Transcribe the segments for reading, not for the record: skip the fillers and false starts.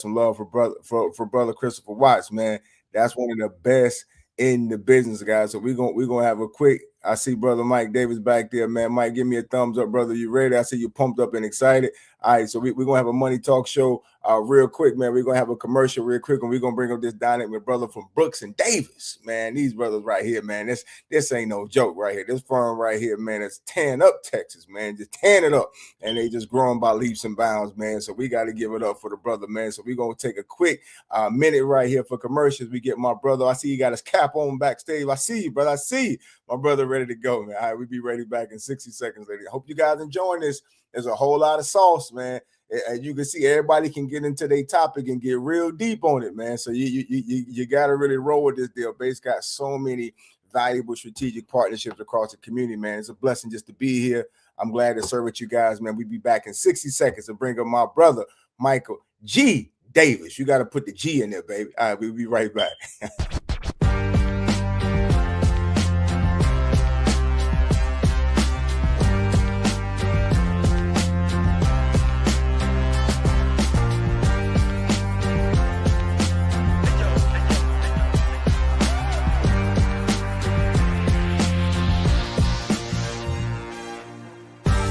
some love for brother Christopher Watts, man. That's one of the best in the business, guys. So we're gonna have a quick. I see brother Mike Davis back there, man. Mike, give me a thumbs up, brother. You ready? I see you pumped up and excited. All right, so we're gonna have a money talk show real quick, man. We're gonna have a commercial real quick, and we're gonna bring up this dynamic brother from Brooks and Davis, man. These brothers right here, man. This ain't no joke right here. This firm right here, man, it's tearing up Texas, man. Just tearing it up, and they just growing by leaps and bounds, man. So we got to give it up for the brother, man. So we're gonna take a quick minute right here for commercials. We get my brother. I see you got his cap on backstage. I see you, brother. I see you. My brother ready to go, man. All right, we'll be ready back in 60 seconds later. Hope you guys enjoying this. There's a whole lot of sauce, man. As you can see, everybody can get into their topic and get real deep on it, man. So you got to really roll with this deal. Base got so many valuable strategic partnerships across the community, man. It's a blessing just to be here. I'm glad to serve with you guys, man. We'll be back in 60 seconds to bring up my brother, Michael G. Davis. You got to put the G in there, baby. All right, we'll be right back.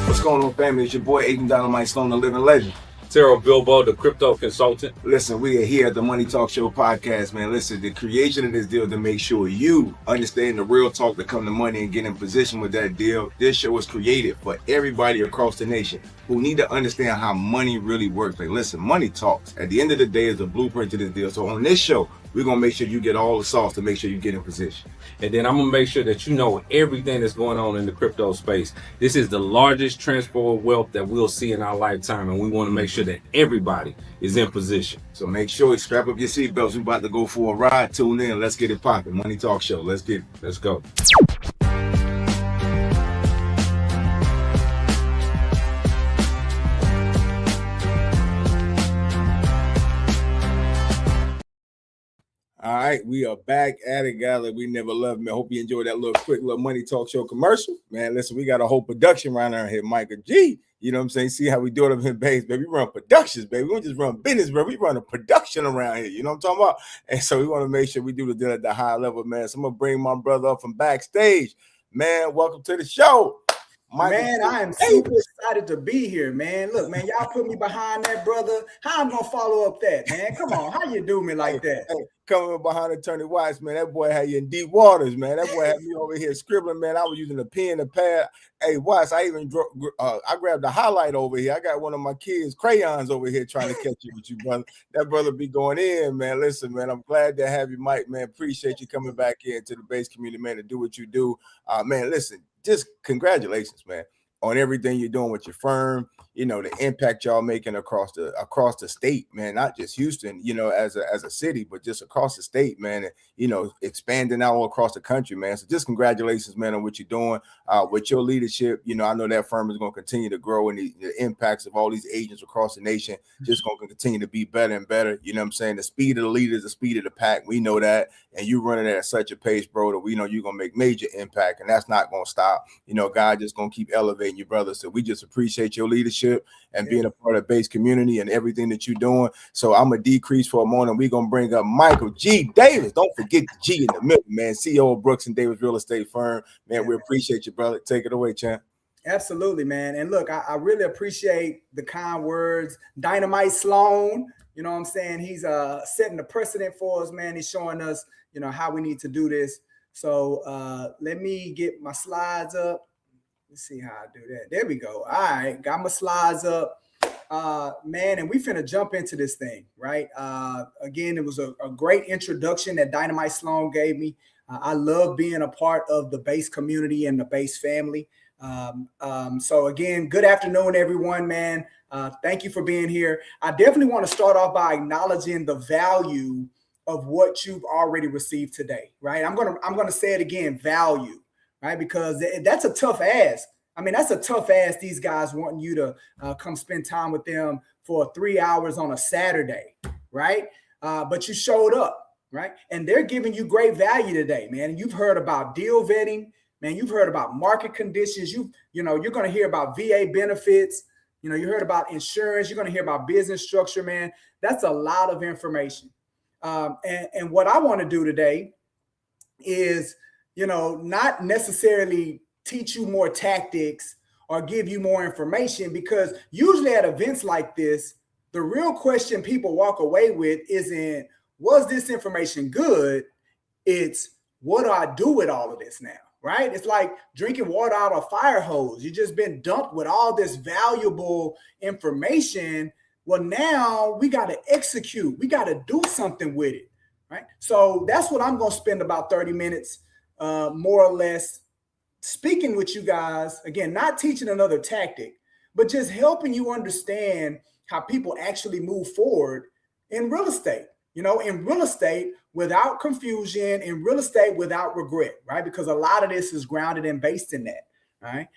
What's going on, family? It's your boy, Aiden Dynamite Sloan, the living legend. Terrell Bilbo, the crypto consultant. Listen, we are here at the Money Talk Show podcast, man. Listen, the creation of this deal to make sure you understand the real talk to come to money and get in position with that deal. This show was created for everybody across the nation who need to understand how money really works. Like, listen, money talks. At the end of the day, is a blueprint to this deal. So on this show, we're going to make sure you get all the sauce to make sure you get in position. And then I'm going to make sure that you know everything that's going on in the crypto space. This is the largest transfer of wealth that we'll see in our lifetime, and we want to make sure that everybody is in position. So make sure you strap up your seatbelts. We're about to go for a ride. Tune in. Let's get it popping. Money Talk Show. Let's get it. Let's go. All right, we are back at it, guys. Like we never left, man. Hope you enjoyed that little quick little Money Talk Show commercial, man. Listen, we got a whole production right around here, Michael G. You know what I'm saying? See how we do it up in base, baby. We run productions, baby. We don't just run business, bro. We run a production around here. You know what I'm talking about? And so we want to make sure we do the deal at the high level, man. So I'm gonna bring my brother up from backstage, man. Welcome to the show. Man, I am super excited to be here, man. Look, man, y'all put me behind that, brother. How I'm gonna follow up that, man? Come on, how you do me like that? Coming behind Attorney Watts, man, that boy had you in deep waters, man. That boy had me over here scribbling, man. I was using a pen and pad. Hey, Watts, I even I grabbed the highlight over here. I got one of my kids' crayons over here trying to catch you with you, brother. That brother be going in, man. Listen, man, I'm glad to have you, Mike, man. Appreciate you coming back into the base community, man, to do what you do. Man, listen, just congratulations, man, on everything you're doing with your firm. You know, the impact y'all making across the state, man, not just Houston, you know, as a city, but just across the state, man, and, you know, expanding out all across the country, man. So just congratulations, man, on what you're doing with your leadership. You know, I know that firm is going to continue to grow, and the impacts of all these agents across the nation just going to continue to be better and better. You know what I'm saying? The speed of the leaders, the speed of the pack, we know that, and you running at such a pace, bro, that we know you're going to make major impact, and that's not going to stop. You know, God just going to keep elevating you, brother. So we just appreciate your leadership and being a part of the base community and everything that you're doing. So I'm going to decrease for a moment. We're going to bring up Michael G. Davis. Don't forget the G in the middle, man. CEO of Brooks and Davis Real Estate Firm. Man, we appreciate you, brother. Take it away, champ. Absolutely, man. And look, I really appreciate the kind words. Dynamite Sloan, you know what I'm saying? He's setting the precedent for us, man. He's showing us, you know, how we need to do this. So let me get my slides up. Let's see how I do that. There we go. All right, got my slides up, man, and we finna jump into this thing, right? Again, it was a great introduction that Dynamite Sloan gave me. I love being a part of the base community and the base family. So again, good afternoon, everyone, man. Thank you for being here. I definitely want to start off by acknowledging the value of what you've already received today, right? I'm gonna say it again, value. Right, because that's a tough ask. I mean, that's a tough ask. These guys wanting you to come spend time with them for 3 hours on a Saturday, right? But you showed up, right? And they're giving you great value today, man. You've heard about deal vetting, man. You've heard about market conditions. You know, you're going to hear about VA benefits. You know, you heard about insurance. You're going to hear about business structure, man. That's a lot of information. And what I want to do today is, you know, not necessarily teach you more tactics or give you more information, because usually at events like this, the real question people walk away with isn't, was this information good? It's, what do I do with all of this now? Right? It's like drinking water out of a fire hose. You've just been dumped with all this valuable information. Well, now we got to execute. We got to do something with it. Right? So that's what I'm going to spend about 30 minutes, more or less, speaking with you guys. Again, not teaching another tactic, but just helping you understand how people actually move forward in real estate. You know, in real estate without confusion, in real estate without regret, right? Because a lot of this is grounded and based in that, right?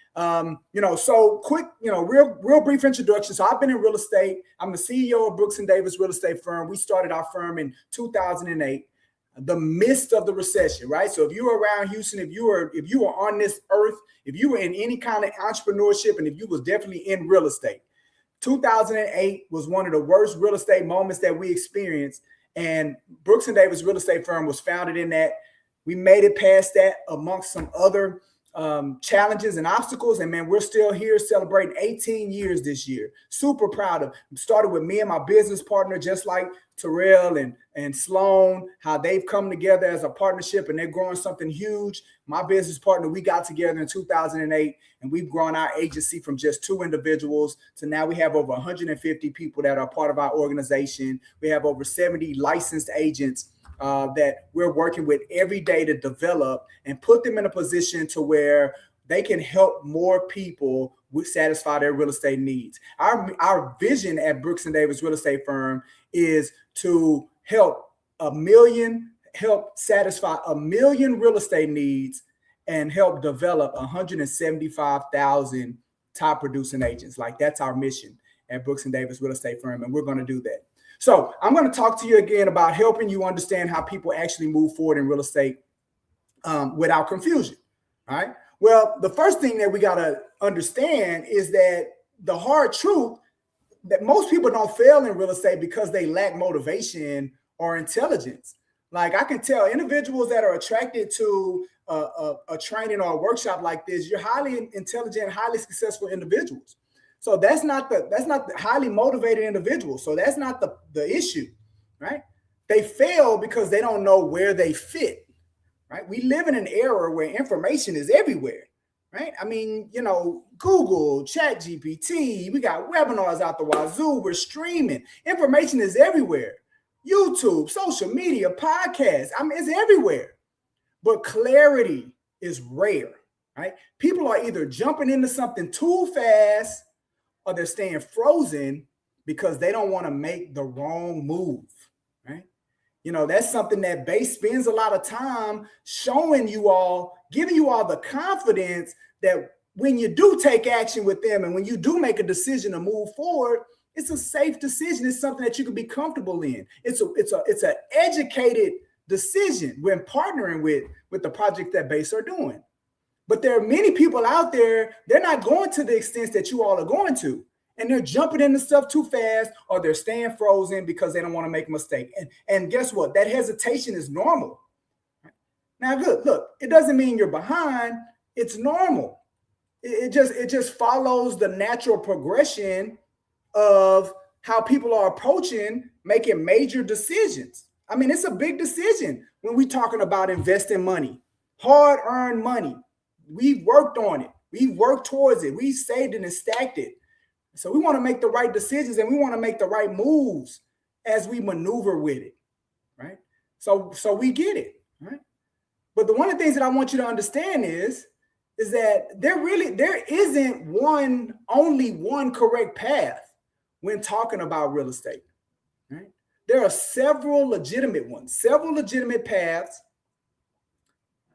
You know, so quick, you know, real brief introduction. So I've been in real estate. I'm the CEO of Brooks & Davis Real Estate Firm. We started our firm in 2008, the midst of the recession, right? So if you were around Houston, if you were on this earth, if you were in any kind of entrepreneurship, and if you was definitely in real estate, 2008 was one of the worst real estate moments that we experienced. And Brooks & Davis Real Estate Firm was founded in that. We made it past that amongst some other challenges and obstacles. And man, we're still here celebrating 18 years this year. Super proud of it. Started with me and my business partner, just like Terrell and Sloan, how they've come together as a partnership and they're growing something huge. My business partner, we got together in 2008 and we've grown our agency from just 2 individuals to now we have over 150 people that are part of our organization. We have over 70 licensed agents that we're working with every day to develop and put them in a position to where they can help more people satisfy their real estate needs. Our vision at Brooks & Davis Real Estate Firm is to help satisfy 1 million real estate needs and help develop 175,000 top producing agents. Like, that's our mission at Brooks & Davis Real Estate Firm, and we're going to do that. So I'm going to talk to you again about helping you understand how people actually move forward in real estate without confusion. All right. Well, the first thing that we got to understand is that the hard truth that most people don't fail in real estate because they lack motivation or intelligence. Like, I can tell individuals that are attracted to a training or a workshop like this, you're highly intelligent, highly successful individuals. So that's not the highly motivated individual. So that's not the issue, right? They fail because they don't know where they fit, right? We live in an era where information is everywhere, right? I mean, you know, Google, ChatGPT, we got webinars out the wazoo, we're streaming. Information is everywhere. YouTube, social media, podcasts, I mean, it's everywhere. But clarity is rare, right? People are either jumping into something too fast or they're staying frozen because they don't want to make the wrong move, right? You know, that's something that Base spends a lot of time showing you all, giving you all the confidence that when you do take action with them and when you do make a decision to move forward, it's a safe decision. It's something that you can be comfortable in. It's an educated decision when partnering with the project that Base are doing. But there are many people out there, they're not going to the extent that you all are going to. And they're jumping into stuff too fast or they're staying frozen because they don't want to make a mistake. And guess what? That hesitation is normal. Now, look, it doesn't mean you're behind. It's normal. It just follows the natural progression of how people are approaching making major decisions. I mean, it's a big decision when we're talking about investing money, hard-earned money. We've worked on it. We've worked towards it. We saved it and stacked it. So we want to make the right decisions and we want to make the right moves as we maneuver with it, right? So we get it, right? But one of the things that I want you to understand is that there isn't only one correct path when talking about real estate, right? There are several legitimate paths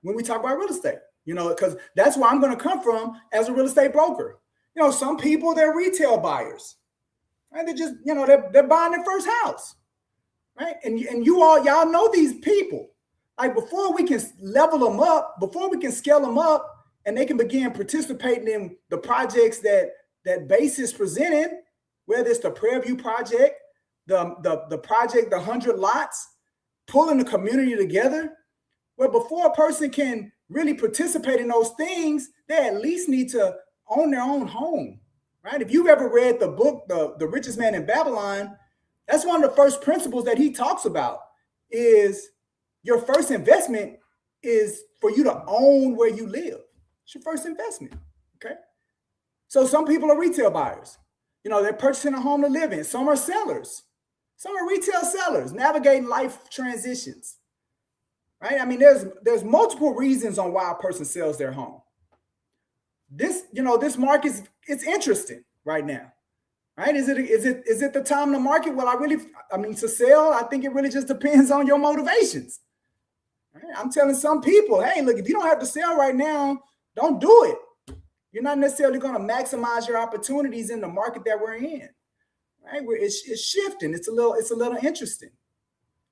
when we talk about real estate. You know, because that's where I'm going to come from as a real estate broker. You know, some people, they're retail buyers, right? They're just, you know, they're buying their first house, right? And y'all know these people. Like, before we can level them up, before we can scale them up and they can begin participating in the projects that that BASE is presenting, whether it's the Prairie View project, the project, the 100 lots, pulling the community together, where before a person can really participate in those things, they at least need to own their own home, right? If you've ever read the book, The Richest Man in Babylon, that's one of the first principles that he talks about is your first investment is for you to own where you live. It's your first investment, okay? So some people are retail buyers. You know, they're purchasing a home to live in. Some are sellers. Some are retail sellers navigating life transitions, right? I mean, there's multiple reasons on why a person sells their home. This market it's interesting right now, right? Is it the time to market? Well, to sell, I think it really just depends on your motivations. Right? I'm telling some people, hey, look, if you don't have to sell right now, don't do it. You're not necessarily going to maximize your opportunities in the market that we're in. Right? It's shifting. It's a little interesting.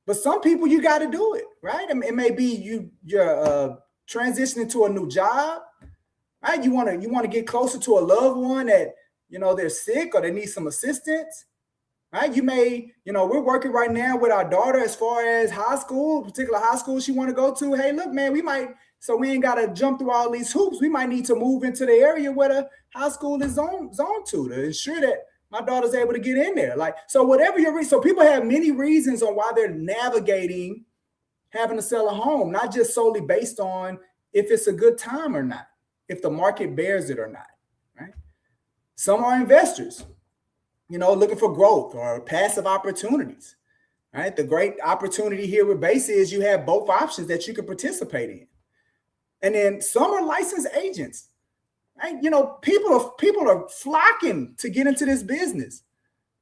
But some people, you got to do it, right? I mean, it may be you're transitioning to a new job, right? You want to get closer to a loved one that, they're sick or they need some assistance, right? We're working right now with our daughter as far as high school, particular high school she want to go to. Hey, look, man, so we ain't got to jump through all these hoops. We might need to move into the area where the high school is zoned to ensure that my daughter's able to get in there. So whatever your reason, so people have many reasons on why they're navigating having to sell a home, not just solely based on if it's a good time or not, if the market bears it or not, right? Some are investors, looking for growth or passive opportunities, right? The great opportunity here with BASE is you have both options that you can participate in. And then some are licensed agents. Right? People are flocking to get into this business.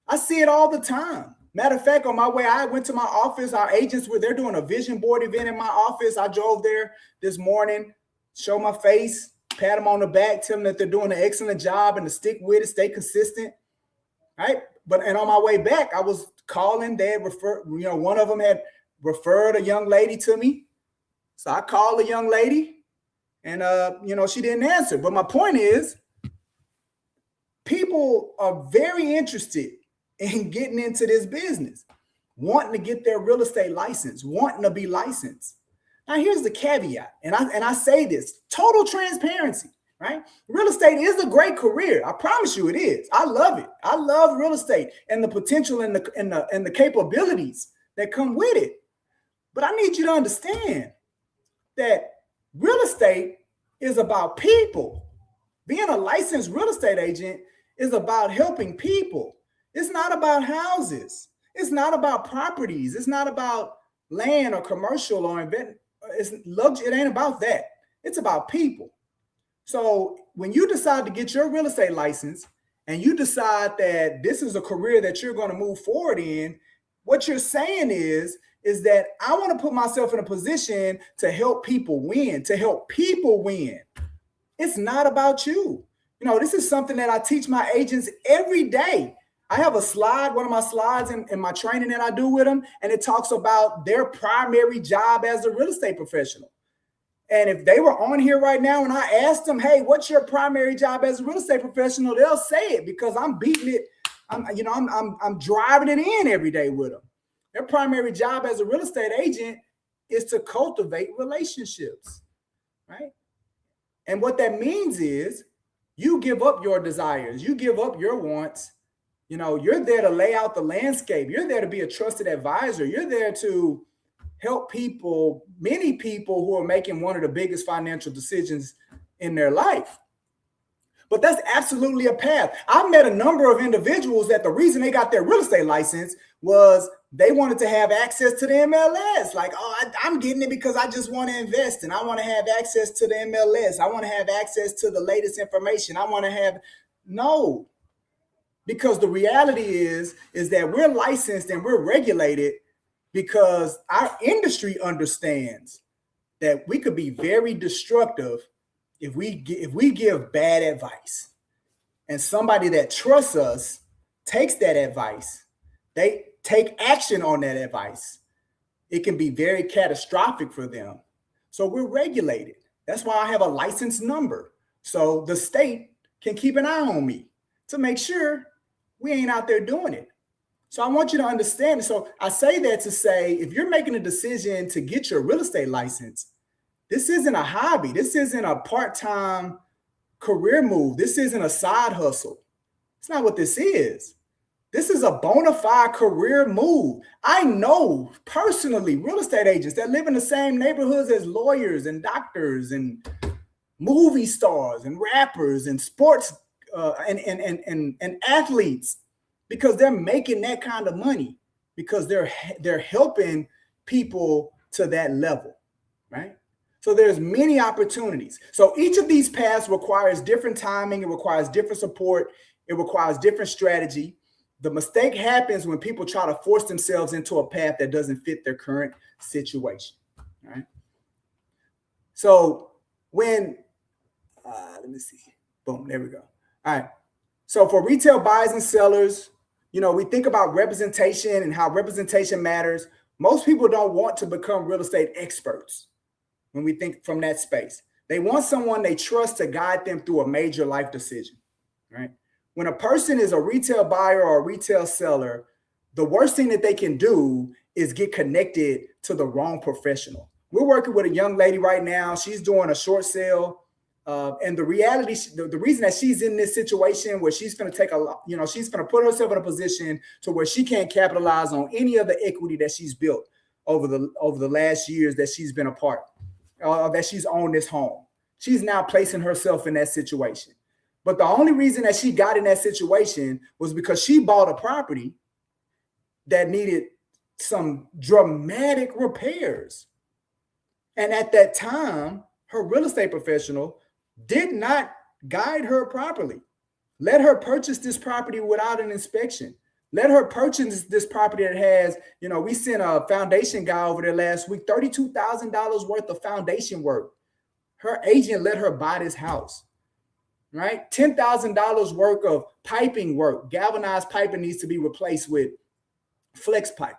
I see it all the time. Matter of fact, on my way, I went to my office. Our agents they're doing a vision board event in my office. I drove there this morning, show my face, pat them on the back, tell them that they're doing an excellent job and to stick with it, stay consistent. Right. And on my way back, I was calling. They had referred, one of them had referred a young lady to me. So I called the young lady. And, she didn't answer. But my point is, people are very interested in getting into this business, wanting to get their real estate license, wanting to be licensed. Now, here's the caveat. And I say this, total transparency, right? Real estate is a great career. I promise you it is. I love it. I love real estate and the potential and the capabilities that come with it. But I need you to understand that real estate is about people. Being a licensed real estate agent is about helping people. It's not about houses. It's not about properties. It's not about land or commercial or investment. It ain't about that. It's about people. So when you decide to get your real estate license and you decide that this is a career that you're going to move forward in, what you're saying is that I want to put myself in a position to help people win, It's not about you. This is something that I teach my agents every day. I have a slide, one of my slides in my training that I do with them, and it talks about their primary job as a real estate professional. And if they were on here right now and I asked them, hey, what's your primary job as a real estate professional? They'll say it because I'm beating it. I'm driving it in every day with them. Their primary job as a real estate agent is to cultivate relationships, right? And what that means is you give up your desires, you give up your wants. You're there to lay out the landscape. You're there to be a trusted advisor. You're there to help people, many people who are making one of the biggest financial decisions in their life. But that's absolutely a path. I've met a number of individuals that the reason they got their real estate license was they wanted to have access to the MLS. Like, I'm getting it because I just want to invest and I want to have access to the MLS. I want to have access to the latest information. No, because the reality is that we're licensed and we're regulated because our industry understands that we could be very destructive if we give bad advice. And somebody that trusts us takes that advice, they take action on that advice, it can be very catastrophic for them. So we're regulated. That's why I have a license number. So the state can keep an eye on me to make sure we ain't out there doing it. So I want you to understand it. So I say that to say, if you're making a decision to get your real estate license, this isn't a hobby. This isn't a part-time career move. This isn't a side hustle. It's not what this is. This is a bona fide career move. I know personally real estate agents that live in the same neighborhoods as lawyers and doctors and movie stars and rappers and sports and athletes, because they're making that kind of money, because they're helping people to that level, right? So there's many opportunities. So each of these paths requires different timing. It requires different support. It requires different strategy. The mistake happens when people try to force themselves into a path that doesn't fit their current situation, right? So when, let me see, boom, there we go. All right. So for retail buyers and sellers, you know, we think about representation and how representation matters. Most people don't want to become real estate experts when we think from that space. They want someone they trust to guide them through a major life decision, right? When a person is a retail buyer or a retail seller, the worst thing that they can do is get connected to the wrong professional. We're working with a young lady right now. She's doing a short sale. And the reality, the reason that she's in this situation where she's going to take she's going to put herself in a position to where she can't capitalize on any of the equity that she's built over the last years that she's been a part, that she's owned this home. She's now placing herself in that situation. But the only reason that she got in that situation was because she bought a property that needed some dramatic repairs. And at that time, her real estate professional did not guide her properly. Let her purchase this property without an inspection. Let her purchase this property that has, we sent a foundation guy over there last week, $32,000 worth of foundation work. Her agent let her buy this house, right? $10,000 worth of piping work. Galvanized piping needs to be replaced with flex pipe.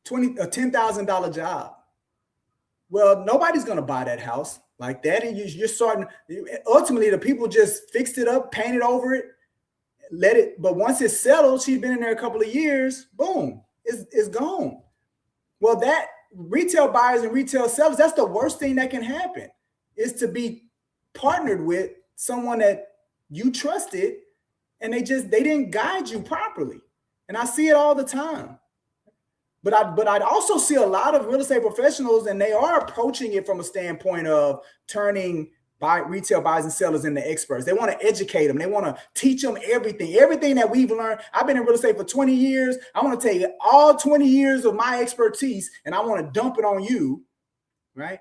A $10,000 job. Well, nobody's going to buy that house like that. And you're starting, ultimately, the people just fixed it up, painted over it, let it. But once it's settled, she's been in there a couple of years, boom, it's gone. Well, that retail buyers and retail sellers, that's the worst thing that can happen, is to be partnered with someone that you trusted and they didn't guide you properly. And I see it all the time. But I'd also see a lot of real estate professionals, and they are approaching it from a standpoint of turning retail buyers and sellers into experts. They want to educate them. They want to teach them everything that we've learned. I've been in real estate for 20 years. I want to take all 20 years of my expertise and I want to dump it on you, right?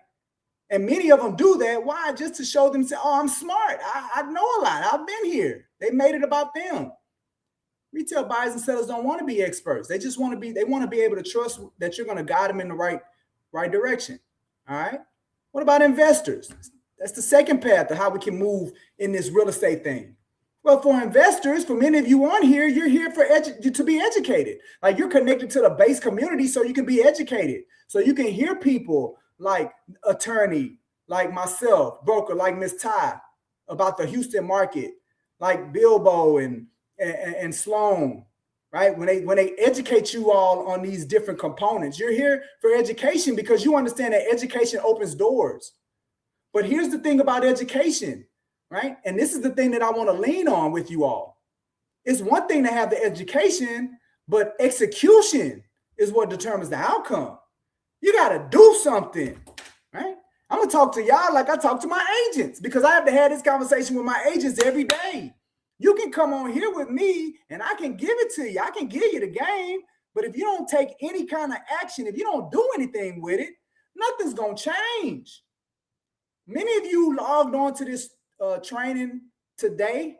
And many of them do that. Why? Just to show them, oh, I'm smart. I know a lot. I've been here. They made it about them. Retail buyers and sellers don't want to be experts. They just want to be, they want to be able to trust that you're going to guide them in the right direction. All right. What about investors? That's the second path of how we can move in this real estate thing. Well, for investors, for many of you on here, you're here to be educated. Like, you're connected to the base community so you can be educated. So you can hear people like attorney, like myself, broker, like Miss Ty, about the Houston market, like Bilbo and Sloan, right? When they educate you all on these different components, you're here for education because you understand that education opens doors. But here's the thing about education, right? And this is the thing that I want to lean on with you all. It's one thing to have the education, but execution is what determines the outcome. You got to do something, right? I'm going to talk to y'all like I talk to my agents, because I have to have this conversation with my agents every day. You can come on here with me and I can give it to you. I can give you the game. But if you don't take any kind of action, if you don't do anything with it, nothing's going to change. Many of you logged on to this training today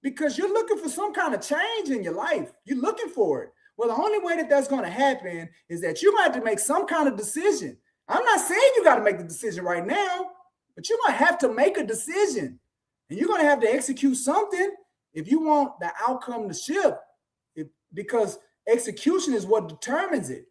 because you're looking for some kind of change in your life. You're looking for it. Well, the only way that that's going to happen is that you're going to have to make some kind of decision. I'm not saying you got to make the decision right now, but you're going to have to make a decision. And you're going to have to execute something if you want the outcome to shift, because execution is what determines it.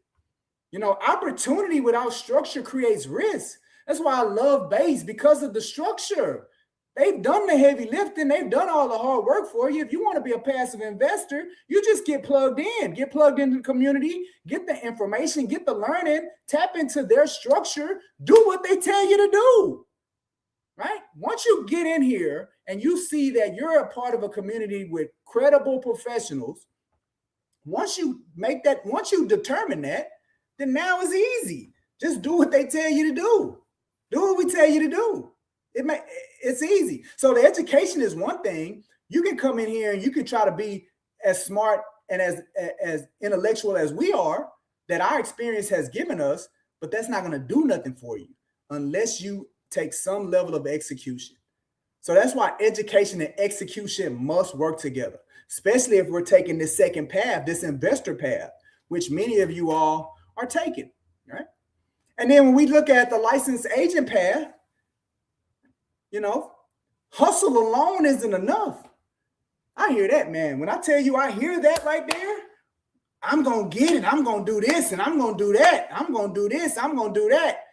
Opportunity without structure creates risk. That's why I love base, because of the structure. They've done the heavy lifting. They've done all the hard work for you. If you want to be a passive investor, you just get plugged into the community, get the information, get the learning, tap into their structure, do what they tell you to do, right? Once you get in here and you see that you're a part of a community with credible professionals, once you determine that, then now it's easy. Just do what they tell you to do. Do what we tell you to do. It's easy. So the education is one thing. You can come in here and you can try to be as smart and as intellectual as we are, that our experience has given us, but that's not going to do nothing for you unless you take some level of execution. So that's why education and execution must work together, especially if we're taking this second path, this investor path, which many of you all are taking, right? And then when we look at the licensed agent path, hustle alone isn't enough. I hear that, man. When I tell you I hear that right there, I'm going to get it. I'm going to do this and I'm going to do that. I'm going to do this. I'm going to do that.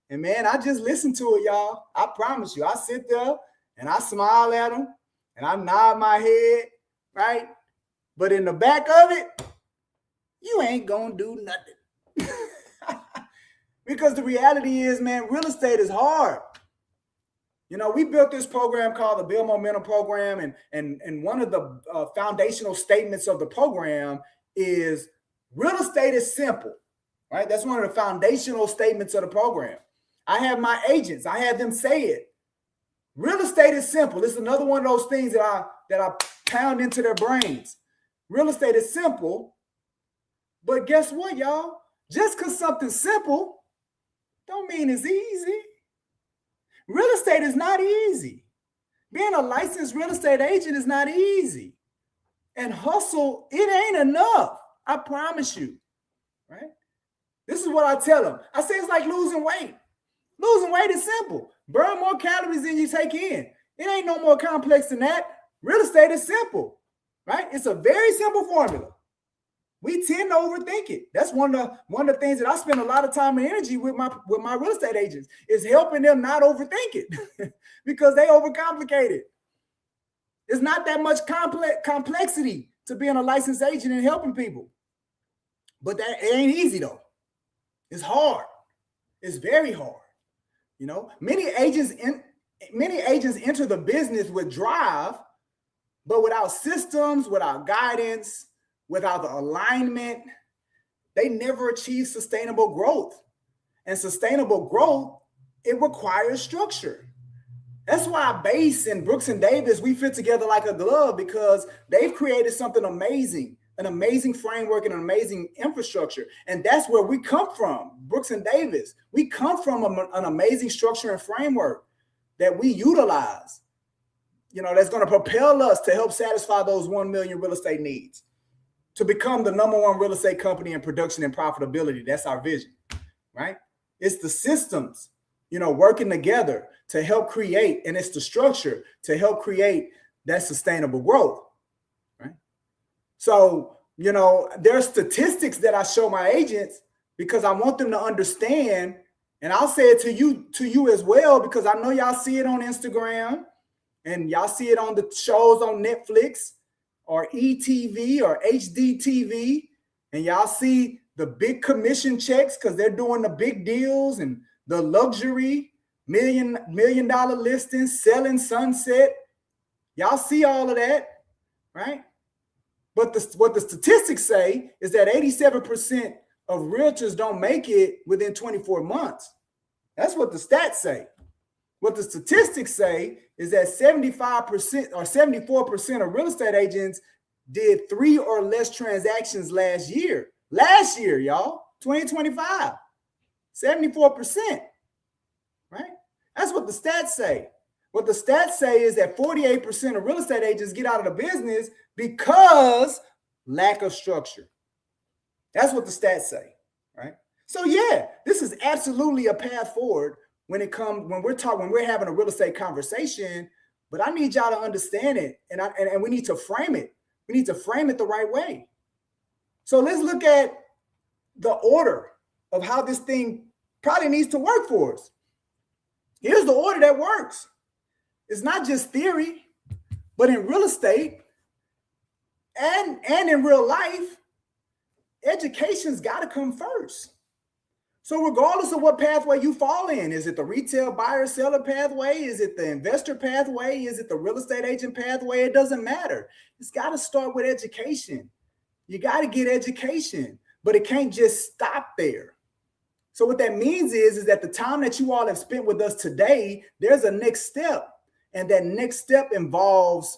And man, I just listen to it, y'all. I promise you. I sit there and I smile at them and I nod my head, right? But in the back of it, you ain't going to do nothing. Because the reality is, man, real estate is hard. We built this program called the Build Momentum Program, and one of the foundational statements of the program is real estate is simple, right? That's one of the foundational statements of the program. I have my agents, I have them say it. Real estate is simple. It's another one of those things that I pound into their brains. Real estate is simple, but guess what, y'all? Just because something's simple don't mean it's easy. Real estate is not easy. Being a licensed real estate agent is not easy. And hustle, it ain't enough. I promise you, right? This is what I tell them. I say it's like losing weight. Losing weight is simple. Burn more calories than you take in. It ain't no more complex than that. Real estate is simple, right? It's a very simple formula. We tend to overthink it. That's one of the things that I spend a lot of time and energy with my real estate agents, is helping them not overthink it because they overcomplicate it. It's not that much complexity to being a licensed agent and helping people. But it ain't easy though. It's hard. It's very hard. Many agents enter the business with drive, but without systems, without guidance, without the alignment, they never achieve sustainable growth. And sustainable growth, it requires structure. That's why Base and Brooks and Davis, we fit together like a glove, because they've created something amazing, an amazing framework and an amazing infrastructure. And that's where we come from, Brooks and Davis. We come from an amazing structure and framework that we utilize, that's going to propel us to help satisfy those 1 million real estate needs, to become the #1 real estate company in production and profitability. That's our vision, right? It's the systems, working together to help create, and it's the structure to help create that sustainable growth, right? So, there are statistics that I show my agents because I want them to understand, and I'll say it to you as well, because I know y'all see it on Instagram and y'all see it on the shows on Netflix or ETV or HDTV, and y'all see the big commission checks because they're doing the big deals and the luxury million dollar listings, selling sunset. Y'all see all of that, right? But what the statistics say is that 87% of realtors don't make it within 24 months. That's what the stats say. What the statistics say is that 75% or 74% of real estate agents did 3 or less transactions last year. Last year, y'all, 2025, 74%, right? That's what the stats say. What the stats say is that 48% of real estate agents get out of the business because lack of structure. That's what the stats say, right? So yeah, this is absolutely a path forward when we're having a real estate conversation, but I need y'all to understand it, and we need to frame it. We need to frame it the right way. So let's look at the order of how this thing probably needs to work for us. Here's the order that works. It's not just theory, but in real estate and in real life, education's got to come first. So regardless of what pathway you fall in, is it the retail buyer seller pathway? Is it the investor pathway? Is it the real estate agent pathway? It doesn't matter. It's got to start with education. You got to get education, but it can't just stop there. So what that means is that the time that you all have spent with us today, there's a next step. And that next step involves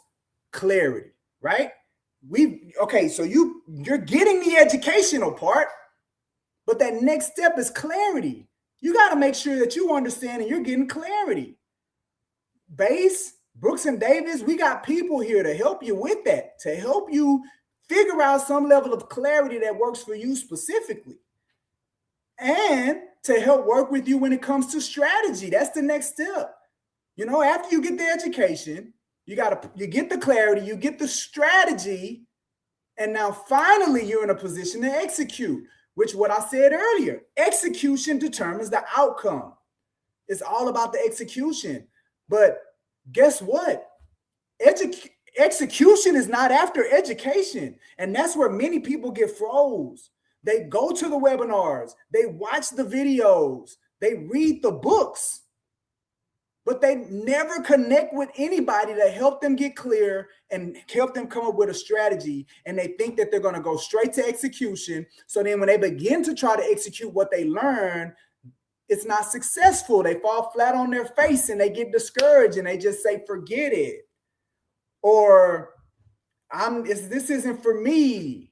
clarity, right? So you're getting the educational part, but that next step is clarity. You got to make sure that you understand and you're getting clarity. Base, Brooks and Davis, we got people here to help you with that, to help you figure out some level of clarity that works for you specifically, and to help work with you when it comes to strategy. That's the next step. You know, after you get the education, you get the clarity, you get the strategy, and now finally you're in a position to execute, which what I said earlier, execution determines the outcome. It's all about the execution. But guess what? Execution is not after education. And that's where many people get froze. They go to the webinars, they watch the videos, they read the books, but they never connect with anybody to help them get clear and help them come up with a strategy. And they think that they're going to go straight to execution. So then when they begin to try to execute what they learn, it's not successful. They fall flat on their face and they get discouraged and they just say, forget it. Or this isn't for me.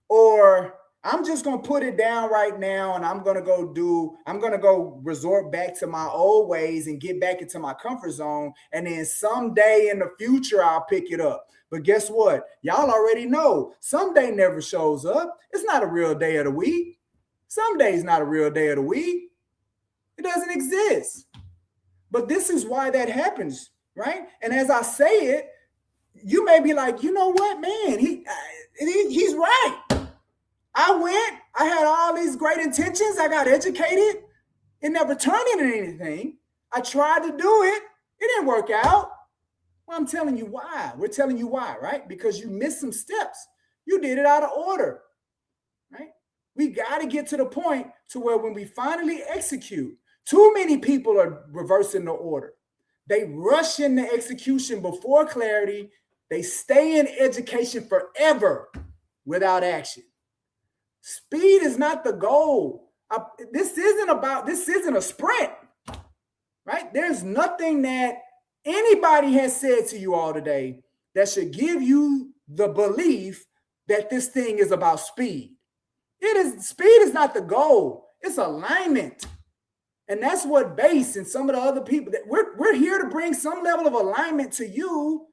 Or I'm just going to put it down right now and I'm going to go resort back to my old ways and get back into my comfort zone. And then someday in the future, I'll pick it up. But guess what? Y'all already know someday never shows up. It's not a real day of the week. Someday's not a real day of the week. It doesn't exist. But this is why that happens, right? And as I say it, you may be like, you know what, man, he's right. I went, I had all these great intentions. I got educated. It never turned into anything. I tried to do it. It didn't work out. Well, I'm telling you why. We're telling you why, right? Because you missed some steps. You did it out of order, right? We got to get to the point to where when we finally execute, too many people are reversing the order. They rush into execution before clarity. They stay in education forever without action. Speed is not the goal. This isn't a sprint, right? There's nothing that anybody has said to you all today that should give you the belief that this thing is about speed. Speed is not the goal. It's alignment. And that's what Base and some of the other people that we're here to bring some level of alignment to you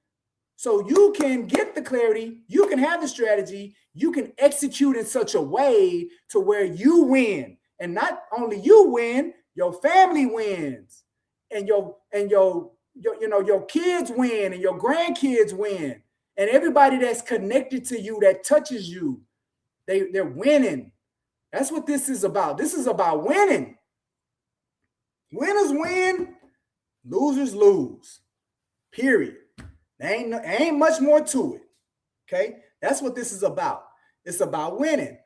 so you can get the clarity, you can have the strategy, you can execute in such a way to where you win. And not only you win, your family wins, and your kids win, and your grandkids win, and everybody that's connected to you that touches you, they're winning. That's what this is about. This is about winning. Winners win, losers lose. Period. There ain't much more to it. Okay, that's what this is about. It's about winning.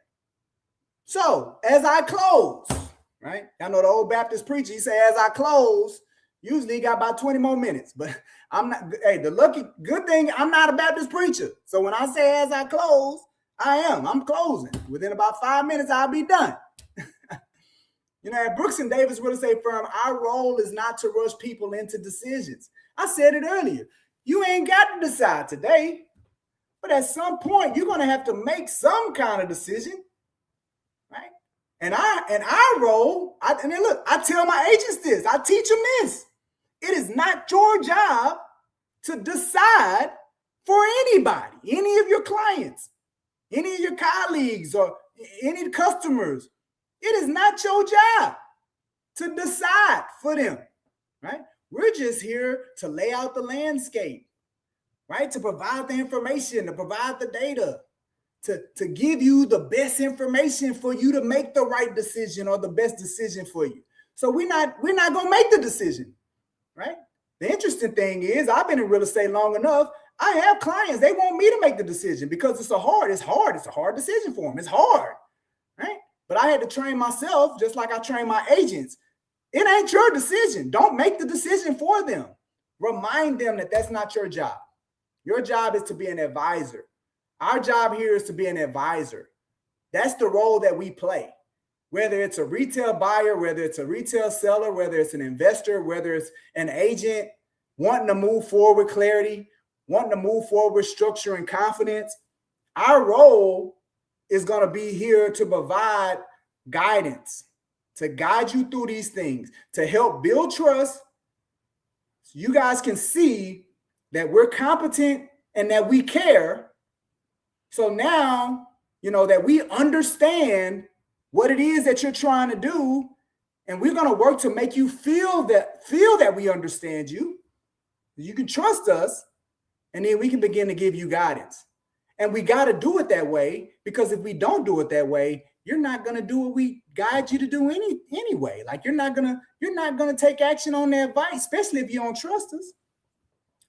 So as I close, right? I know the old Baptist preacher, he say, as I close, usually he got about 20 more minutes, but I'm not, the good thing, I'm not a Baptist preacher. So when I say as I close, I'm closing. Within about 5 minutes, I'll be done. At Brooks and Davis Real Estate Firm, our role is not to rush people into decisions. I said it earlier. You ain't got to decide today, but at some point, you're going to have to make some kind of decision. Right? And our role, I tell my agents this, I teach them this. It is not your job to decide for anybody, any of your clients, any of your colleagues, or any customers. It is not your job to decide for them, right? We're just here to lay out the landscape, right? To provide the information, to provide the data, to give you the best information for you to make the right decision or the best decision for you. So we're not going to make the decision, right? The interesting thing is I've been in real estate long enough. I have clients, they want me to make the decision because it's a hard decision for them. It's hard, right? But I had to train myself just like I train my agents. It ain't your decision. Don't make the decision for them. Remind them that that's not your job. Your job is to be an advisor. Our job here is to be an advisor. That's the role that we play. Whether it's a retail buyer, whether it's a retail seller, whether it's an investor, whether it's an agent wanting to move forward with clarity, wanting to move forward with structure and confidence, our role is going to be here to provide guidance, to guide you through these things, to help build trust so you guys can see that we're competent and that we care. So now, you know, that we understand what it is that you're trying to do, and we're going to work to make you feel that we understand you. You can trust us, and then we can begin to give you guidance. And we got to do it that way, because if we don't do it that way, you're not going to do what we guide you to do anyway. Like you're not going to take action on that advice, especially if you don't trust us.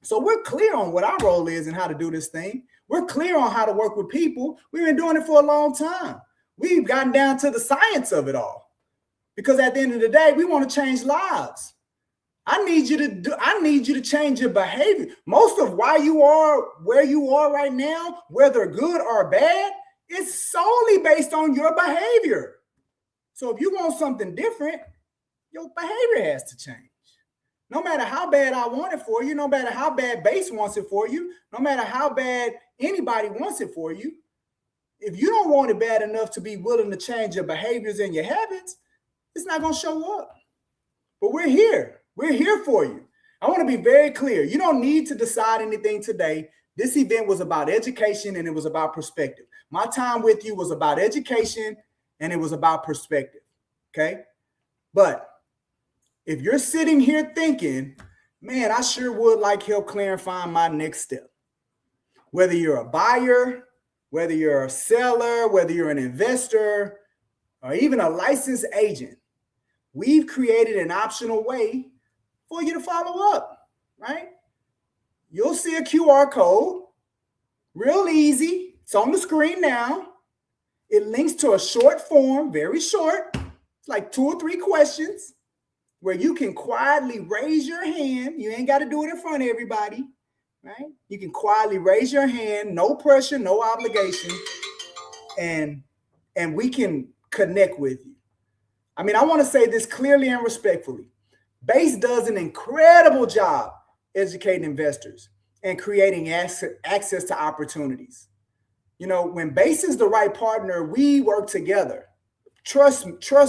So we're clear on what our role is and how to do this thing. We're clear on how to work with people. We've been doing it for a long time. We've gotten down to the science of it all, because at the end of the day, we want to change lives. I need you to change your behavior. Most of why you are where you are right now, whether good or bad, is solely based on your behavior. So if you want something different, your behavior has to change. No matter how bad I want it for you, no matter how bad Base wants it for you, no matter how bad anybody wants it for you, if you don't want it bad enough to be willing to change your behaviors and your habits, it's not going to show up. But we're here. We're here for you. I want to be very clear. You don't need to decide anything today. This event was about education and it was about perspective. My time with you was about education and it was about perspective. Okay? But if you're sitting here thinking, man, I sure would like help clarifying my next step. Whether you're a buyer, whether you're a seller, whether you're an investor, or even a licensed agent, we've created an optional way for you to follow up, right? You'll see a QR code, real easy. It's on the screen now. It links to a short form, very short. It's like 2 or 3 questions where you can quietly raise your hand. You ain't got to do it in front of everybody, right? You can quietly raise your hand, no pressure, no obligation, and we can connect with you. I mean, I want to say this clearly and respectfully. Base does an incredible job educating investors and creating access to opportunities. You know, when Base is the right partner, we work together. Trust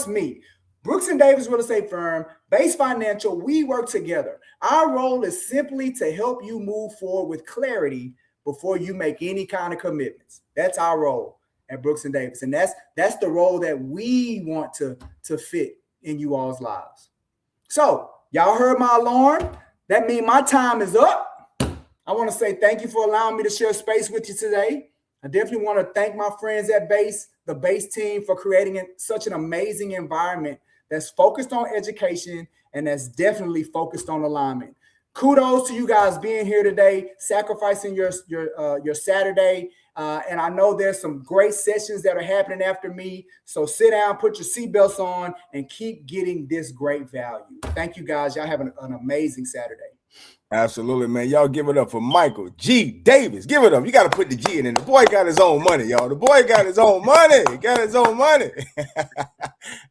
me. Brooks & Davis Real Estate Firm, Base Financial, we work together. Our role is simply to help you move forward with clarity before you make any kind of commitments. That's our role at Brooks & Davis. And that's the role that we want to fit in you all's lives. So y'all heard my alarm. That means my time is up. I want to say thank you for allowing me to share space with you today. I definitely want to thank my friends at Base, the Base team, for creating such an amazing environment that's focused on education and that's definitely focused on alignment. Kudos to you guys being here today, sacrificing your Saturday. And I know there's some great sessions that are happening after me. So sit down, put your seatbelts on, and keep getting this great value. Thank you, guys. Y'all have an amazing Saturday. Absolutely, man. Y'all give it up for Michael G. Davis. Give it up. You got to put the G in it. The boy got his own money, y'all. The boy got his own money. He got his own money.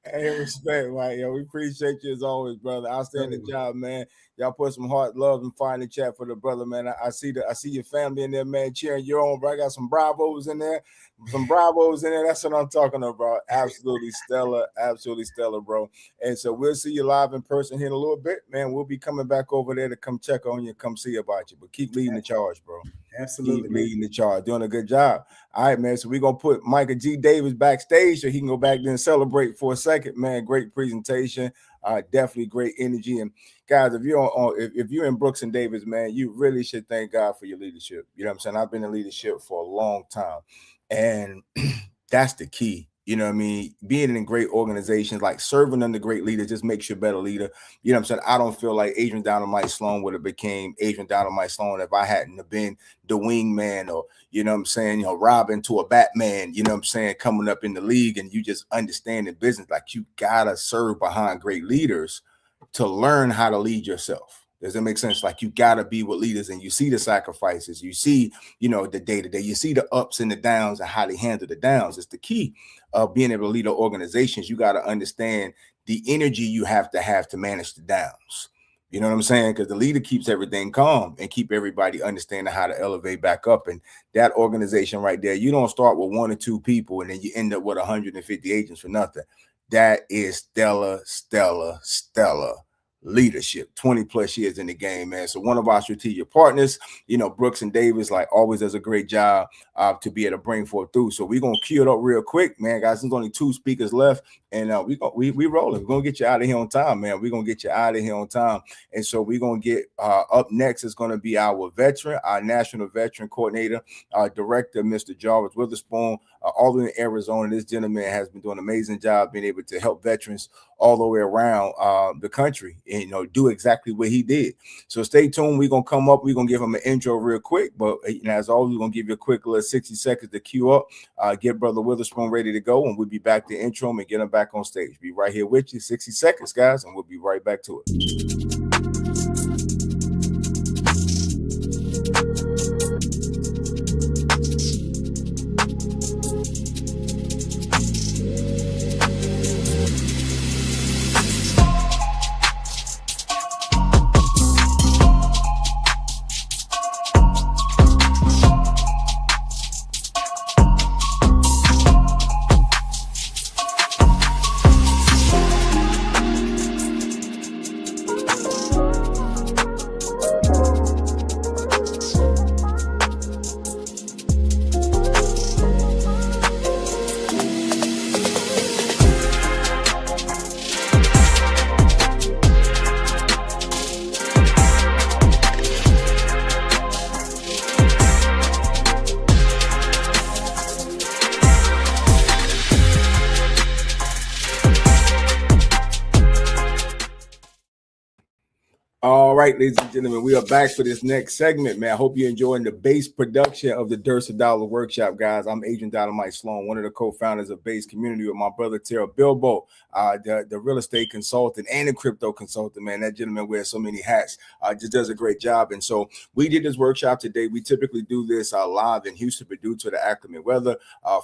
Hey, respect, right? Yo, we appreciate you as always, brother. Outstanding job, man. Y'all put some heart, love, and fire in the chat for the brother, man. I see your family in there, man, cheering you on, bro. I got some bravos in there. That's what I'm talking about. Absolutely stellar, bro. And so we'll see you live in person here in a little bit, man. We'll be coming back over there to come check on you, come see about you. But keep leading the charge, bro. Absolutely. Keep leading the charge. Doing a good job. All right, man. So we're going to put Michael G. Davis backstage so he can go back there and celebrate for a second, man. Great presentation. Definitely great energy. And guys, if you're in Brooks & Davis, man, you really should thank God for your leadership. You know what I'm saying? I've been in leadership for a long time. And that's the key. You know what I mean? Being in great organizations, like serving under great leaders, just makes you a better leader. You know what I'm saying? I don't feel like Adrian Dynamite Sloan would have became Adrian Dynamite Sloan if I hadn't have been the wingman, or, you know what I'm saying, you know, Robin to a Batman, you know what I'm saying, coming up in the league, and you just understand the business. Like, you gotta serve behind great leaders to learn how to lead yourself. Does that make sense? Like, you gotta be with leaders, and you see the sacrifices, you see, you know, the day-to-day, you see the ups and the downs and how they handle the downs. It's the key of being able to lead organizations. You got to understand the energy you have to manage the downs. You know what I'm saying? Because the leader keeps everything calm and keep everybody understanding how to elevate back up. And that organization right there, you don't start with 1 or 2 people and then you end up with 150 agents for nothing. That is stellar leadership. 20 plus years in the game, man. So one of our strategic partners, you know, Brooks and Davis, like always, does a great job to be able to bring forth through. So we're gonna cue it up real quick, man, guys. There's only 2 speakers left, and we rolling. We're gonna get you out of here on time, man. We're gonna get you out of here on time. And so we're gonna get up next is gonna be our veteran, our national veteran coordinator, director, Mr. Jarvis Witherspoon, all in Arizona. This gentleman has been doing an amazing job being able to help veterans all the way around the country, and, you know, do exactly what he did. So stay tuned. We're gonna come up. We're gonna give him an intro real quick, but, you know, as always, we're gonna give you a quick little 60 seconds to queue up, get Brother Witherspoon ready to go, and we'll be back to intro him and get him back on stage. Be right here with you. 60 seconds, guys, and we'll be right back to it. All right, ladies and gentlemen, we are back for this next segment, man. I hope you're enjoying the base production of the Dursa Dollar Workshop, guys. I'm Adrian Dynamite Sloan, one of the co-founders of Base Community, with my brother Terrell Bilbo, the real estate consultant and the crypto consultant, man. That gentleman wears so many hats, just does a great job. And so we did this workshop today. We typically do this live in Houston, but due to the acclimate weather,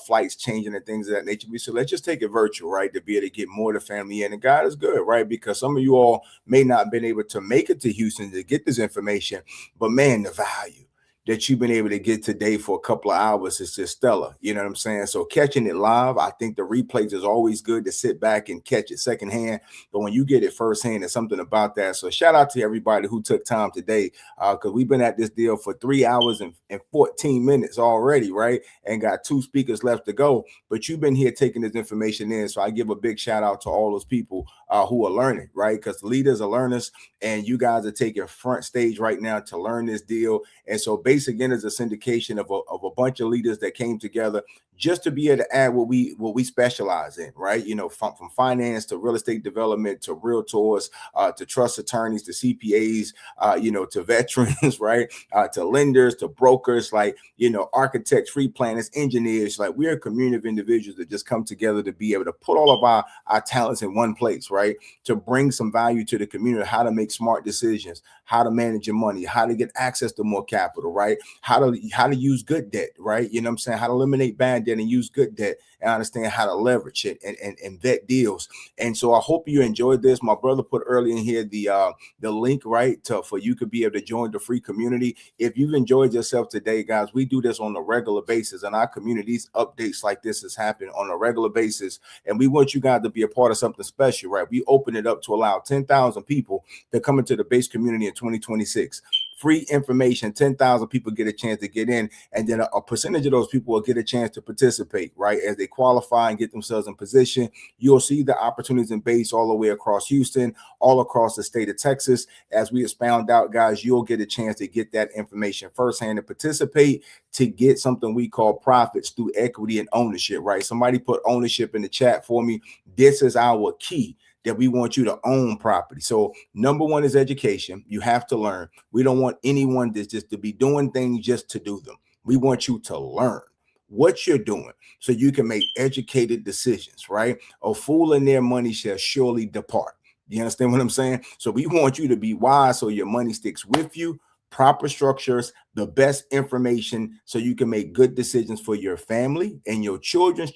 flights changing and things of that nature, we said, let's just take it virtual, right, to be able to get more of the family in. And God is good, right, because some of you all may not have been able to make it to Houston to get this information, but man, the value that you've been able to get today for a couple of hours is just stellar. You know what I'm saying? So catching it live, I think the replays is always good to sit back and catch it secondhand. But when you get it firsthand, there's something about that. So shout out to everybody who took time today, because we've been at this deal for 3 hours and 14 minutes already, right? And got 2 speakers left to go. But you've been here taking this information in. So I give a big shout out to all those people who are learning, right? Because the leaders are learners, and you guys are taking front stage right now to learn this deal. And so Base, again, is a syndication of a bunch of leaders that came together just to be able to add what we specialize in, right? You know, from finance to real estate development to realtors, to trust attorneys, to CPAs, you know, to veterans, right? To lenders, to brokers, like, you know, architects, free planners, engineers. Like, we're a community of individuals that just come together to be able to put all of our talents in one place, right? To bring some value to the community, how to make smart decisions, how to manage your money, how to get access to more capital, right? How to use good debt, right? You know what I'm saying? How to eliminate bad debt and use good debt, and understand how to leverage it and vet deals. And so I hope you enjoyed this. My brother put earlier in here the link, right, for you could be able to join the free community. If you've enjoyed yourself today, guys, we do this on a regular basis, and our communities updates like this is happening on a regular basis. And we want you guys to be a part of something special, right? We open it up to allow 10,000 people to come into the Base community in 2026. free information. 10,000 people get a chance to get in, and then a percentage of those people will get a chance to participate, right? As they qualify and get themselves in position, you'll see the opportunities in base all the way across Houston, all across the state of Texas. As we expound out, guys, you'll get a chance to get that information firsthand and participate to get something we call profits through equity and ownership, right? Somebody put ownership in the chat for me. This is our key, that we want you to own property. So number one is education. You have to learn. We don't want anyone that's just to be doing things just to do them. We want you to learn what you're doing so you can make educated decisions, right? A fool and their money shall surely depart. You understand what I'm saying? So we want you to be wise so your money sticks with you. Proper structures, the best information so you can make good decisions for your family, and your children's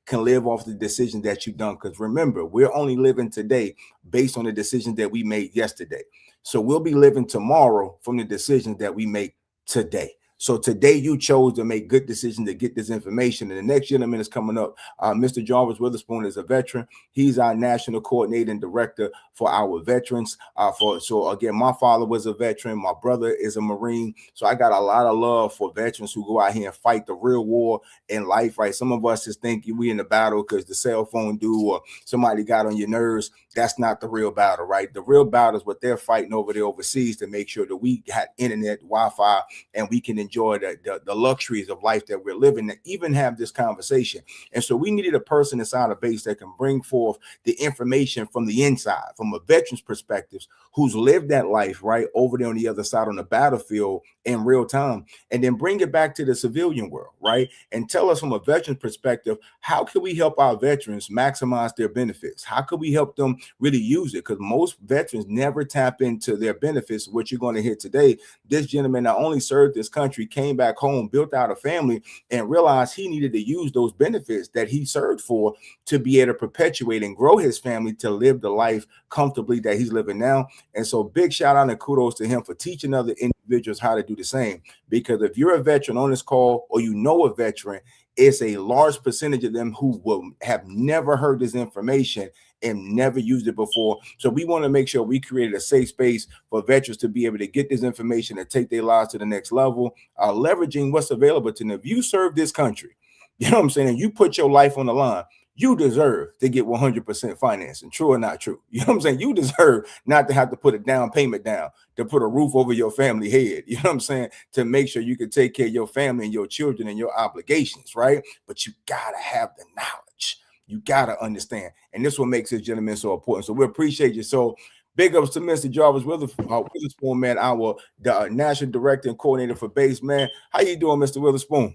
can live off the decisions that you've done. Because remember, we're only living today based on the decisions that we made yesterday. So we'll be living tomorrow from the decisions that we make today. So today you chose to make good decisions to get this information. And the next gentleman is coming up. Mr. Jarvis Witherspoon is a veteran. He's our national coordinating director for our veterans. So again, my father was a veteran. My brother is a Marine. So I got a lot of love for veterans who go out here and fight the real war in life, right? Some of us just think we in the battle because the cell phone do or somebody got on your nerves. That's not the real battle, right? The real battle is what they're fighting over there overseas to make sure that we got internet, Wi-Fi, and we can enjoy the luxuries of life that we're living, to even have this conversation. And so we needed a person inside a base that can bring forth the information from the inside, from a veteran's perspective, who's lived that life right over there on the other side on the battlefield in real time, and then bring it back to the civilian world, right? And tell us from a veteran's perspective, how can we help our veterans maximize their benefits? How can we help them really use it? Because most veterans never tap into their benefits. What you're going to hear today, this gentleman not only served this country, came back home, built out a family, and realized he needed to use those benefits that he served for to be able to perpetuate and grow his family to live the life comfortably that he's living now. And so big shout out and kudos to him for teaching other individuals how to do the same. Because if you're a veteran on this call, or you know a veteran, it's a large percentage of them who will have never heard this information and never used it before. So we want to make sure we created a safe space for veterans to be able to get this information and take their lives to the next level, leveraging what's available to them. If you serve this country, you know what I'm saying, and you put your life on the line, you deserve to get 100% financing. True or not true? You know what I'm saying? You deserve not to have to put a down payment down, to put a roof over your family head. You know what I'm saying? To make sure you can take care of your family and your children and your obligations, right? But you got to have the knowledge. You got to understand. And this what makes this gentleman so important. So we appreciate you. So big ups to Mr. Jarvis Witherspoon, man, our national director and coordinator for base, man. How you doing, Mr. Witherspoon?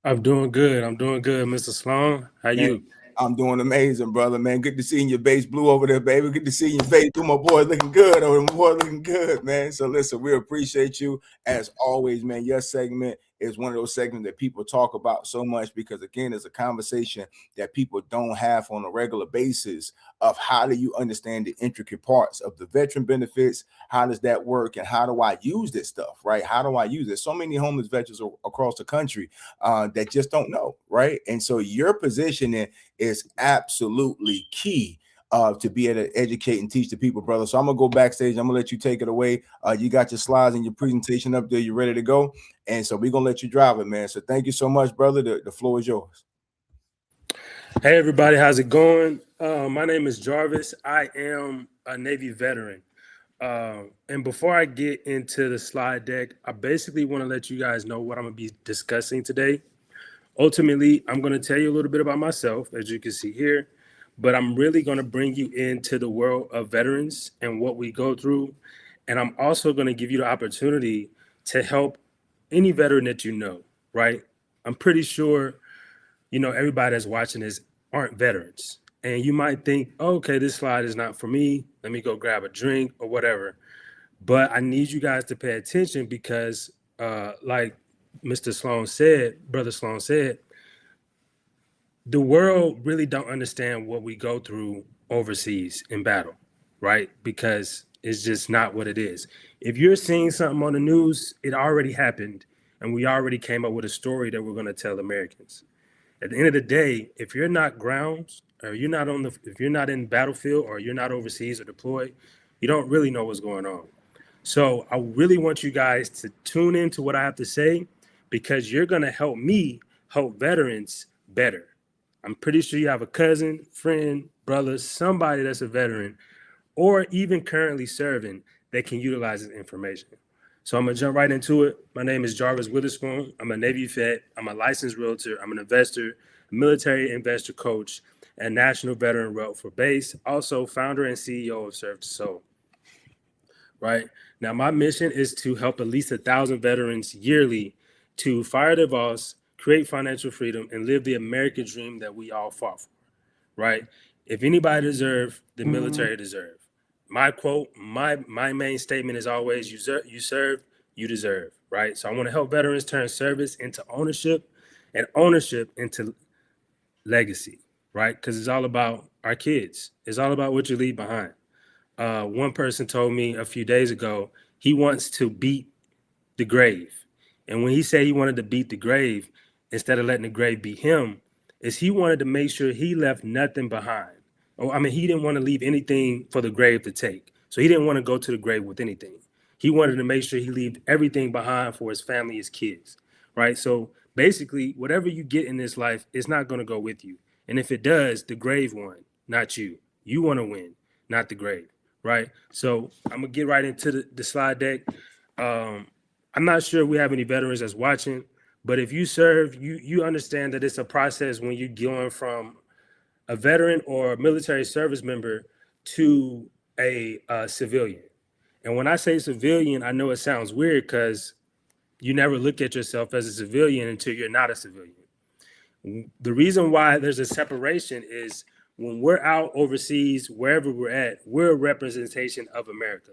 I'm doing good. Mr. Sloan. How you? I'm doing amazing, brother, man. Good to see your base blue over there, baby. Good to see your face. My boy looking good over there. My boy looking good, man. So listen, we appreciate you as always, man. Your segment is one of those segments that people talk about so much because, again, it's a conversation that people don't have on a regular basis of how do you understand the intricate parts of the veteran benefits, how does that work, and how do I use this stuff, right? How do I use it? So many homeless veterans across the country that just don't know, right? And so your positioning is absolutely key to be able to educate and teach the people, brother. So I'm gonna go backstage. I'm gonna let you take it away. You got your slides and your presentation up there. You ready to go? And so we're gonna let you drive it, man. So thank you so much, brother. The floor is yours. Hey everybody, how's it going? My name is Jarvis. I am a Navy veteran. And before I get into the slide deck, I basically want to let you guys know what I'm gonna be discussing today. Ultimately, I'm gonna tell you a little bit about myself, as you can see here. But I'm really going to bring you into the world of veterans and what we go through. And I'm also going to give you the opportunity to help any veteran that you know, right? I'm pretty sure, you know, everybody that's watching this aren't veterans. And you might think, oh, okay, this slide is not for me. Let me go grab a drink or whatever. But I need you guys to pay attention because like Mr. Sloan said, Brother Sloan said, the world really don't understand what we go through overseas in battle, right? Because it's just not what it is. If you're seeing something on the news, it already happened, and we already came up with a story that we're going to tell Americans. At the end of the day, if you're not grounds, or if you're not in battlefield, or you're not overseas or deployed, you don't really know what's going on. So I really want you guys to tune into what I have to say, because you're going to help me help veterans better. I'm pretty sure you have a cousin, friend, brother, somebody that's a veteran, or even currently serving, that can utilize this information. So I'm going to jump right into it. My name is Jarvis Witherspoon. I'm a Navy vet. I'm a licensed realtor. I'm an investor, military investor coach, and national veteran rep for BASE. Also founder and CEO of Serve to Soul. Right now, my mission is to help at least 1,000 veterans yearly to fire their boss, create financial freedom, and live the American dream that we all fought for. Right? If anybody deserves, the military deserve. My quote, my main statement is always: you serve, you deserve. Right? So I want to help veterans turn service into ownership, and ownership into legacy. Right? Because it's all about our kids. It's all about what you leave behind. One person told me a few days ago he wants to beat the grave. And when he said he wanted to beat the grave, instead of letting the grave beat him, is he wanted to make sure he left nothing behind. He didn't want to leave anything for the grave to take. So he didn't want to go to the grave with anything. He wanted to make sure he left everything behind for his family, his kids, right? So basically, whatever you get in this life, it's not going to go with you. And if it does, the grave won, not you. You want to win, not the grave. Right. So I'm going to get right into the slide deck. I'm not sure we have any veterans that's watching, but if you serve, you understand that it's a process when you're going from a veteran or a military service member to a civilian. And when I say civilian, I know it sounds weird because you never look at yourself as a civilian until you're not a civilian. The reason why there's a separation is when we're out overseas, wherever we're at, we're a representation of America.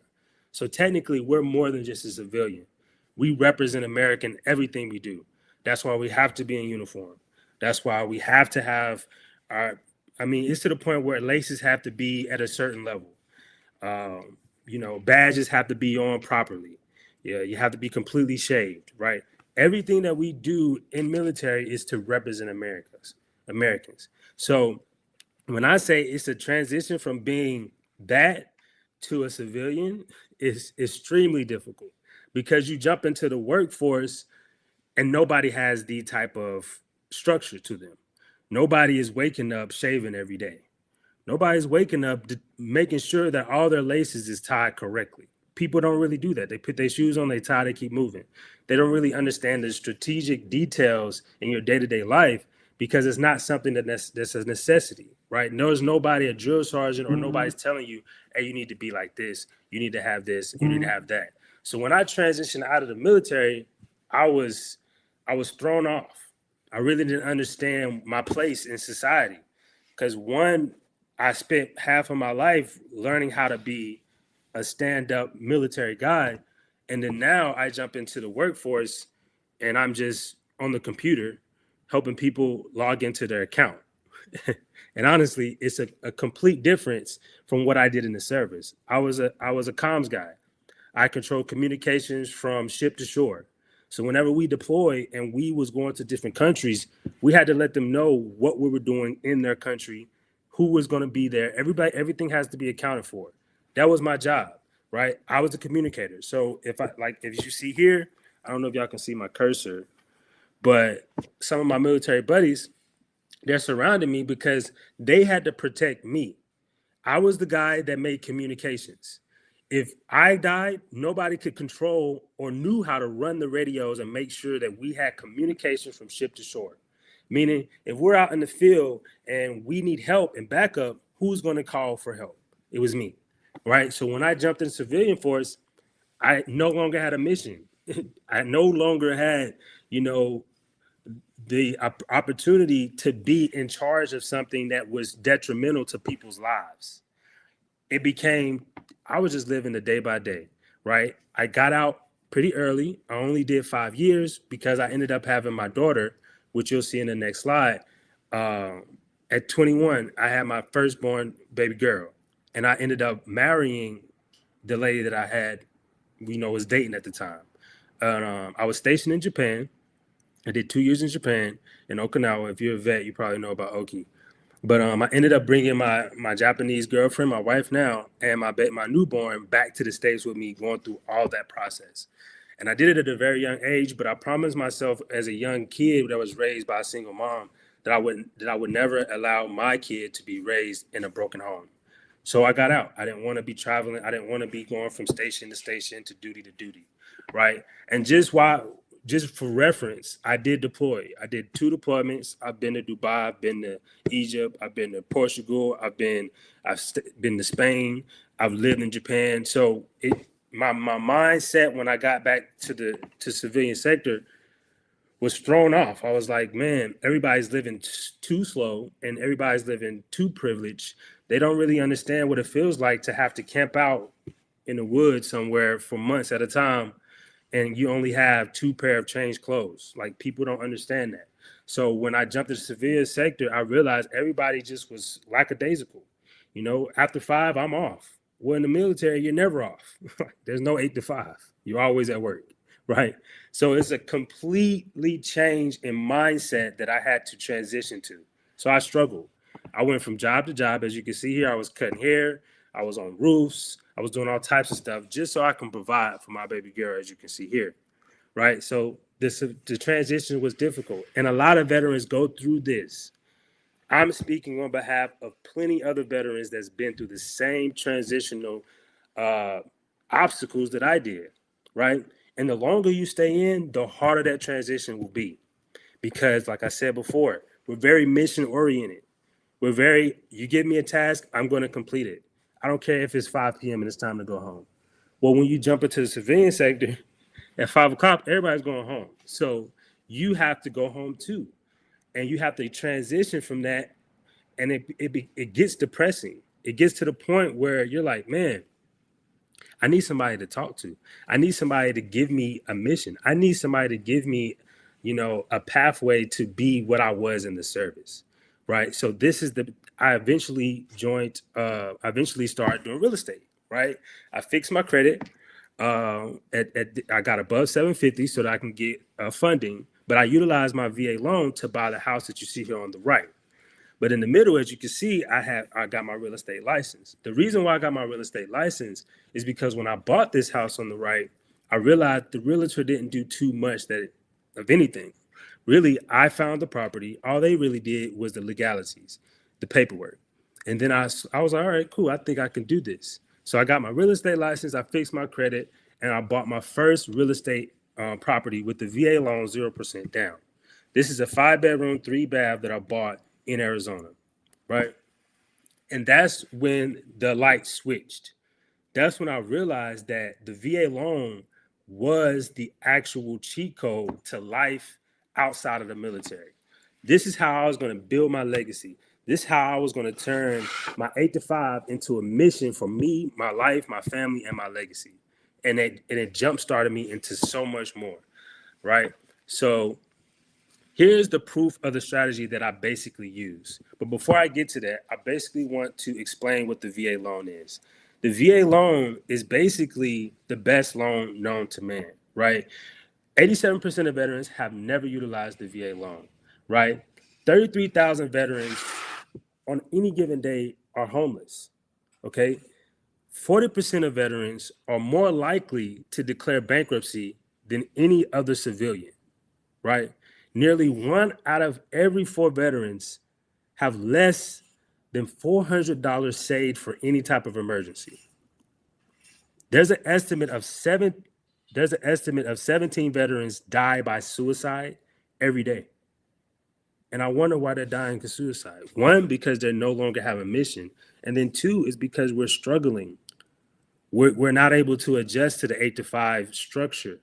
So technically, we're more than just a civilian. We represent America in everything we do. That's why we have to be in uniform. That's why we have to have it's to the point where laces have to be at a certain level. Badges have to be on properly. Yeah, you have to be completely shaved, right? Everything that we do in military is to represent Americans. So when I say it's a transition from being that to a civilian, is extremely difficult because you jump into the workforce and nobody has the type of structure to them. Nobody is waking up shaving every day. Nobody's waking up making sure that all their laces is tied correctly. People don't really do that. They put their shoes on, they tie, they keep moving. They don't really understand the strategic details in your day-to-day life because it's not something that's a necessity, right? There's nobody, a drill sergeant or nobody's telling you, hey, you need to be like this. You need to have this. You need to have that. So when I transitioned out of the military, I was thrown off. I really didn't understand my place in society because one, I spent half of my life learning how to be a stand-up military guy. And then now I jump into the workforce and I'm just on the computer helping people log into their account. And honestly, it's a complete difference from what I did in the service. I was a comms guy. I controlled communications from ship to shore. So whenever we deploy and we was going to different countries, we had to let them know what we were doing in their country, who was going to be there. Everything has to be accounted for. That was my job, right? I was a communicator. So if you see here, I don't know if y'all can see my cursor, but some of my military buddies, they're surrounding me because they had to protect me. I was the guy that made communications. If I died, nobody could control or knew how to run the radios and make sure that we had communication from ship to shore. Meaning, if we're out in the field and we need help and backup, who's going to call for help? It was me, right? So when I jumped in civilian force, I no longer had a mission. I no longer had, the opportunity to be in charge of something that was detrimental to people's lives. It became, I was just living the day by day, right? I got out pretty early. I only did 5 years because I ended up having my daughter, which you'll see in the next slide. At 21, I had my firstborn baby girl, and I ended up marrying the lady that I had, was dating at the time. I was stationed in Japan. I did 2 years in Japan, in Okinawa. If you're a vet, you probably know about Oki. But I ended up bringing my Japanese girlfriend, my wife now, and my newborn back to the States with me, going through all that process. And I did it at a very young age, but I promised myself as a young kid that was raised by a single mom that I would never allow my kid to be raised in a broken home. So I got out. I didn't want to be traveling. I didn't want to be going from station to station to duty, right? And just for reference, I did deploy. I did 2 deployments. I've been to Dubai. I've been to Egypt. I've been to Portugal. I've been to Spain. I've lived in Japan. So my mindset when I got back to civilian sector was thrown off. I was like, man, everybody's living too slow and everybody's living too privileged. They don't really understand what it feels like to have to camp out in the woods somewhere for months at a time, and you only have 2 pair of changed clothes. Like, people don't understand that. So when I jumped to the civilian sector, I realized everybody just was lackadaisical. You know, after 5, I'm off. Well, in the military, you're never off. There's no 8 to 5. You're always at work, right? So it's a completely change in mindset that I had to transition to. So I struggled. I went from job to job. As you can see here, I was cutting hair. I was on roofs. I was doing all types of stuff just so I can provide for my baby girl, as you can see here, right? So the transition was difficult. And a lot of veterans go through this. I'm speaking on behalf of plenty other veterans that's been through the same transitional obstacles that I did, right? And the longer you stay in, the harder that transition will be. Because like I said before, we're very mission oriented. You give me a task, I'm going to complete it. I don't care if it's 5 p.m. and it's time to go home. Well, when you jump into the civilian sector at 5 o'clock, everybody's going home. So you have to go home too. And you have to transition from that. And it gets depressing. It gets to the point where you're like, man, I need somebody to talk to. I need somebody to give me a mission. I need somebody to give me, a pathway to be what I was in the service, right? So I eventually started doing real estate, right? I fixed my credit. I got above 750 so that I can get funding, but I utilized my VA loan to buy the house that you see here on the right. But in the middle, as you can see, I got my real estate license. The reason why I got my real estate license is because when I bought this house on the right, I realized the realtor didn't do too much of anything. Really, I found the property. All they really did was the legalities, the paperwork. And then I was like, all right, cool. I think I can do this. So I got my real estate license. I fixed my credit, and I bought my first real estate property with the VA loan 0% down. This is a 5-bedroom, 3-bath that I bought in Arizona, right? And that's when the light switched. That's when I realized that the VA loan was the actual cheat code to life outside of the military. This is how I was going to build my legacy. This is how I was going to turn my 8 to 5 into a mission for me, my life, my family, and my legacy. And it jump-started me into so much more, right? So here's the proof of the strategy that I basically use. But before I get to that, I basically want to explain what the VA loan is. The VA loan is basically the best loan known to man, right? 87% of veterans have never utilized the VA loan, right? 33,000 veterans on any given day are homeless, okay? 40% of veterans are more likely to declare bankruptcy than any other civilian, right? Nearly 1 out of every 4 veterans have less than $400 saved for any type of emergency. There's an estimate of 17 veterans die by suicide every day. And I wonder why they're dying of suicide. 1, because they no longer have a mission. And then 2 is because we're struggling. We're not able to adjust to the 8 to 5 structure.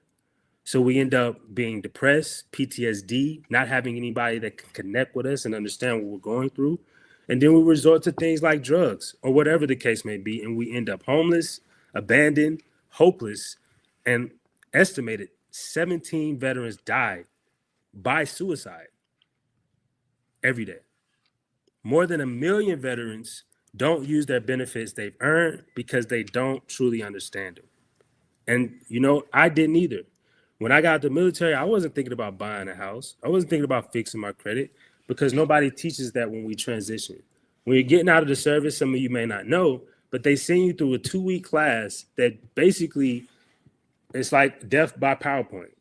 So we end up being depressed, PTSD, not having anybody that can connect with us and understand what we're going through. And then we resort to things like drugs or whatever the case may be. And we end up homeless, abandoned, hopeless, and estimated 17 veterans die by suicide every day. More than 1 million veterans don't use their benefits they've earned because they don't truly understand them. And, I didn't either. When I got out the military, I wasn't thinking about buying a house. I wasn't thinking about fixing my credit because nobody teaches that when we transition. When you're getting out of the service, some of you may not know, but they send you through a 2-week class that basically it's like death by PowerPoint.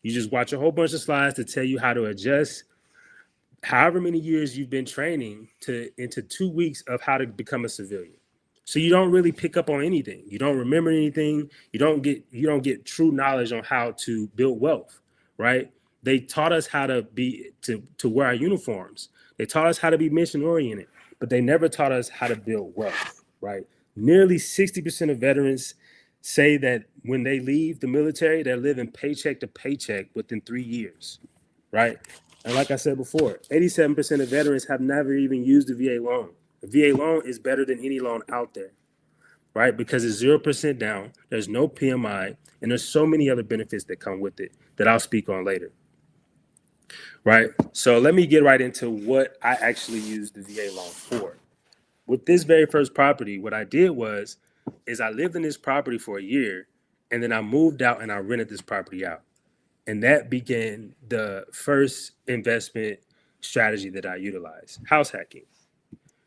You just watch a whole bunch of slides to tell you how to adjust however many years you've been training into 2 weeks of how to become a civilian. So you don't really pick up on anything. You don't remember anything. You don't get true knowledge on how to build wealth, right? They taught us how to wear our uniforms. They taught us how to be mission oriented, but they never taught us how to build wealth, right? Nearly 60% of veterans say that when they leave the military, they're living paycheck to paycheck within 3 years, right? And like I said before, 87% of veterans have never even used a VA loan. A VA loan is better than any loan out there, right? Because it's 0% down, there's no PMI, and there's so many other benefits that come with it that I'll speak on later, right? So let me get right into what I actually used the VA loan for. With this very first property, what I did is I lived in this property for a year, and then I moved out and I rented this property out. And that began the first investment strategy that I utilized, house hacking.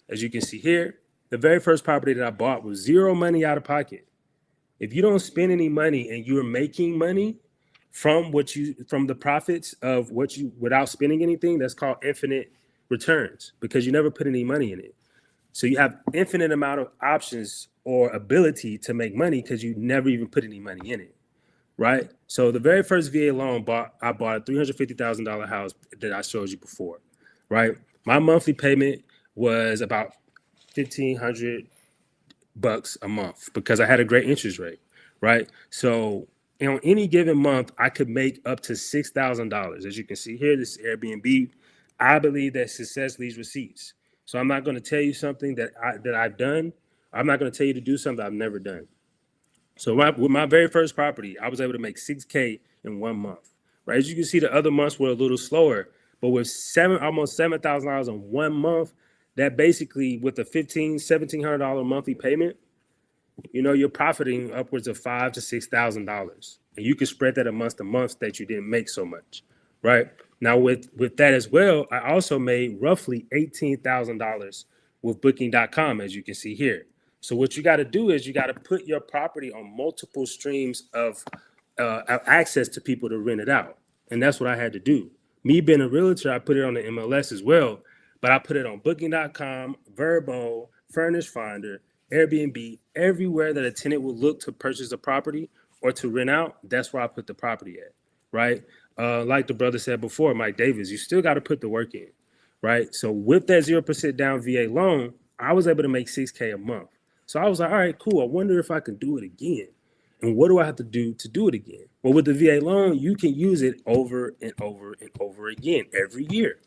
As you can see here, the very first property that I bought was zero money out of pocket. If you don't spend any money and you're making money from the profits of without spending anything, that's called infinite returns, because you never put any money in it. So you have infinite amount of options or ability to make money because you never even put any money in it, right? So the very first VA loan I bought a $350,000 house that I showed you before, right? My monthly payment was about $1,500 a month because I had a great interest rate, right? So on any given month, I could make up to $6,000. As you can see here, this is Airbnb. I believe that success leaves receipts. So I'm not going to tell you something that I've done. I'm not going to tell you to do something I've never done. So with my very first property, I was able to make $6K in 1 month, right? As you can see, the other months were a little slower, but with almost $7,000 in 1 month, that basically with a $1,700 monthly payment, you're profiting upwards of $5,000 to $6,000, and you can spread that amongst the months that you didn't make so much, right? Now with that as well, I also made roughly $18,000 with Booking.com, as you can see here. So what you got to do is you got to put your property on multiple streams of access to people to rent it out. And that's what I had to do. Me being a realtor, I put it on the MLS as well, but I put it on Booking.com, Vrbo, Furnish Finder, Airbnb, everywhere that a tenant would look to purchase a property or to rent out. That's where I put the property at, right? Like the brother said before, Mike Davis, you still got to put the work in, right? So with that 0% down VA loan, I was able to make $6K a month. So I was like, all right, cool. I wonder if I can do it again. And what do I have to do it again? Well, with the VA loan, you can use it over and over and over again every year.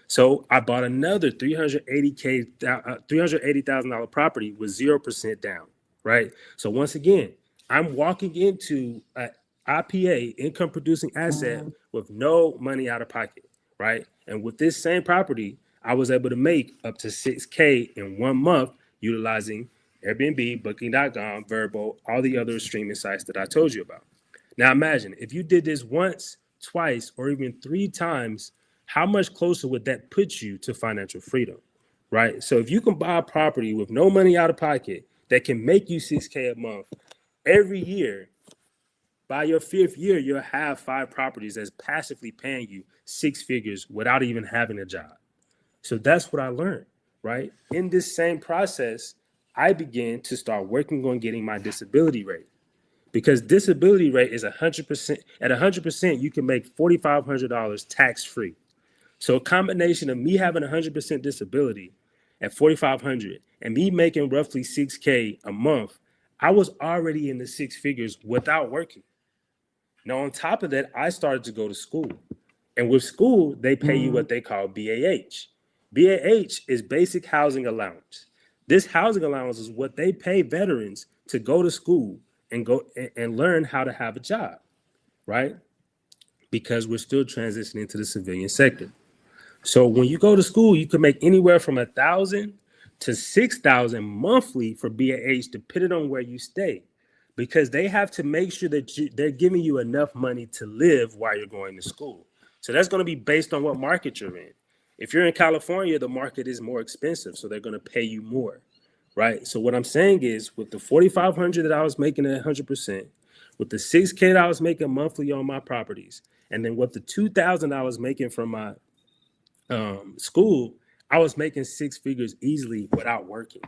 So I bought another $380,000 property with 0% down, right? So once again, I'm walking into an IPA, income producing asset, with no money out of pocket, right? And with this same property, I was able to make up to $6K in 1 month utilizing Airbnb, Booking.com, Vrbo, all the other streaming sites that I told you about. Now imagine if you did this once, twice, or even 3 times, how much closer would that put you to financial freedom, right? So if you can buy a property with no money out of pocket that can make you $6K a month every year, by your 5th year, you'll have 5 properties that's passively paying you 6 figures without even having a job. So that's what I learned, right? In this same process, I began to start working on getting my disability rate, because disability rate is 100%. At 100%, you can make $4,500 tax-free. So a combination of me having 100% disability at $4,500 and me making roughly $6K a month, I was already in the 6 figures without working. Now, on top of that, I started to go to school. And with school, they pay you what they call BAH. BAH is basic housing allowance. This housing allowance is what they pay veterans to go to school and go and learn how to have a job, right? Because we're still transitioning to the civilian sector. So when you go to school, you can make anywhere from $1,000 to $6,000 monthly for BAH, depending on where you stay, because they have to make sure that they're giving you enough money to live while you're going to school. So that's going to be based on what market you're in. If you're in California, the market is more expensive, so they're going to pay you more, right? So what I'm saying is, with the $4,500 that I was making at 100%, with the $6K that I was making monthly on my properties, and then with the $2,000 I was making from my school, I was making six figures easily without working.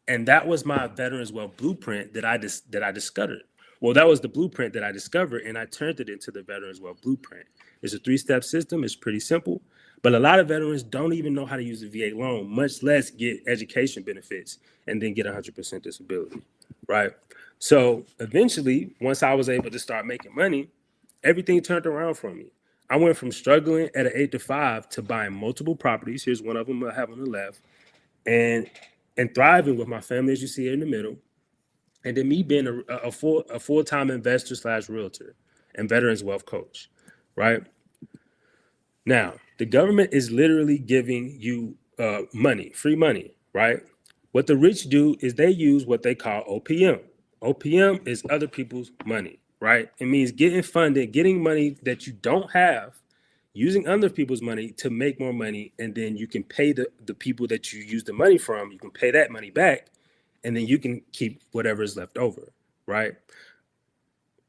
And that was my Veterans Wealth blueprint that I discovered. Well, that was the blueprint that I discovered, and I turned it into the Veterans Wealth blueprint. It's a 3-step system. It's pretty simple, but a lot of veterans don't even know how to use the VA loan, much less get education benefits and then get 100% disability, right? So eventually, once I was able to start making money, everything turned around for me. I went from struggling at an 8 to 5 to buying multiple properties. Here's one of them I have on the left, and thriving with my family, as you see here in the middle, and then me being a full-time investor / realtor and Veterans Wealth coach, right? Now, the government is literally giving you money, free money, right? What the rich do is they use what they call OPM. OPM is other people's money, right? It means getting funded, getting money that you don't have, using other people's money to make more money, and then you can pay the people that you use the money from, you can pay that money back, and then you can keep whatever is left over, right?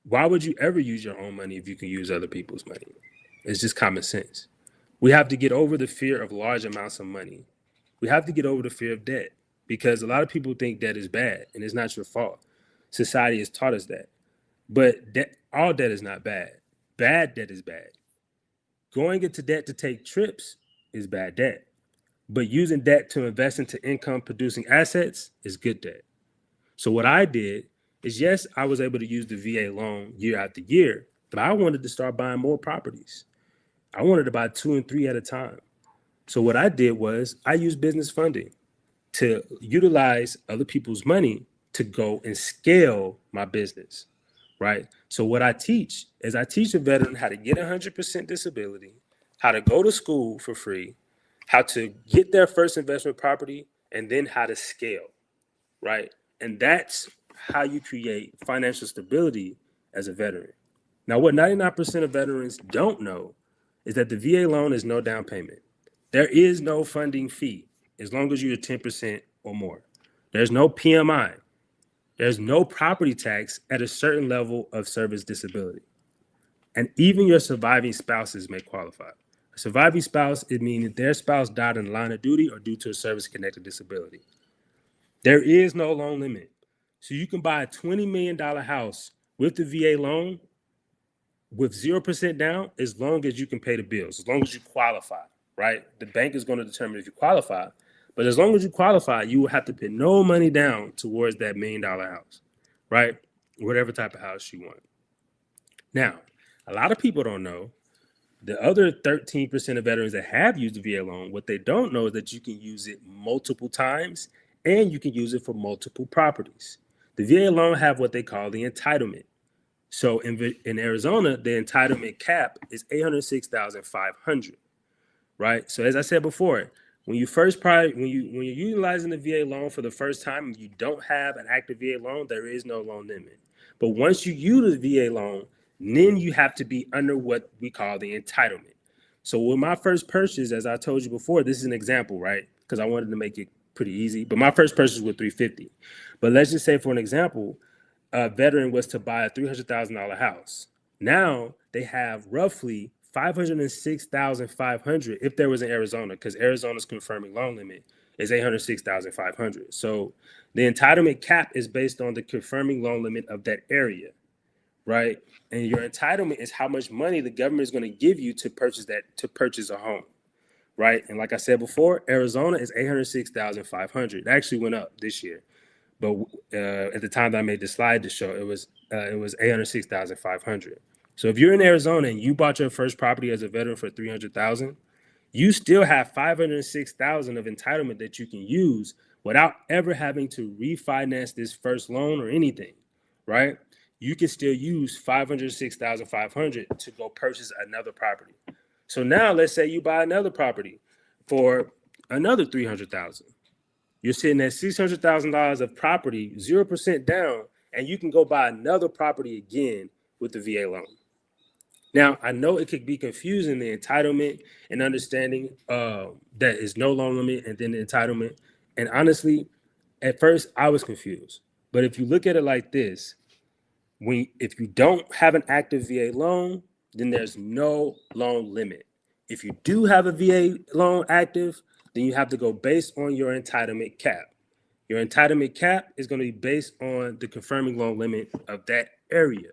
Why would you ever use your own money if you can use other people's money? It's just common sense. We have to get over the fear of large amounts of money. We have to get over the fear of debt, because a lot of people think debt is bad, and it's not your fault. Society has taught us that. But all debt is not bad. Bad debt is bad. Going into debt to take trips is bad debt. But using debt to invest into income-producing assets is good debt. So what I did is, yes, I was able to use the VA loan year after year, but I wanted to start buying more properties. I wanted to buy 2 and 3 at a time. So what I did was I used business funding to utilize other people's money to go and scale my business, right? So what I teach is I teach a veteran how to get 100% disability, how to go to school for free, how to get their first investment property, and then how to scale, right? And that's how you create financial stability as a veteran. Now, what 99% of veterans don't know is that the VA loan is no down payment. There is no funding fee as long as you're 10% or more. There's no PMI. There's no property tax at a certain level of service disability. And even your surviving spouses may qualify. A surviving spouse, it means that their spouse died in the line of duty or due to a service-connected disability. There is no loan limit. So you can buy a $20 million house with the VA loan with 0% down as long as you can pay the bills, as long as you qualify, right? The bank is going to determine if you qualify. But as long as you qualify, you will have to put no money down towards that $1 million house, right? Whatever type of house you want. Now, a lot of people don't know the other 13% of veterans that have used the VA loan, what they don't know is that you can use it multiple times and you can use it for multiple properties. The VA loan have what they call the entitlement. So in Arizona, the entitlement cap is $806,500, right? So as I said before, when you're utilizing the VA loan for the first time and you don't have an active VA loan, there is no loan limit. But once you use the VA loan, then you have to be under what we call the entitlement. So with my first purchase, as I told you before, this is an example, right? Because I wanted to make it pretty easy. But my first purchase was $350,000. But let's just say, for an example, a veteran was to buy a $300,000 house. Now they have roughly $506,500 if there was in Arizona, because Arizona's confirming loan limit is $806,500. So the entitlement cap is based on the confirming loan limit of that area, right? And your entitlement is how much money the government is going to give you to purchase a home, right? And like I said before, Arizona is $806,500. It actually went up this year, but at the time that I made the slide to show, it was $806,500. So if you're in Arizona and you bought your first property as a veteran for $300,000, you still have $506,000 of entitlement that you can use without ever having to refinance this first loan or anything, right? You can still use $506,500 to go purchase another property. So now let's say you buy another property for another $300,000. You're sitting at $600,000 of property, 0% down, and you can go buy another property again with the VA loan. Now, I know it could be confusing, the entitlement and understanding that is no loan limit and then the entitlement. And honestly, at first I was confused. But if you look at it like this, if you don't have an active VA loan, then there's no loan limit. If you do have a VA loan active, then you have to go based on your entitlement cap. Your entitlement cap is going to be based on the confirming loan limit of that area.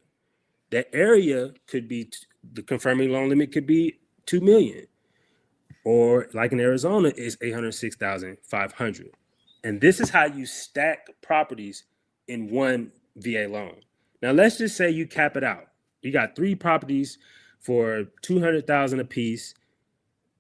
That area could be, the confirming loan limit could be 2 million, or like in Arizona is 806,500. And this is how you stack properties in one VA loan. Now let's just say you cap it out. You got 3 properties for 200,000 a piece,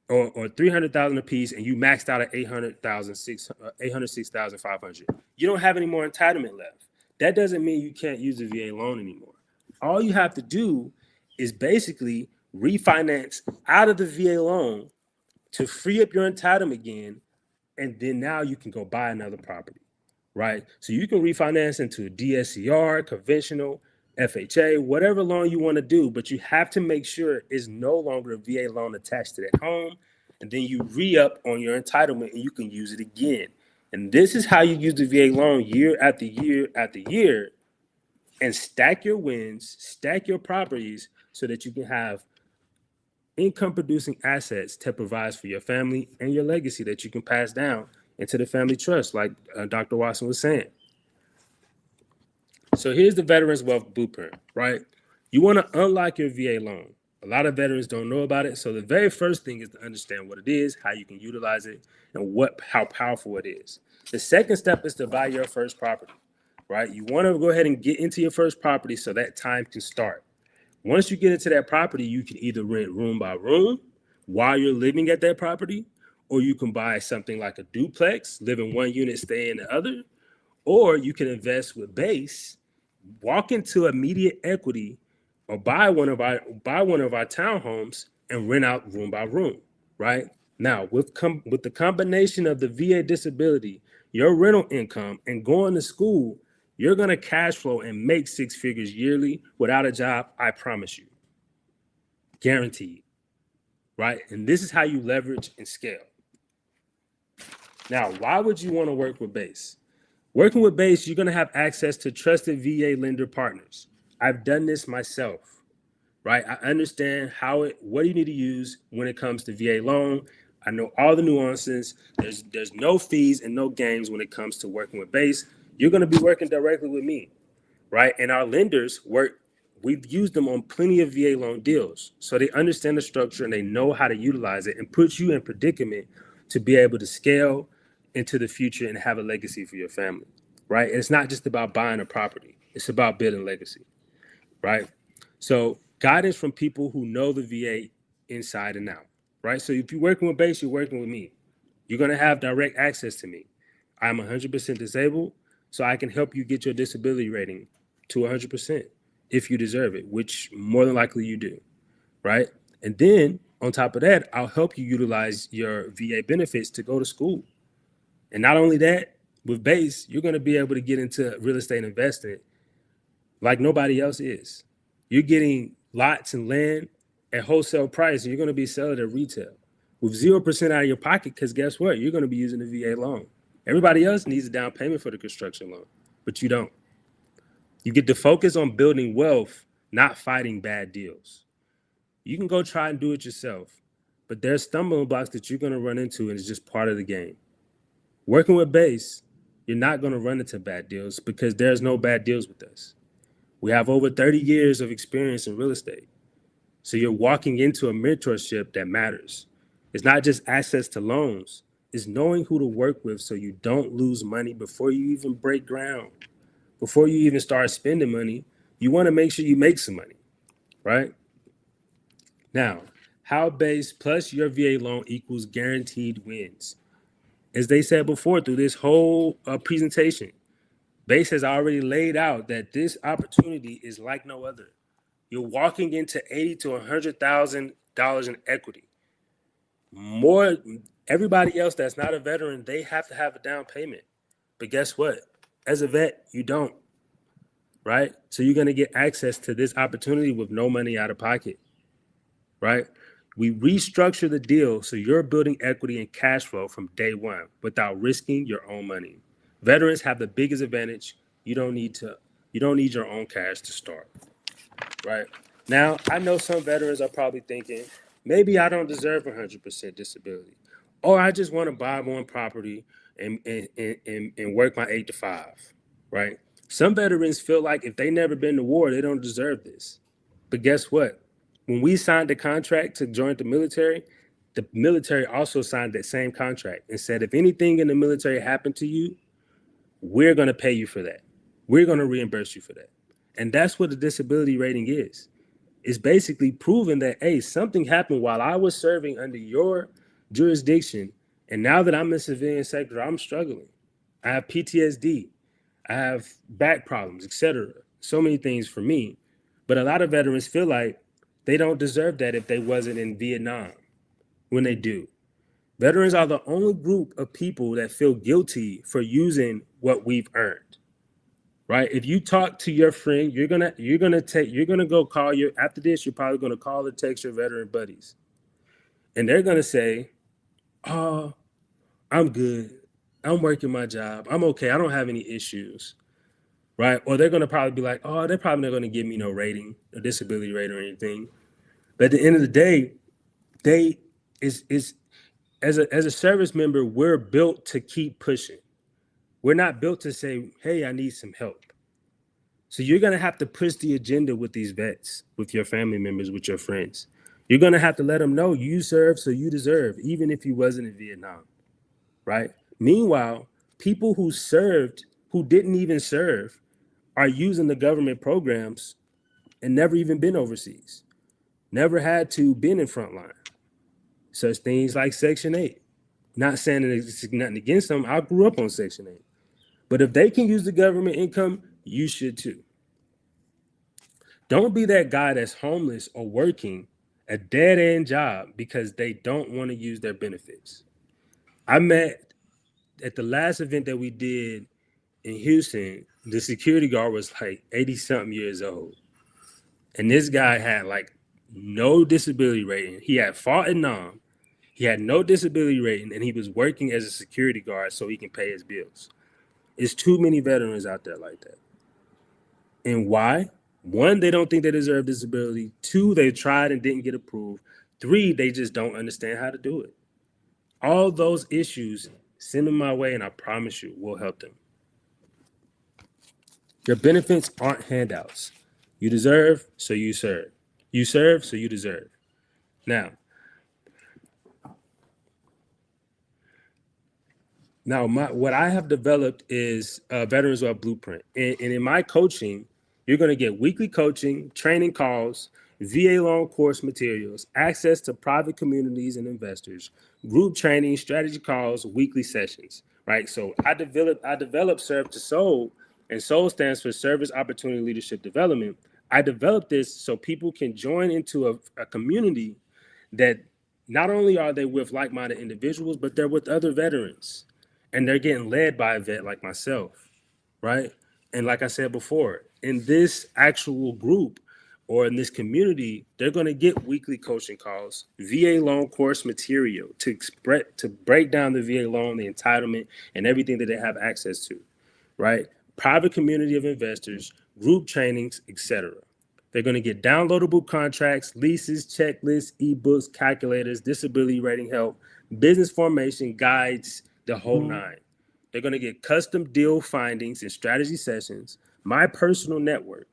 or 300,000 a piece, and you maxed out at 806,500. You don't have any more entitlement left. That doesn't mean you can't use the VA loan anymore. All you have to do is basically refinance out of the VA loan to free up your entitlement again, and then now you can go buy another property, right? So you can refinance into a DSCR, conventional, FHA, whatever loan you want to do, but you have to make sure it's no longer a VA loan attached to that home, and then you re-up on your entitlement and you can use it again. And this is how you use the VA loan year after year after year, and stack your wins, stack your properties so that you can have income producing assets to provide for your family and your legacy that you can pass down into the family trust, like Dr. Watson was saying. So here's the Veterans Wealth Blueprint, right? You want to unlock your VA loan. A lot of veterans don't know about it. So the very first thing is to understand what it is, how you can utilize it, and how powerful it is. The second step is to buy your first property, right? You want to go ahead and get into your first property so that time can start. Once you get into that property, you can either rent room by room while you're living at that property, or you can buy something like a duplex, live in one unit, stay in the other, or you can invest with base, walk into immediate equity, or buy one of our townhomes and rent out room by room, right? Now, with the combination of the VA disability, your rental income, and going to school, you're going to cash flow and make 6 figures yearly without a job, I promise you. Guaranteed, right? And this is how you leverage and scale. Now, why would you want to work with Base? Working with Base, you're going to have access to trusted VA lender partners. I've done this myself, right? I understand what you need to use when it comes to VA loan. I know all the nuances. There's no fees and no games when it comes to working with Base. You're going to be working directly with me, right? And our lenders we've used them on plenty of VA loan deals. So they understand the structure and they know how to utilize it and put you in predicament to be able to scale into the future and have a legacy for your family, right? And it's not just about buying a property. It's about building legacy, right? So guidance from people who know the VA inside and out, right? So if you're working with Base, you're working with me. You're going to have direct access to me. I'm 100% disabled, so I can help you get your disability rating to 100% if you deserve it, which more than likely you do, right? And then on top of that, I'll help you utilize your VA benefits to go to school. And not only that, with Base, you're going to be able to get into real estate investing like nobody else is. You're getting lots and land at wholesale price, and you're going to be selling at retail with 0% out of your pocket, because guess what? You're going to be using the VA loan. Everybody else needs a down payment for the construction loan, but you don't. You get to focus on building wealth, not fighting bad deals. You can go try and do it yourself, but there's stumbling blocks that you're going to run into, and it's just part of the game. Working with Base, you're not going to run into bad deals because there's no bad deals with us. We have over 30 years of experience in real estate. So you're walking into a mentorship that matters. It's not just access to loans. It's knowing who to work with so you don't lose money before you even break ground. Before you even start spending money, you want to make sure you make some money, right? Now, how Base plus your VA loan equals guaranteed wins. As they said before through this whole presentation, Base has already laid out that this opportunity is like no other. You're walking into $80,000 to $100,000 in equity. More, everybody else that's not a veteran, they have to have a down payment. But guess what? As a vet, you don't, right? So you're going to get access to this opportunity with no money out of pocket. right? We restructure the deal so you're building equity and cash flow from day one without risking your own money. Veterans have the biggest advantage. You don't need your own cash to start, right? Now, I know some veterans are probably thinking, maybe I don't deserve 100% disability, or I just want to buy one property and work my 8 to 5, right? Some veterans feel like if they never been to war, they don't deserve this. But guess what? When we signed the contract to join the military also signed that same contract and said, if anything in the military happened to you, we're going to pay you for that. We're going to reimburse you for that. And that's what the disability rating is. It's basically proving that, hey, something happened while I was serving under your jurisdiction. And now that I'm in the civilian sector, I'm struggling. I have PTSD. I have back problems, etc. So many things for me. But a lot of veterans feel like they don't deserve that if they wasn't in Vietnam, when they do. Veterans are the only group of people that feel guilty for using what we've earned. Right? If you talk to your friend, you're gonna go call after this, you're probably gonna call or text your veteran buddies. And they're gonna say, oh, I'm good. I'm working my job. I'm okay. I don't have any issues. Right? Or they're gonna probably be like, oh, they're probably not gonna give me no rating, a disability rating or anything. But at the end of the day, as a service member, we're built to keep pushing. We're not built to say, hey, I need some help. So you're going to have to push the agenda with these vets, with your family members, with your friends. You're going to have to let them know you serve, so you deserve, even if you wasn't in Vietnam, right? Meanwhile, people who served, who didn't even serve, are using the government programs and never even been overseas, never had to been in frontline. Such things like Section 8. Not saying that it's nothing against them. I grew up on Section 8. But if they can use the government income, you should too. Don't be that guy that's homeless or working a dead-end job because they don't want to use their benefits. I met at the last event that we did in Houston, the security guard was like 80-something years old. And this guy had like no disability rating. He had fought in Nam. He had no disability rating, and he was working as a security guard so he can pay his bills. It's too many veterans out there like that. And why? 1, they don't think they deserve disability. 2, they tried and didn't get approved. 3, they just don't understand how to do it. All those issues, send them my way, and I promise you, we'll help them. Your benefits aren't handouts. You deserve, so you serve. You serve, so you deserve. Now, what I have developed is a Veterans Wealth Blueprint. And in my coaching, you're going to get weekly coaching, training calls, VA loan course materials, access to private communities and investors, group training, strategy calls, weekly sessions, right? So I developed Serve to Soul, and SOUL stands for Service Opportunity Leadership Development. I developed this so people can join into a community that not only are they with like-minded individuals, but they're with other veterans. And they're getting led by a vet like myself, right? And like I said before, in this actual group or in this community, they're going to get weekly coaching calls, VA loan course material to break down the VA loan, the entitlement, and everything that they have access to, right? Private community of investors, group trainings, etc. They're going to get downloadable contracts, leases, checklists, ebooks, calculators, disability rating help, business formation, guides, the whole nine. They're going to get custom deal findings and strategy sessions, my personal network,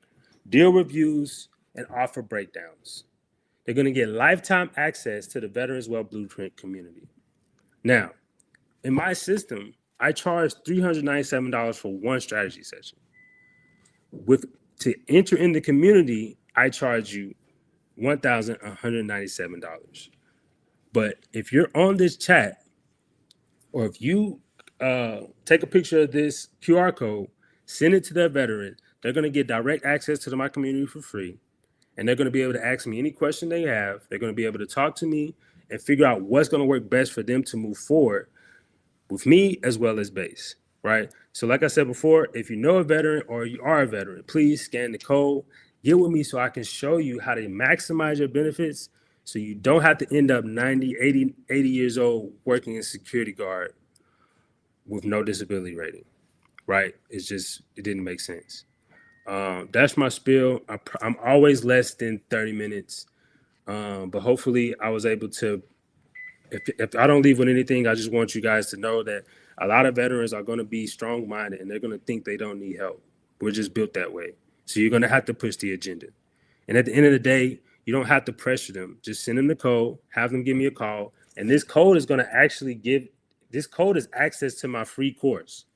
deal reviews, and offer breakdowns. They're going to get lifetime access to the Veterans Wealth Blueprint community. Now, in my system, I charge $397 for one strategy session. To enter in the community, I charge you $1,197. But if you're on this chat, or if you take a picture of this QR code, send it to their veteran, they're going to get direct access to my community for free. And they're going to be able to ask me any question they have. They're going to be able to talk to me and figure out what's going to work best for them to move forward with me as well as BASE, right? So like I said before, if you know a veteran or you are a veteran, please scan the code, get with me so I can show you how to maximize your benefits So you don't have to end up 90, 80 years old working as security guard with no disability rating, right? It didn't make sense. That's my spiel. I'm always less than 30 minutes, but hopefully I was able to, if I don't leave with anything, I just want you guys to know that a lot of veterans are going to be strong-minded and they're going to think they don't need help. We're just built that way. So you're going to have to push the agenda. And at the end of the day, you don't have to pressure them. Just send them the code, have them give me a call. And this code is going to actually this code is access to my free course.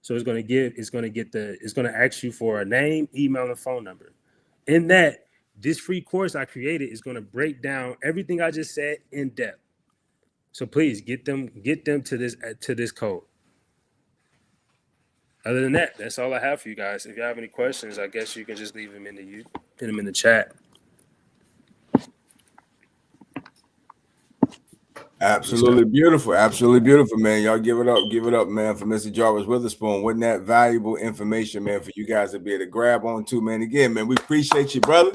So it's going to ask you for a name, email, and phone number. In that, this free course I created is going to break down everything I just said in depth. So please get them to this code. Other than that, that's all I have for you guys. If you have any questions, I guess you can just leave them in the chat. Absolutely beautiful, man. Y'all give it up, man, for Mr. Jarvis Witherspoon. Wasn't that valuable information, man, for you guys to be able to grab onto, man? Again, man, we appreciate you, brother.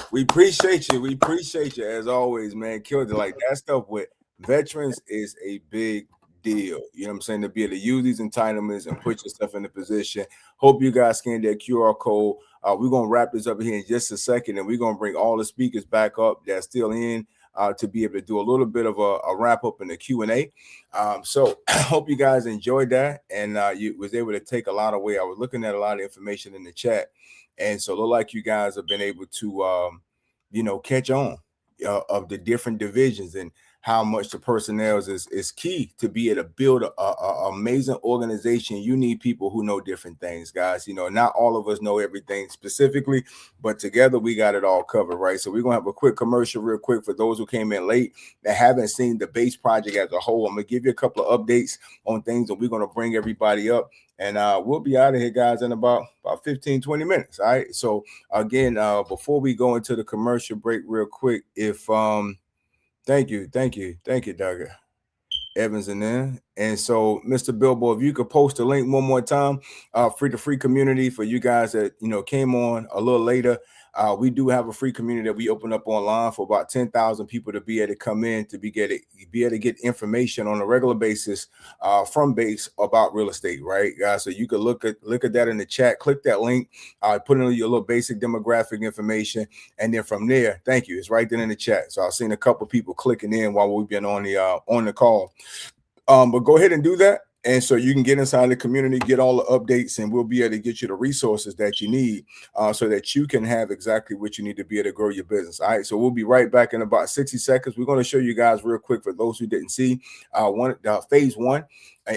We appreciate you as always, man. Killed it. Like that stuff with veterans is a big deal. You know what I'm saying? To be able to use these entitlements and put yourself in a position. Hope you guys scan that QR code. We're gonna wrap this up here in just a second, and we're gonna bring all the speakers back up that's still in. To be able to do a little bit of a wrap up in the Q&A. So I hope you guys enjoyed that and you was able to take a lot away. I was looking at a lot of information in the chat. And so it looked like you guys have been able to, catch on of the different divisions and how much the personnel is key to be able to build a amazing organization. You need people who know different things, guys. Not all of us know everything specifically, but together we got it all covered, right? So we're going to have a quick commercial real quick for those who came in late that haven't seen the base project as a whole. I'm going to give you a couple of updates on things, and we're going to bring everybody up. And we'll be out of here, guys, in about 15, 20 minutes. All right. So again, before we go into the commercial break real quick, if Thank you, Doug Evans in there. And so, Mr. Bilbo, if you could post the link one more time, free community for you guys that came on a little later. We do have a free community that we open up online for about 10,000 people to be able to come in to be able to get information on a regular basis from base about real estate, right, guys? So you could look at that in the chat, click that link, put in your little basic demographic information, and then from there, thank you, it's right there in the chat. So I've seen a couple people clicking in while we've been on the call, but go ahead and do that. And so you can get inside the community, get all the updates, and we'll be able to get you the resources that you need so that you can have exactly what you need to be able to grow your business. All right, so we'll be right back in about 60 seconds. We're going to show you guys real quick for those who didn't see phase one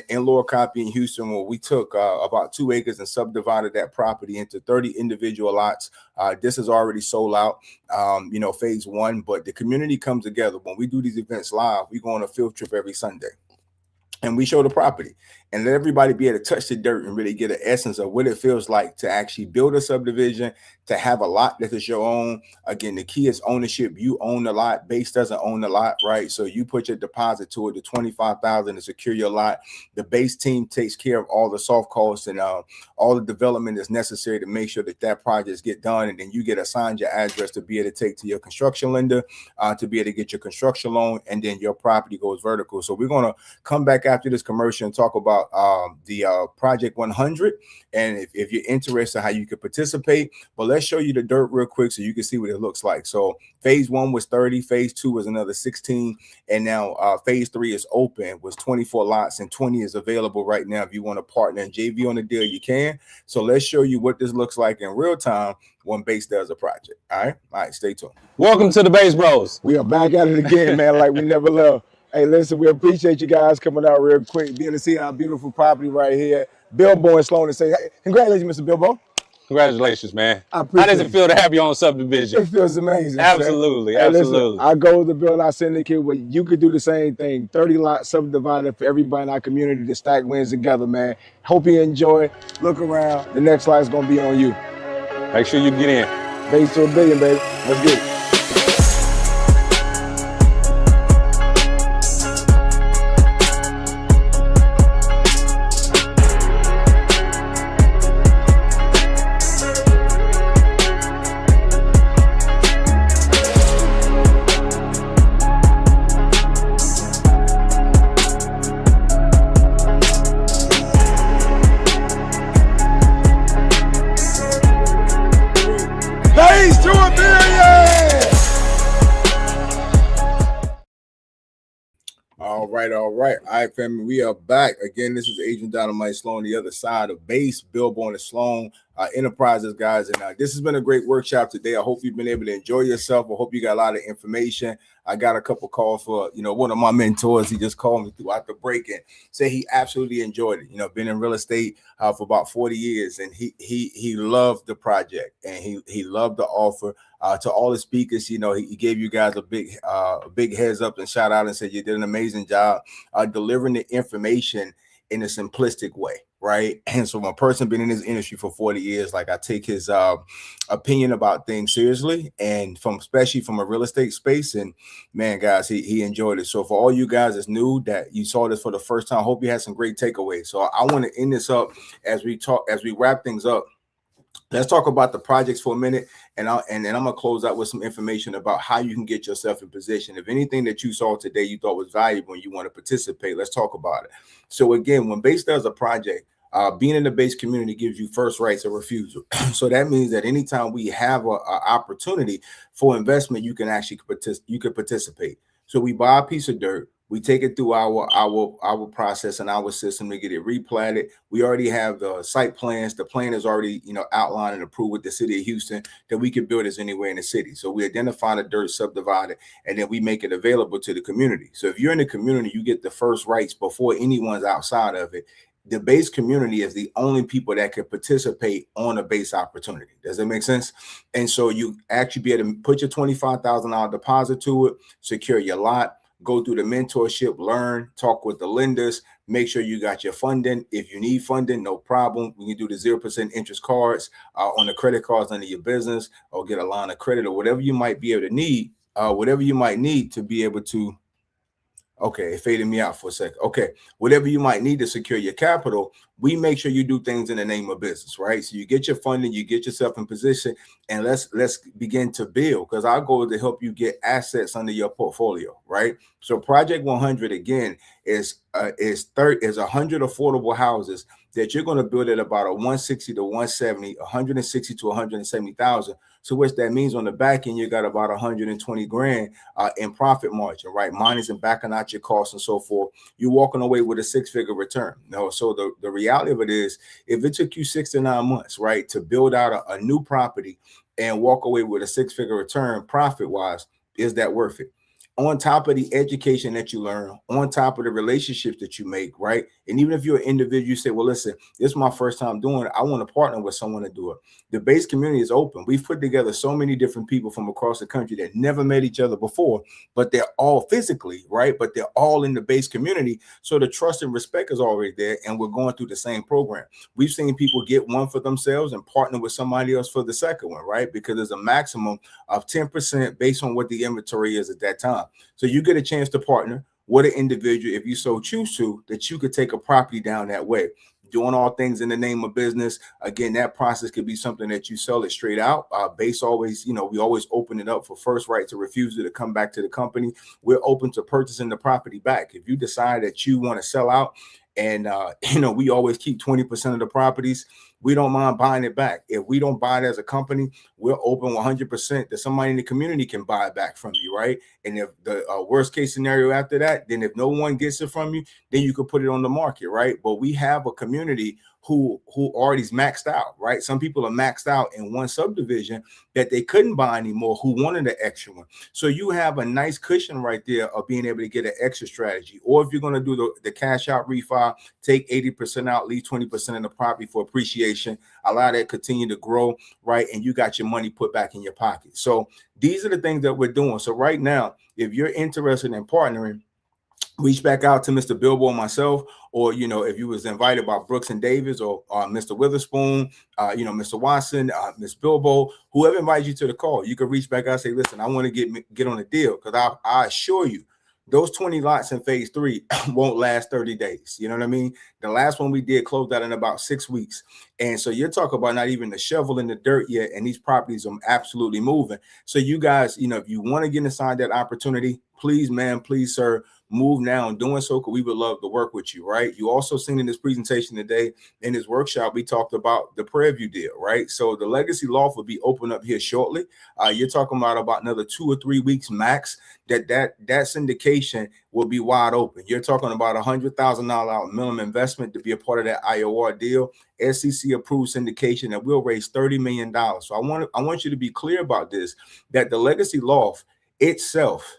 in Lower Coffee in Houston, where we took about 2 acres and subdivided that property into 30 individual lots. This is already sold out, phase one, but the community comes together. When we do these events live, we go on a field trip every Sunday. And we show the property and let everybody be able to touch the dirt and really get an essence of what it feels like to actually build a subdivision, to have a lot that is your own. Again, the key is ownership. You own the lot. Base doesn't own the lot, right? So you put your deposit to it, the $25,000 to secure your lot. The base team takes care of all the soft costs and all the development that's necessary to make sure that projects get done. And then you get assigned your address to be able to take to your construction lender to be able to get your construction loan, and then your property goes vertical. So we're going to come back after this commercial and talk about the Project 100, and if you're interested how you can participate. But let's show you the dirt real quick so you can see what it looks like. So phase one was 30, phase two was another 16, and now phase three is open with 24 lots, and 20 is available right now. If you want to partner and JV on the deal, you can. So let's show you what this looks like in real time when Base does a project. All right, stay tuned. Welcome to the Base Bros. We are back at it again, man, like we never left. Hey, listen, we appreciate you guys coming out real quick, being to see our beautiful property right here. Bilbo and Sloan, and say, hey, congratulations, Mr. Bilbo. Congratulations, man. How does it feel to have your own subdivision? It feels amazing. Absolutely, hey, absolutely. Listen, our goal is to build our syndicate where you could do the same thing. 30 lots subdivided for everybody in our community to stack wins together, man. Hope you enjoy. Look around. The next slide is going to be on you. Make sure you get in. Base to $1 billion, baby. Let's get it. right. All right, family. We are back. Again, this is Agent Dynamite Sloan, the other side of base, Billborn and Sloan Enterprises, guys. And this has been a great workshop today. I hope you've been able to enjoy yourself. I hope you got a lot of information. I got a couple calls for, one of my mentors. He just called me throughout the break and said he absolutely enjoyed it. Been in real estate for about 40 years, and he loved the project, and he loved the offer. To all the speakers, he gave you guys a big heads up and shout out and said you did an amazing job delivering the information in a simplistic way, right? And so, a person been in this industry for 40 years, like I take his opinion about things seriously, and especially from a real estate space. And man, guys, he enjoyed it. So for all you guys that's new, that you saw this for the first time, hope you had some great takeaways. So I want to end this up as we wrap things up. Let's talk about the projects for a minute, and then I'm gonna close out with some information about how you can get yourself in position. If anything that you saw today you thought was valuable and you want to participate, let's talk about it. So again, when Base does a project, being in the Base community gives you first rights of refusal. So that means that anytime we have an opportunity for investment, you can actually participate. So we buy a piece of dirt. We take it through our process and our system to get it replatted. We already have the site plans. The plan is already, outlined and approved with the city of Houston that we can build this anywhere in the city. So we identify the dirt, subdivide it, and then we make it available to the community. So if you're in the community, you get the first rights before anyone's outside of it. The Base community is the only people that can participate on a Base opportunity. Does that make sense? And so you actually be able to put your $25,000 deposit to it, secure your lot, go through the mentorship, learn, talk with the lenders, make sure you got your funding. If you need funding, no problem. We can do the 0% interest cards on the credit cards under your business, or get a line of credit, or whatever you might be able to need, to be able to. Okay, it faded me out for a second. Okay, whatever you might need to secure your capital, we make sure you do things in the name of business, right? So you get your funding, you get yourself in position, and let's begin to build, because our goal is to help you get assets under your portfolio, right? So Project 100 again is 100 affordable houses that you're going to build at about a 160 to 170, 160 to 170,000. So what that means on the back end, you got about 120 grand in profit margin, right? Minus and backing out your costs and so forth. You're walking away with a 6-figure return. So the reality of it is, if it took you 6 to 9 months, right, to build out a new property and walk away with a 6-figure return profit wise, is that worth it? On top of the education that you learn, on top of the relationships that you make, right? And even if you're an individual, you say, well, listen, this is my first time doing it. I want to partner with someone to do it. The Base community is open. We've put together so many different people from across the country that never met each other before, but they're all physically, right? But they're all in the Base community. So the trust and respect is already there, and we're going through the same program. We've seen people get one for themselves and partner with somebody else for the second one, right? Because there's a maximum of 10% based on what the inventory is at that time. So you get a chance to partner with an individual, if you so choose to, that you could take a property down that way, doing all things in the name of business. Again, that process could be something that you sell it straight out. Base always, we always open it up for first right to refusal to come back to the company. We're open to purchasing the property back. If you decide that you want to sell out, and we always keep 20% of the properties, we don't mind buying it back. If we don't buy it as a company, we're open 100% that somebody in the community can buy it back from you, right? And if the worst case scenario after that, then if no one gets it from you, then you could put it on the market, right? But we have a community who already is maxed out, right? Some people are maxed out in one subdivision that they couldn't buy anymore, who wanted an extra one. So you have a nice cushion right there of being able to get an extra strategy. Or if you're going to do the cash out refi, take 80% out, leave 20% in the property for appreciation, allow that to continue to grow, right? And you got your money put back in your pocket. So these are the things that we're doing. So right now, if you're interested in partnering, reach back out to Mr. Billborn, myself, or, if you was invited by Brooks and Davis or Mr. Witherspoon, Mr. Watson, Ms. Bilbo, whoever invites you to the call, you can reach back out and say, listen, I want to get on a deal, because I assure you, those 20 lots in phase 3 won't last 30 days. You know what I mean? The last one we did closed out in about 6 weeks. And so you're talking about not even the shovel in the dirt yet, and these properties are absolutely moving. So you guys, if you want to get inside that opportunity, please, man, please, sir, move now in doing so, because we would love to work with you, right? You also seen in this presentation today, in this workshop, we talked about the Prairie View deal, right? So the Legacy Loft will be open up here shortly. You're talking about another 2 or 3 weeks max that syndication will be wide open. You're talking about $100,000 minimum investment to be a part of that IOR deal, SEC approved syndication that will raise $30 million. So I want you to be clear about this, that the Legacy Loft itself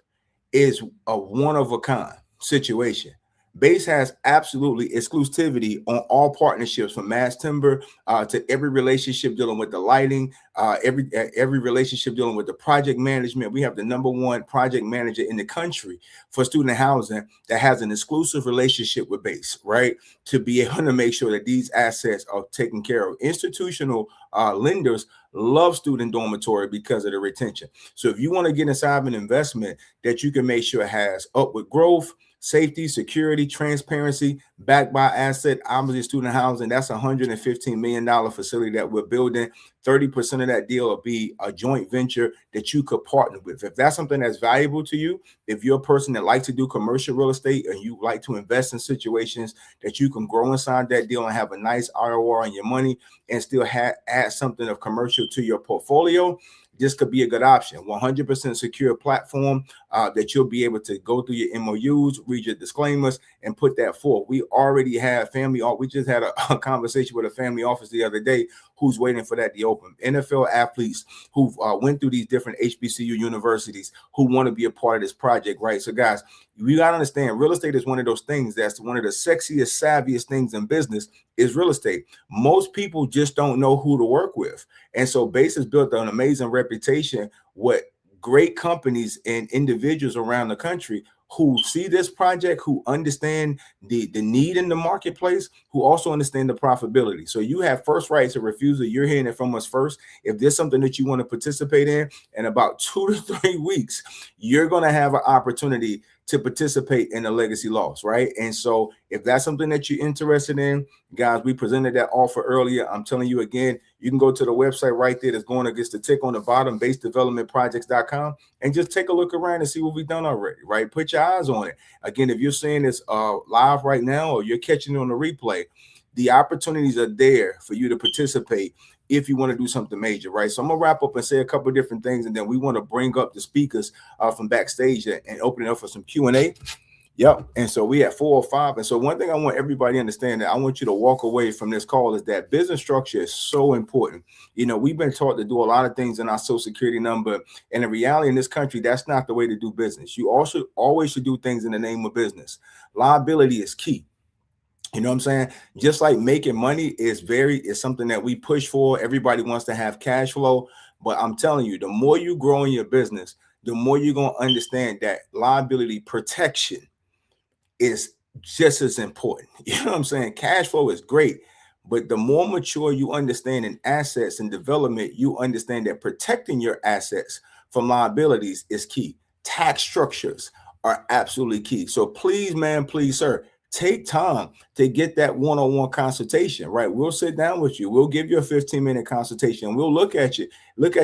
is a one-of-a-kind situation. Base has absolutely exclusivity on all partnerships, from mass timber to every relationship dealing with the lighting, every relationship dealing with the project management. We have the #1 project manager in the country for student housing that has an exclusive relationship with Base, right? To be able to make sure that these assets are taken care of. Institutional lenders love student dormitory because of the retention. So if you want to get inside of an investment that you can make sure it has upward growth, safety, security, transparency, backed by asset, obviously student housing, that's a $115 million facility that we're building. 30% of that deal will be a joint venture that you could partner with. If that's something that's valuable to you, if you're a person that likes to do commercial real estate and you like to invest in situations that you can grow inside that deal and have a nice ROR on your money and still add something of commercial to your portfolio, this could be a good option. 100% secure platform that you'll be able to go through your MOUs, read your disclaimers, and put that forth. We already have we just had a conversation with a family office the other day who's waiting for that to open. NFL athletes who went through these different HBCU universities who want to be a part of this project, right? So guys, we got to understand, real estate is one of those things that's one of the sexiest, savviest things in business is real estate. Most people just don't know who to work with. And so Base has built an amazing reputation with great companies and individuals around the country who see this project, who understand the need in the marketplace, who also understand the profitability. So you have first rights of refusal. You're hearing it from us first. If there's something that you want to participate in about 2 to 3 weeks, you're going to have an opportunity to participate in the Legacy Loft, right? And so if that's something that you're interested in, guys, we presented that offer earlier. I'm telling you again, you can go to the website right there that's going against the tick on the bottom, basedevelopmentprojects.com, and just take a look around and see what we've done already, right? Put your eyes on it. Again, if you're seeing this live right now or you're catching it on the replay, the opportunities are there for you to participate if you want to do something major, right? So I'm gonna wrap up and say a couple of different things, and then we want to bring up the speakers from backstage and open it up for some Q&A. Yep. And so we at 4:05. And so one thing I want everybody to understand, that I want you to walk away from this call, is that business structure is so important. You know, we've been taught to do a lot of things in our Social Security number, and the reality in this country, that's not the way to do business. You also always should do things in the name of business. Liability is key. You know what I'm saying? Just like making money is something that we push for. Everybody wants to have cash flow. But I'm telling you, the more you grow in your business, the more you're going to understand that liability protection is just as important. You know what I'm saying? Cash flow is great, but the more mature you understand in assets and development, you understand that protecting your assets from liabilities is key. Tax structures are absolutely key. So please, man, please, sir, take time to get that one-on-one consultation, right? We'll sit down with you. We'll give you a 15-minute consultation. We'll look at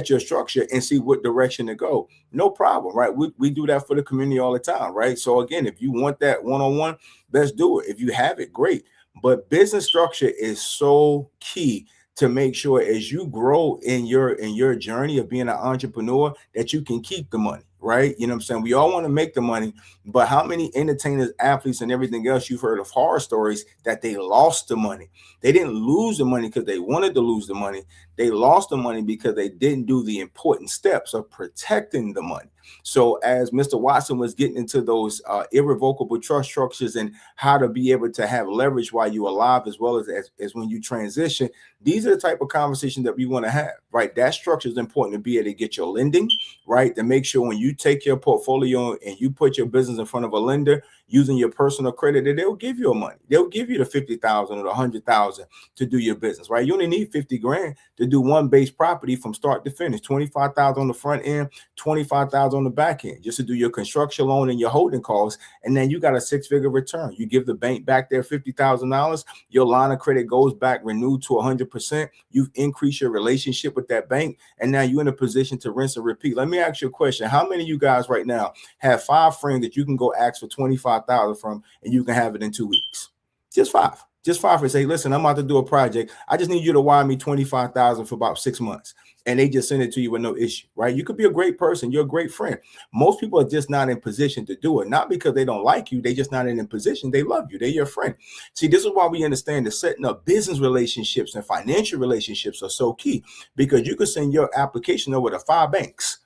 your structure and see what direction to go. No problem, right? We do that for the community all the time, right? So again, if you want that one-on-one, let's do it. If you have it, great. But business structure is so key to make sure as you grow in your journey of being an entrepreneur that you can keep the money, right? You know what I'm saying? We all want to make the money, but how many entertainers, athletes, and everything else you've heard of horror stories that they lost the money? They didn't lose the money because they wanted to lose the money. They lost the money because they didn't do the important steps of protecting the money. So as Mr. Watson was getting into those irrevocable trust structures and how to be able to have leverage while you're alive, as well as when you transition, these are the type of conversations that we want to have, right? That structure is important to be able to get your lending, right? To make sure when you take your portfolio and you put your business in front of a lender using your personal credit, that they'll give you money. They'll give you the $50,000 or the $100,000 to do your business, right? You only need 50 grand to do one base property from start to finish. 25,000 on the front end, 25,000 on the back end, just to do your construction loan and your holding costs. And then you got a 6-figure return. You give the bank back their $50,000. Your line of credit goes back renewed to 100%. You've increased your relationship with that bank. And now you're in a position to rinse and repeat. Let me ask you a question. How many of you guys right now have 5 friends that you can go ask for $25 $25,000 from, and you can have it in 2 weeks. Just five and say, listen, I'm about to do a project. I just need you to wire me $25,000 for about 6 months. And they just send it to you with no issue, right? You could be a great person. You're a great friend. Most people are just not in position to do it. Not because they don't like you. They just not in a position. They love you. They're your friend. See, this is why we understand that setting up business relationships and financial relationships are so key, because you could send your application over to 5 banks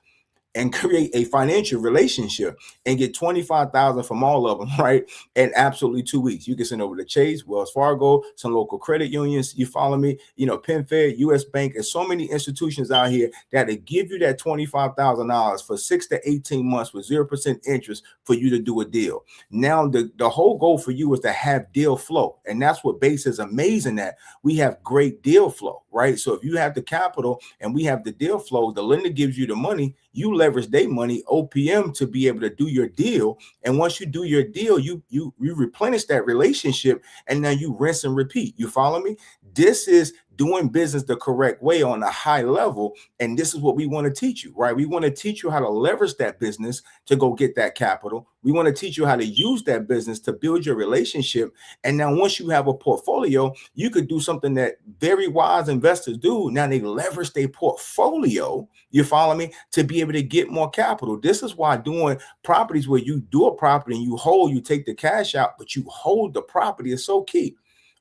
and create a financial relationship and get $25,000 from all of them, right? In absolutely 2 weeks. You can send over to Chase, Wells Fargo, some local credit unions. You follow me? You know, PenFed, US Bank, and so many institutions out here that will give you that $25,000 for 6 to 18 months with 0% interest for you to do a deal. Now, the whole goal for you is to have deal flow. And that's what Base is amazing at. We have great deal flow, right? So if you have the capital and we have the deal flow, the lender gives you the money, you leverage their money, OPM, to be able to do your deal. And once you do your deal, you replenish that relationship, and now you rinse and repeat. You follow me? This is doing business the correct way on a high level. And this is what we want to teach you, right? We want to teach you how to leverage that business to go get that capital. We want to teach you how to use that business to build your relationship. And now once you have a portfolio, you could do something that very wise investors do. Now they leverage their portfolio, you follow me, to be able to get more capital. This is why doing properties where you do a property and you take the cash out, but you hold the property is so key.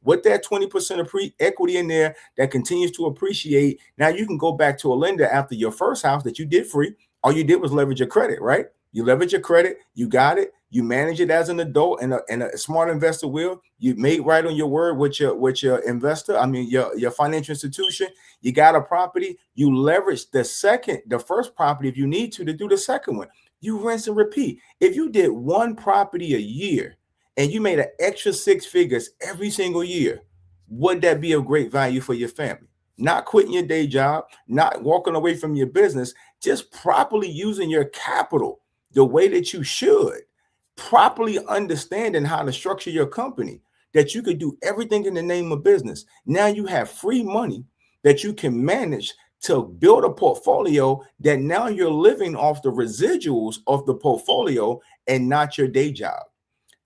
With that 20% of equity in there that continues to appreciate, now you can go back to a lender after your first house that you did free. All you did was leverage your credit, right? You leverage your credit, you got it, you manage it as an adult, and a smart investor will. You made right on your word with your investor, your financial institution. You got a property, you leverage the first property if you need to do the second one. You rinse and repeat. If you did one property a year, and you made an extra 6 figures every single year, would that be of great value for your family? Not quitting your day job, not walking away from your business, just properly using your capital the way that you should, properly understanding how to structure your company, that you could do everything in the name of business. Now you have free money that you can manage to build a portfolio that now you're living off the residuals of the portfolio and not your day job,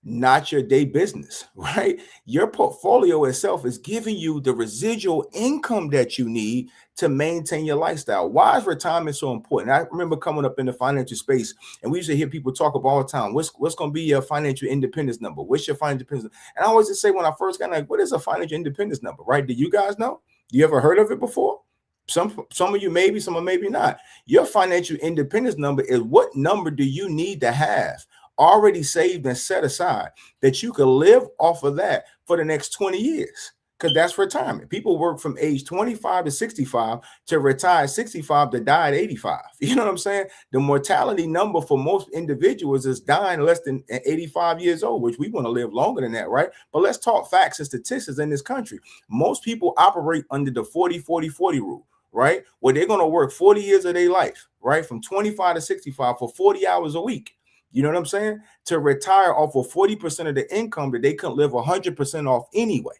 not your day business, right? Your portfolio itself is giving you the residual income that you need to maintain your lifestyle. Why is retirement so important? I remember coming up in the financial space, and we used to hear people talk about all the time, what's going to be your financial independence number? What's your financial independence? And I always just say, when I first got like, what is a financial independence number, right? Do you guys know? You ever heard of it before? Some of you maybe, some of maybe not. Your financial independence number is what number do you need to have already saved and set aside that you can live off of that for the next 20 years, because that's retirement. People work from age 25 to 65 to retire at 65 to die at 85. You know what I'm saying? The mortality number for most individuals is dying less than 85 years old, which we want to live longer than that, right? But let's talk facts and statistics in this country. Most people operate under the 40-40-40 rule, right? Where they're going to work 40 years of their life, right? From 25 to 65 for 40 hours a week. You know what I'm saying? To retire off of 40% of the income that they couldn't live 100% off anyway.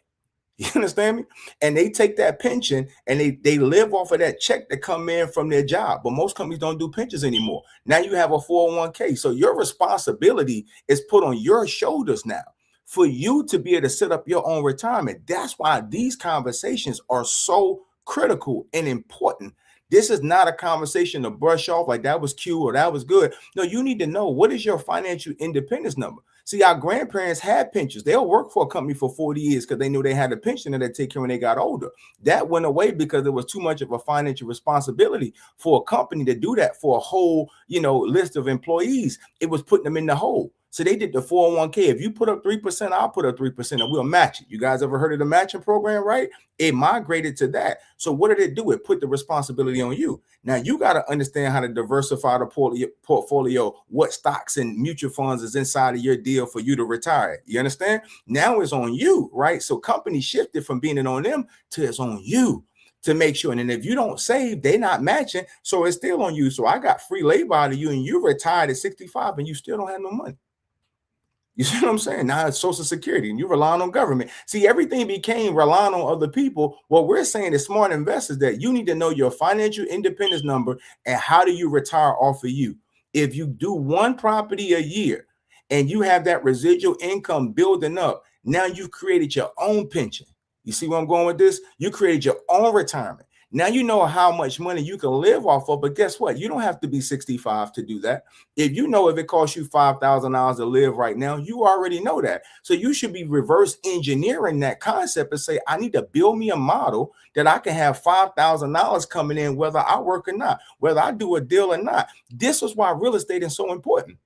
You understand me? And they take that pension and they live off of that check that come in from their job. But most companies don't do pensions anymore. Now you have a 401k. So your responsibility is put on your shoulders now for you to be able to set up your own retirement. That's why these conversations are so critical and important. This is not a conversation to brush off like that was cute or that was good. No, you need to know, what is your financial independence number? See, our grandparents had pensions. They'll work for a company for 40 years because they knew they had a pension that they'd take care when they got older. That went away because there was too much of a financial responsibility for a company to do that for a whole, list of employees. It was putting them in the hole. So they did the 401k. If you put up 3%, I'll put up 3% and we'll match it. You guys ever heard of the matching program, right? It migrated to that. So what did it do? It put the responsibility on you. Now you got to understand how to diversify the portfolio, what stocks and mutual funds is inside of your deal for you to retire. You understand? Now it's on you, right? So companies shifted from being it on them to it's on you to make sure. And if you don't save, they're not matching. So it's still on you. So I got free labor out of you and you retired at 65 and you still don't have no money. You see what I'm saying? Now it's Social Security and you're relying on government. See, everything became relying on other people. What we're saying is smart investors that you need to know your financial independence number and how do you retire off of you. If you do one property a year and you have that residual income building up. Now you've created your own pension. You see where I'm going with this? You created your own retirement. Now you know how much money you can live off of, but guess what? You don't have to be 65 to do that. If it costs you $5,000 to live right now, you already know that. So you should be reverse engineering that concept and say, I need to build me a model that I can have $5,000 coming in, whether I work or not, whether I do a deal or not. This is why real estate is so important,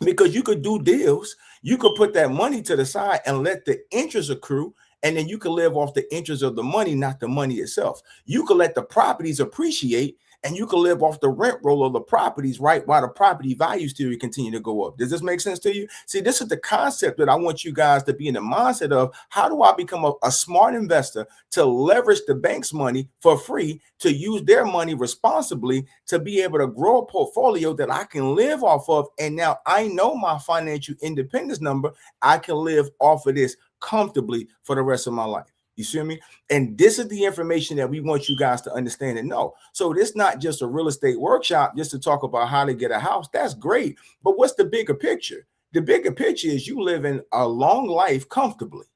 because you could do deals. You could put that money to the side and let the interest accrue. And then you can live off the interest of the money, not the money itself. You can let the properties appreciate, and you can live off the rent roll of the properties, right, while the property values still continue to go up. Does this make sense to you? See, this is the concept that I want you guys to be in the mindset of. How do I become a smart investor to leverage the bank's money for free, to use their money responsibly, to be able to grow a portfolio that I can live off of? And now I know my financial independence number. I can live off of this comfortably for the rest of my life. You see me? And this is the information that we want you guys to understand and know. So this not just a real estate workshop just to talk about how to get a house. That's great. But what's the bigger picture? The bigger picture is you living a long life comfortably.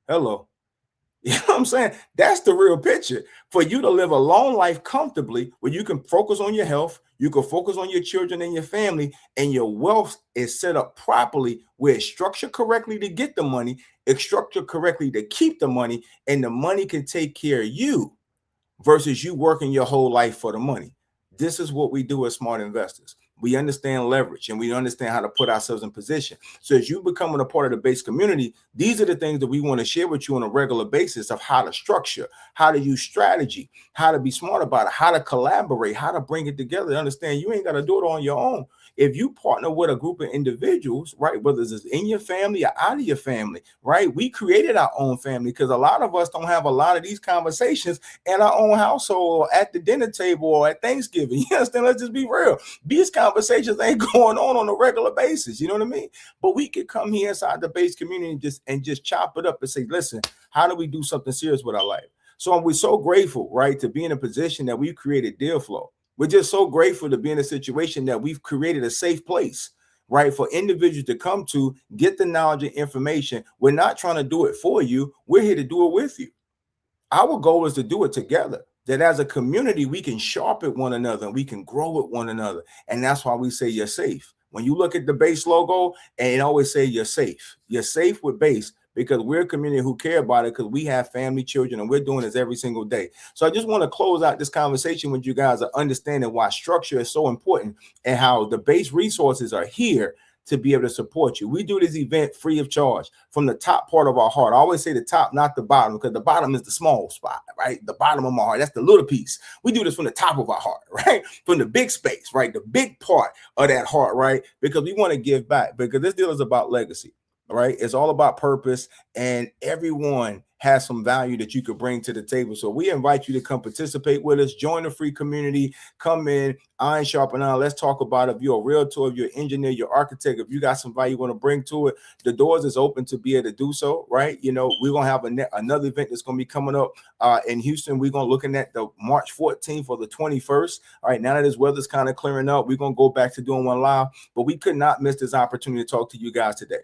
Hello. You know what I'm saying? That's the real picture. For you to live a long life comfortably, where you can focus on your health, you can focus on your children and your family, and your wealth is set up properly, where it's structured correctly to get the money, it's structured correctly to keep the money, and the money can take care of you versus you working your whole life for the money. This is what we do as smart investors. We understand leverage, and we understand how to put ourselves in position. So as you becoming a part of the base community, these are the things that we want to share with you on a regular basis of how to structure, how to use strategy, how to be smart about it, how to collaborate, how to bring it together. Understand you ain't got to do it on your own. If you partner with a group of individuals, right, whether it's in your family or out of your family, right, we created our own family, because a lot of us don't have a lot of these conversations in our own household or at the dinner table or at Thanksgiving. You understand? Let's just be real. These conversations ain't going on a regular basis. You know what I mean? But we could come here inside the base community and just chop it up and say, listen, how do we do something serious with our life? So we're so grateful, right, to be in a position that we've created Deal Flow. We're just so grateful to be in a situation that we've created a safe place, right, for individuals to come to get the knowledge and information. We're not trying to do it for you. We're here to do it with you. Our goal is to do it together, that as a community, we can sharpen one another and we can grow with one another. And that's why we say you're safe. When you look at the base logo, and it always say you're safe. You're safe with base, because we're a community who care about it, because we have family, children, and we're doing this every single day. So I just want to close out this conversation with you guys of understanding why structure is so important and how the base resources are here to be able to support you. We do this event free of charge from the top part of our heart. I always say the top, not the bottom, because the bottom is the small spot, right? The bottom of my heart, that's the little piece. We do this from the top of our heart, right? From the big space, right? The big part of that heart, right? Because we want to give back, because this deal is about legacy. Right? It's all about purpose, and everyone has some value that you could bring to the table. So we invite you to come participate with us, join the free community, come in, iron sharpen iron. Let's talk about if you're a realtor, if you're an engineer, your architect, if you got some value you want to bring to it, the doors is open to be able to do so, right? You know, we're going to have another event that's going to be coming up in Houston. We're going to looking at the March 14th or the 21st. All right, now that this weather's kind of clearing up, we're going to go back to doing one live, but we could not miss this opportunity to talk to you guys today.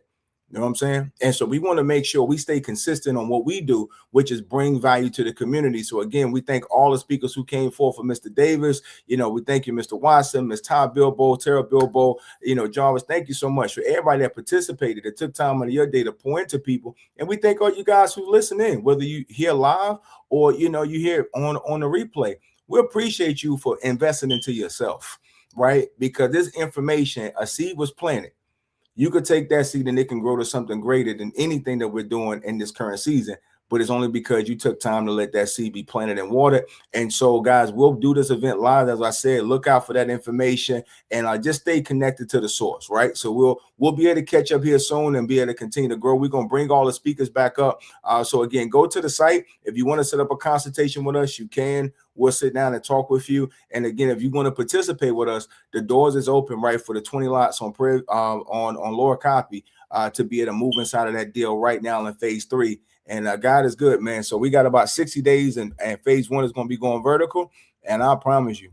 You know what I'm saying? And so we want to make sure we stay consistent on what we do, which is bring value to the community. So again, we thank all the speakers who came forth for Mr. Davis. You know, we thank you, Mr. Watson, Ms. Todd Bilbo, Tara Bilbo, you know, Jarvis. Thank you so much for everybody that participated, that took time out of your day to pour into people. And we thank all you guys who listen in, whether you hear live or, you know, you hear on the replay. We appreciate you for investing into yourself, right? Because this information, a seed was planted. You could take that seed and it can grow to something greater than anything that we're doing in this current season. But it's only because you took time to let that seed be planted and watered. And so, guys, we'll do this event live. As I said, look out for that information and just stay connected to the source, right? So we'll be able to catch up here soon and be able to continue to grow. We're going to bring all the speakers back up. So, again, go to the site. If you want to set up a consultation with us, you can. We'll sit down and talk with you. And, again, if you want to participate with us, the doors is open, right, for the 20 lots on Lower Copy to be able to move inside of that deal right now in phase 3. And God is good, man. So we got about 60 days and phase 1 is going to be going vertical. And I promise you,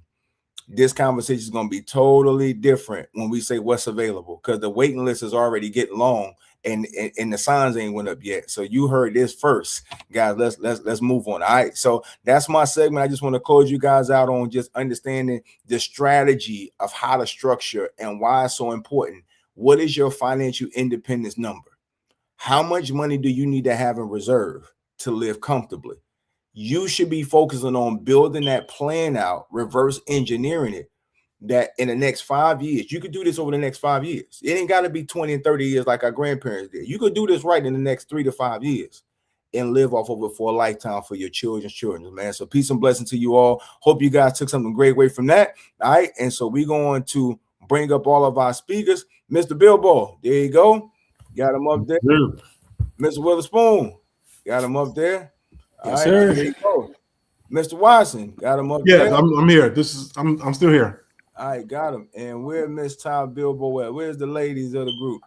this conversation is going to be totally different when we say what's available, because the waiting list is already getting long and the signs ain't went up yet. So you heard this first, guys. Let's move on. All right. So that's my segment. I just want to close you guys out on just understanding the strategy of how to structure and why it's so important. What is your financial independence number? How much money do you need to have in reserve to live comfortably? You should be focusing on building that plan out, reverse engineering it, that in the next 5 years, you could do this over the next 5 years. It ain't got to be 20 and 30 years like our grandparents did. You could do this right in the next 3 to 5 years and live off of it for a lifetime for your children's children, man. So peace and blessing to you all. Hope you guys took something great away from that. All right. And so we're going to bring up all of our speakers. Mr. Bilbo, there you go. Got him up there. Mr. Witherspoon, got him up there. All Yes, right, sir. there you go. Mr. Watson, got him up Yeah, there. I'm here. I'm still here. All right, got him. And where Miss Ty Bilbo at? Where's the ladies of the group?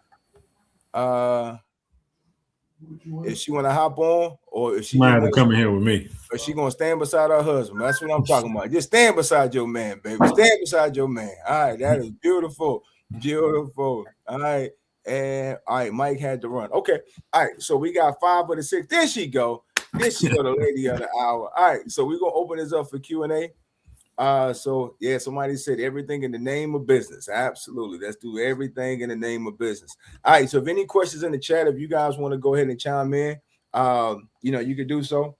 If she want to hop on, or if she Might have to come in here with me. or she gonna stand beside her husband. That's what I'm talking about. Just stand beside your man, baby. Stand beside your man. All right, that is beautiful, beautiful. All right, and all right, Mike had to run. Okay, all right. So we got 5 of the 6. There she go. This she go, the lady of the hour. All right, so we're gonna open this up for Q&A. So yeah, somebody said everything in the name of business. Absolutely, let's do everything in the name of business. All right, so if any questions in the chat, if you guys want to go ahead and chime in, you can do so.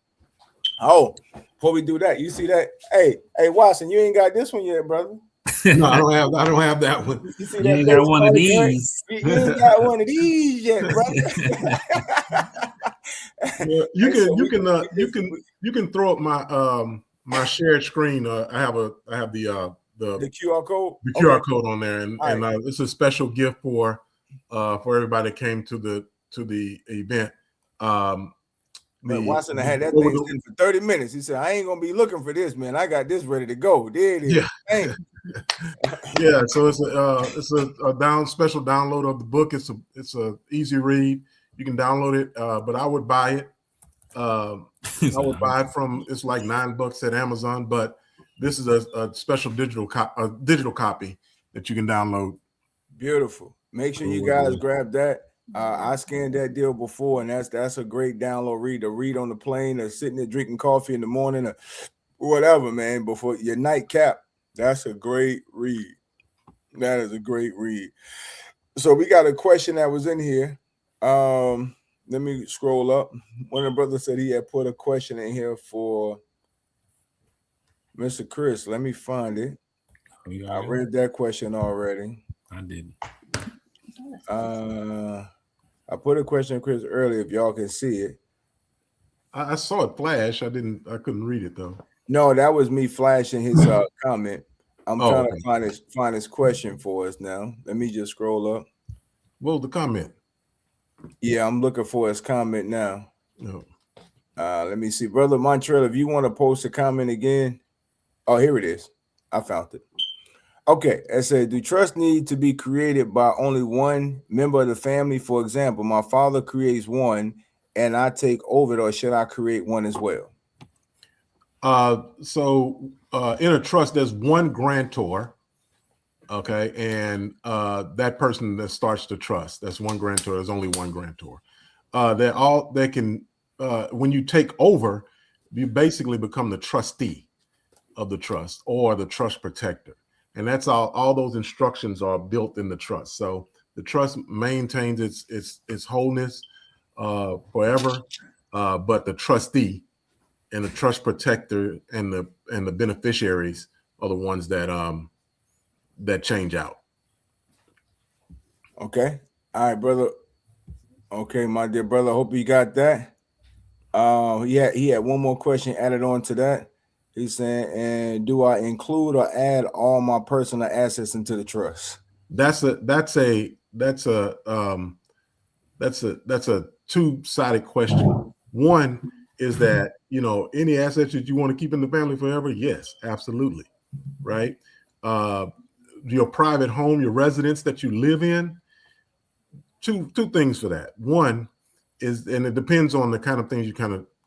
Oh, before we do that, you see that? Hey, Watson, you ain't got this one yet, brother. No, I don't have that one. You see You that? ain't got one of these. You ain't got one of these yet, brother. Yeah, you can throw up my my shared screen. I have the QR code. The QR code on there, and it's a special gift for everybody that came to the event. Man, Watson had that thing sitting for 30 minutes. He said, "I ain't gonna be looking for this, man. I got this ready to go." There it is. Yeah. Yeah. So it's a special download of the book. It's a easy read. You can download it, but I would buy it. I would buy it it's like $9 at Amazon, but this is a special digital copy that you can download. Beautiful. Make sure you guys grab that. I scanned that deal before, and that's a great download read to read on the plane or sitting there drinking coffee in the morning or whatever, man, before your nightcap. That's a great read. That is a great read. So we got a question that was in here. Let me scroll up. One of the brothers said he had put a question in here for Mr. Chris. Let me find it. I read that question already. I didn't. I put a question, Chris, earlier. If y'all can see it, I saw it flash. I couldn't read it though. No, that was me flashing his comment. I'm trying okay. to find his question for us now. Let me just scroll up. What was the comment? Yeah, I'm looking for his comment now. No. Let me see, brother Montreal. If you want to post a comment again, oh, here it is. I found it. Okay, I said, do trust need to be created by only one member of the family? For example, my father creates one and I take over it, or should I create one as well? So in a trust, there's one grantor, okay, and that person that starts the trust, that's one grantor. There's only one grantor. When you take over, you basically become the trustee of the trust or the trust protector. And that's all those instructions are built in the trust. So the trust maintains its wholeness forever, but the trustee and the trust protector and the beneficiaries are the ones that change out. Okay. All right, brother. Okay, my dear brother. Hope you got that. He had one more question added on to that. He's saying, and do I include or add all my personal assets into the trust? That's a two-sided question. One is that, any assets that you want to keep in the family forever? Yes, absolutely. Right. Your private home, your residence that you live in, two things for that. One is, and it depends on the kind of things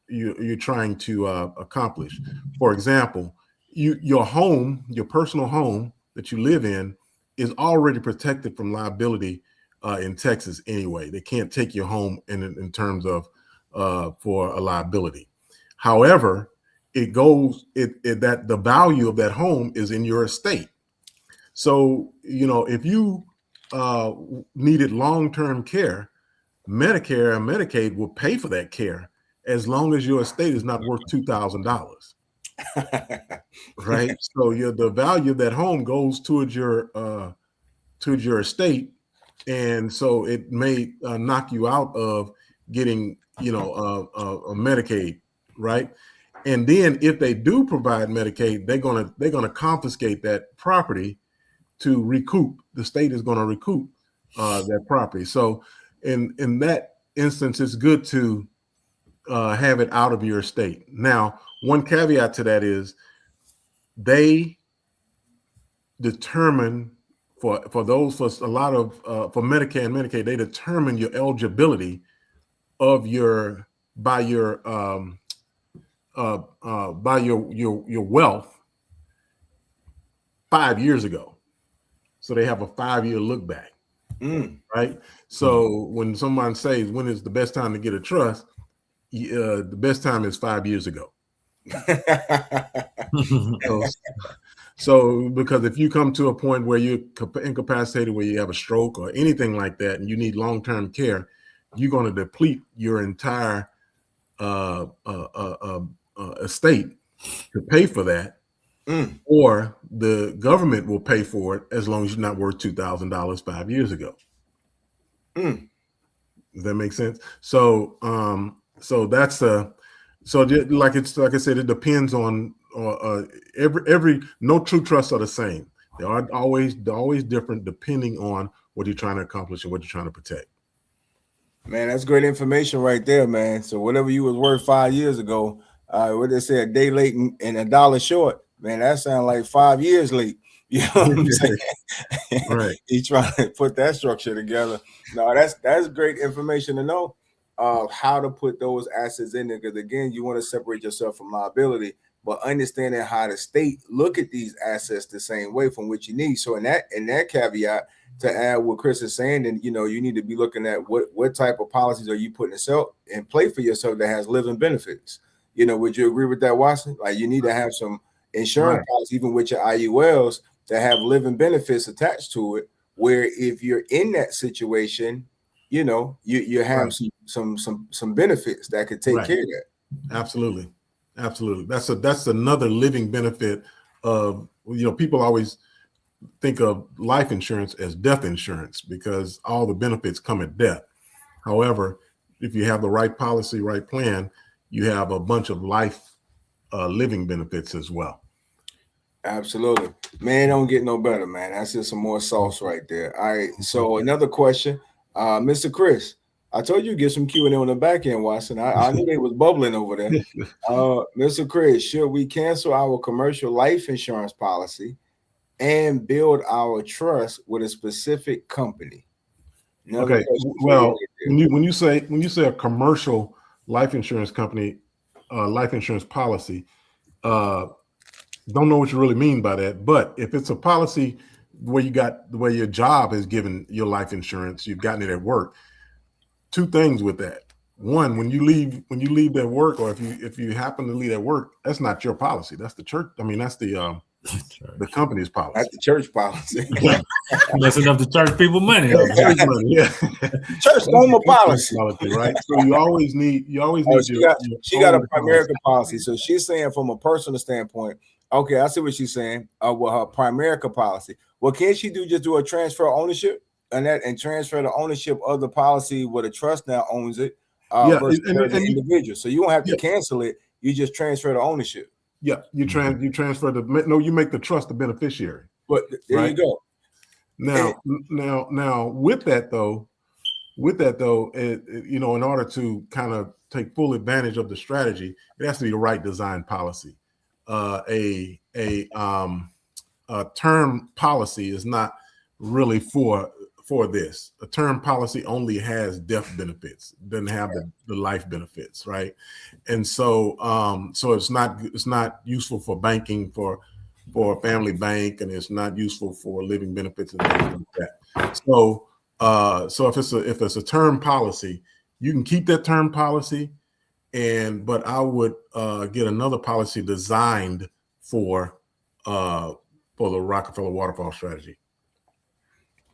you're trying to accomplish. For example, your home, your personal home that you live in, is already protected from liability in Texas anyway. They can't take your home in terms of for a liability. However, that the value of that home is in your estate. So, if you needed long-term care, Medicare and Medicaid will pay for that care as long as your estate is not worth $2,000. Right. So the value of that home goes towards your estate, and so it may knock you out of getting a Medicaid, right? And then if they do provide Medicaid, they're gonna confiscate that property to recoup. The state is going to recoup that property. So in that instance, it's good to have it out of your estate. Now, one caveat to that is they determine for Medicare and Medicaid, they determine your eligibility of by your wealth 5 years ago. So they have a 5-year look back, right? So when someone says, when is the best time to get a trust? The best time is 5 years ago. So because if you come to a point where you're incapacitated, where you have a stroke or anything like that, and you need long-term care, you're going to deplete your entire estate to pay for that. Or the government will pay for it as long as you're not worth $2,000 5 years ago. Does that make sense? So, like I said, it depends on every. No two trusts are the same. They are always different depending on what you're trying to accomplish and what you're trying to protect. Man, that's great information right there, man. So whatever you was worth 5 years ago, what they say, a day late and a dollar short. Man, that sounds like 5 years late. You know what I'm saying? Right. He's trying to put that structure together. No, that's great information to know how to put those assets in there. Because again, you want to separate yourself from liability, but understanding how the state look at these assets the same way from what you need. So in that caveat, to add what Chris is saying, then you need to be looking at what type of policies are you putting in play for yourself that has living benefits. Would you agree with that, Watson? Like you need to have some insurance policy, even with your IULs, that have living benefits attached to it, where if you're in that situation, you have some benefits that could take care of that. Absolutely. That's another living benefit of, people always think of life insurance as death insurance because all the benefits come at death. However, if you have the right policy, right plan, you have a bunch of life living benefits as well. Absolutely, man. Don't get no better, man. That's just some more sauce right there. All right. So another question, Mr. Chris. I told you to get some Q&A on the back end, Watson. I knew they was bubbling over there. Mr. Chris, should we cancel our commercial life insurance policy and build our trust with a specific company? Okay. Well, when you say a commercial life insurance company, life insurance policy, don't know what you really mean by that. But if it's a policy where your job has given your life insurance, you've gotten it at work. Two things with that. One, when you leave that work, or if you happen to leave that work, that's not your policy. That's the church. I mean, that's the company's policy. That's the church policy. Messing up the church people money. Church money, yeah. Church normal policy, right? So you always need. She got a Primerica policy, so she's saying from a personal standpoint. Okay, I see what she's saying. With her Primerica policy, well, can't she just do a transfer of ownership and transfer the ownership of the policy where the trust now owns it versus the individual? So you don't have to cancel it. You just transfer the ownership. Yeah, you transfer you make the trust the beneficiary. But there you go. Now with that though, in order to kind of take full advantage of the strategy, it has to be the right design policy. A term policy is not really for for this. A term policy only has death benefits, doesn't have the life benefits, right? And so so it's not useful for banking for a family bank, and it's not useful for living benefits and things like that. So so if it's a term policy, you can keep that term policy, but I would get another policy designed for the Rockefeller waterfall strategy.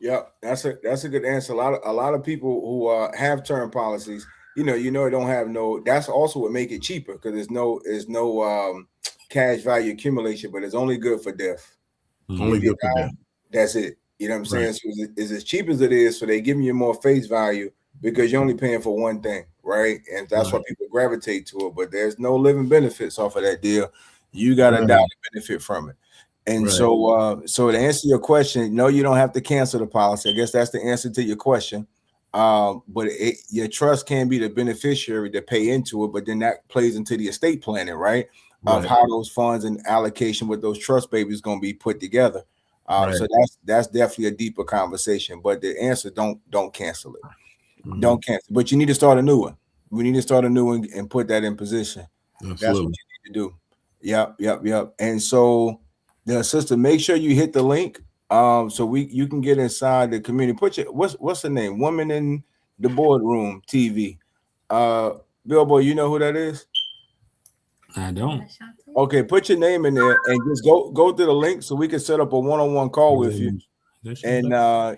Yep, that's a good answer. A lot of people who have term policies, it don't have no. That's also what make it cheaper, because there's no cash value accumulation, but it's only good for death. Only good for death. That's it. You know what I'm saying? So it's as cheap as it is, so they giving you more face value because you're only paying for one thing, right? And that's why people gravitate to it. But there's no living benefits off of that deal. You got to die to benefit from it. And so to answer your question, no, you don't have to cancel the policy. I guess that's the answer to your question. But your trust can be the beneficiary to pay into it, but then that plays into the estate planning, right? Of how those funds and allocation with those trust babies going to be put together. So that's definitely a deeper conversation. But the answer, don't cancel it. Mm-hmm. Don't cancel. But you need to start a new one. We need to start a new one and put that in position. Absolutely. That's what you need to do. Yep. And so the sister, make sure you hit the link so you can get inside the community. What's the name? Woman in the Boardroom TV. Billboy, you know who that is? I don't. Okay, put your name in there and just go to the link so we can set up a one-on-one call with you. And go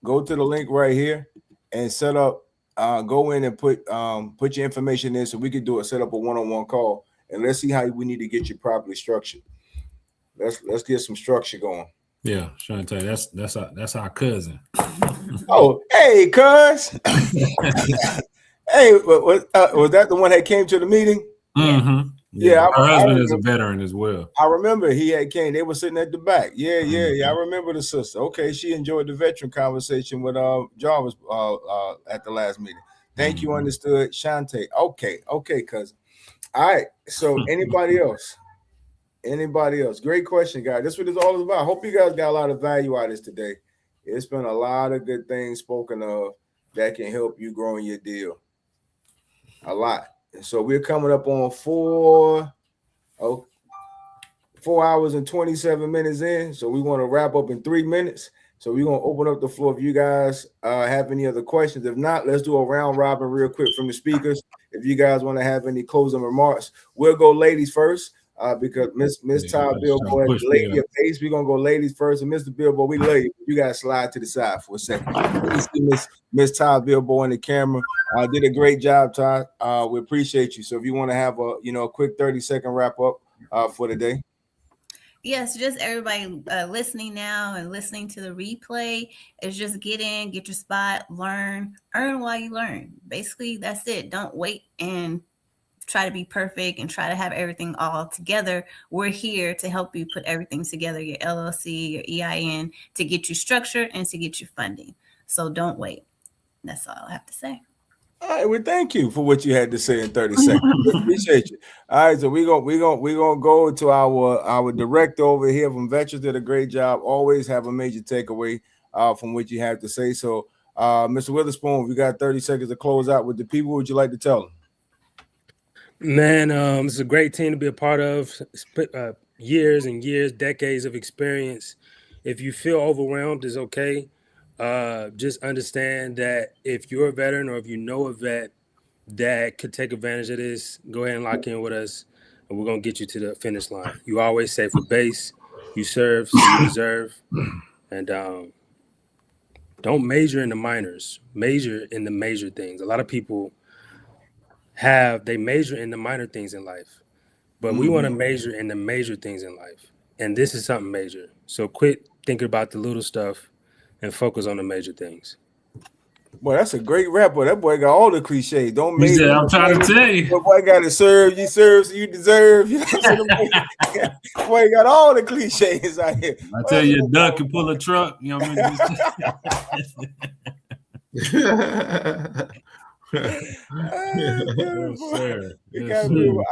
to the link right here and set up. Go in and put your information in so we can set up a one-on-one call, and let's see how we need to get you properly structured. Let's get some structure going. Yeah, trying to tell you that's our cousin. Oh, hey, cuz. Hey, was that the one that came to the meeting? Mm-hmm. Yeah, her husband is a veteran as well. I remember he had came. They were sitting at the back. Yeah. I remember the sister. Okay, she enjoyed the veteran conversation with Jarvis at the last meeting. Thank you, understood, Shante. Okay, cousin. All right. So anybody else? Great question, guys. That's what it's all about. I hope you guys got a lot of value out of this today. It's been a lot of good things spoken of that can help you grow in your deal. A lot. And so we're coming up on 4 hours and 27 minutes in. So we want to wrap up in 3 minutes. So we're going to open up the floor if you guys have any other questions. If not, let's do a round robin real quick from the speakers. If you guys want to have any closing remarks, we'll go ladies first because Miss Todd Billboy, lady of base, we're going to go ladies first. And Mr. Billboy, we love you. You got to slide to the side for a second. Miss Todd Billboy in the camera. Did a great job, Todd. We appreciate you. So if you want to have a quick 30-second wrap up for the day. Yes, just everybody listening now and listening to the replay is just get your spot, earn while you learn. Basically, that's it. Don't wait and try to be perfect and try to have everything all together. We're here to help you put everything together, your LLC, your EIN, to get you structured and to get you funding. So don't wait. That's all I have to say. All right, well, thank you for what you had to say in 30 seconds. Appreciate you. All right, so we're gonna go to our director over here from Veterans. Did a great job. Always have a major takeaway from what you have to say. So, Mr. Witherspoon, we got 30 seconds to close out with the people. What would you like to tell them? Man, it's a great team to be a part of. Years and years, decades of experience. If you feel overwhelmed, it's okay. Just understand that if you're a veteran or if you know a vet that could take advantage of this, go ahead and lock in with us, and we're going to get you to the finish line. You always say for base, you serve, so you deserve. And don't major in the minors. Major in the major things. A lot of people they major in the minor things in life. But we want to major in the major things in life. And this is something major. So quit thinking about the little stuff and focus on the major things. Boy, that's a great rapper. That boy got all the cliches. Don't make it. I'm trying to tell you. The boy got to serve. You serve, so you deserve. You know what boy got all the cliches out here. I tell you, a duck can pull a truck. You know what I mean? All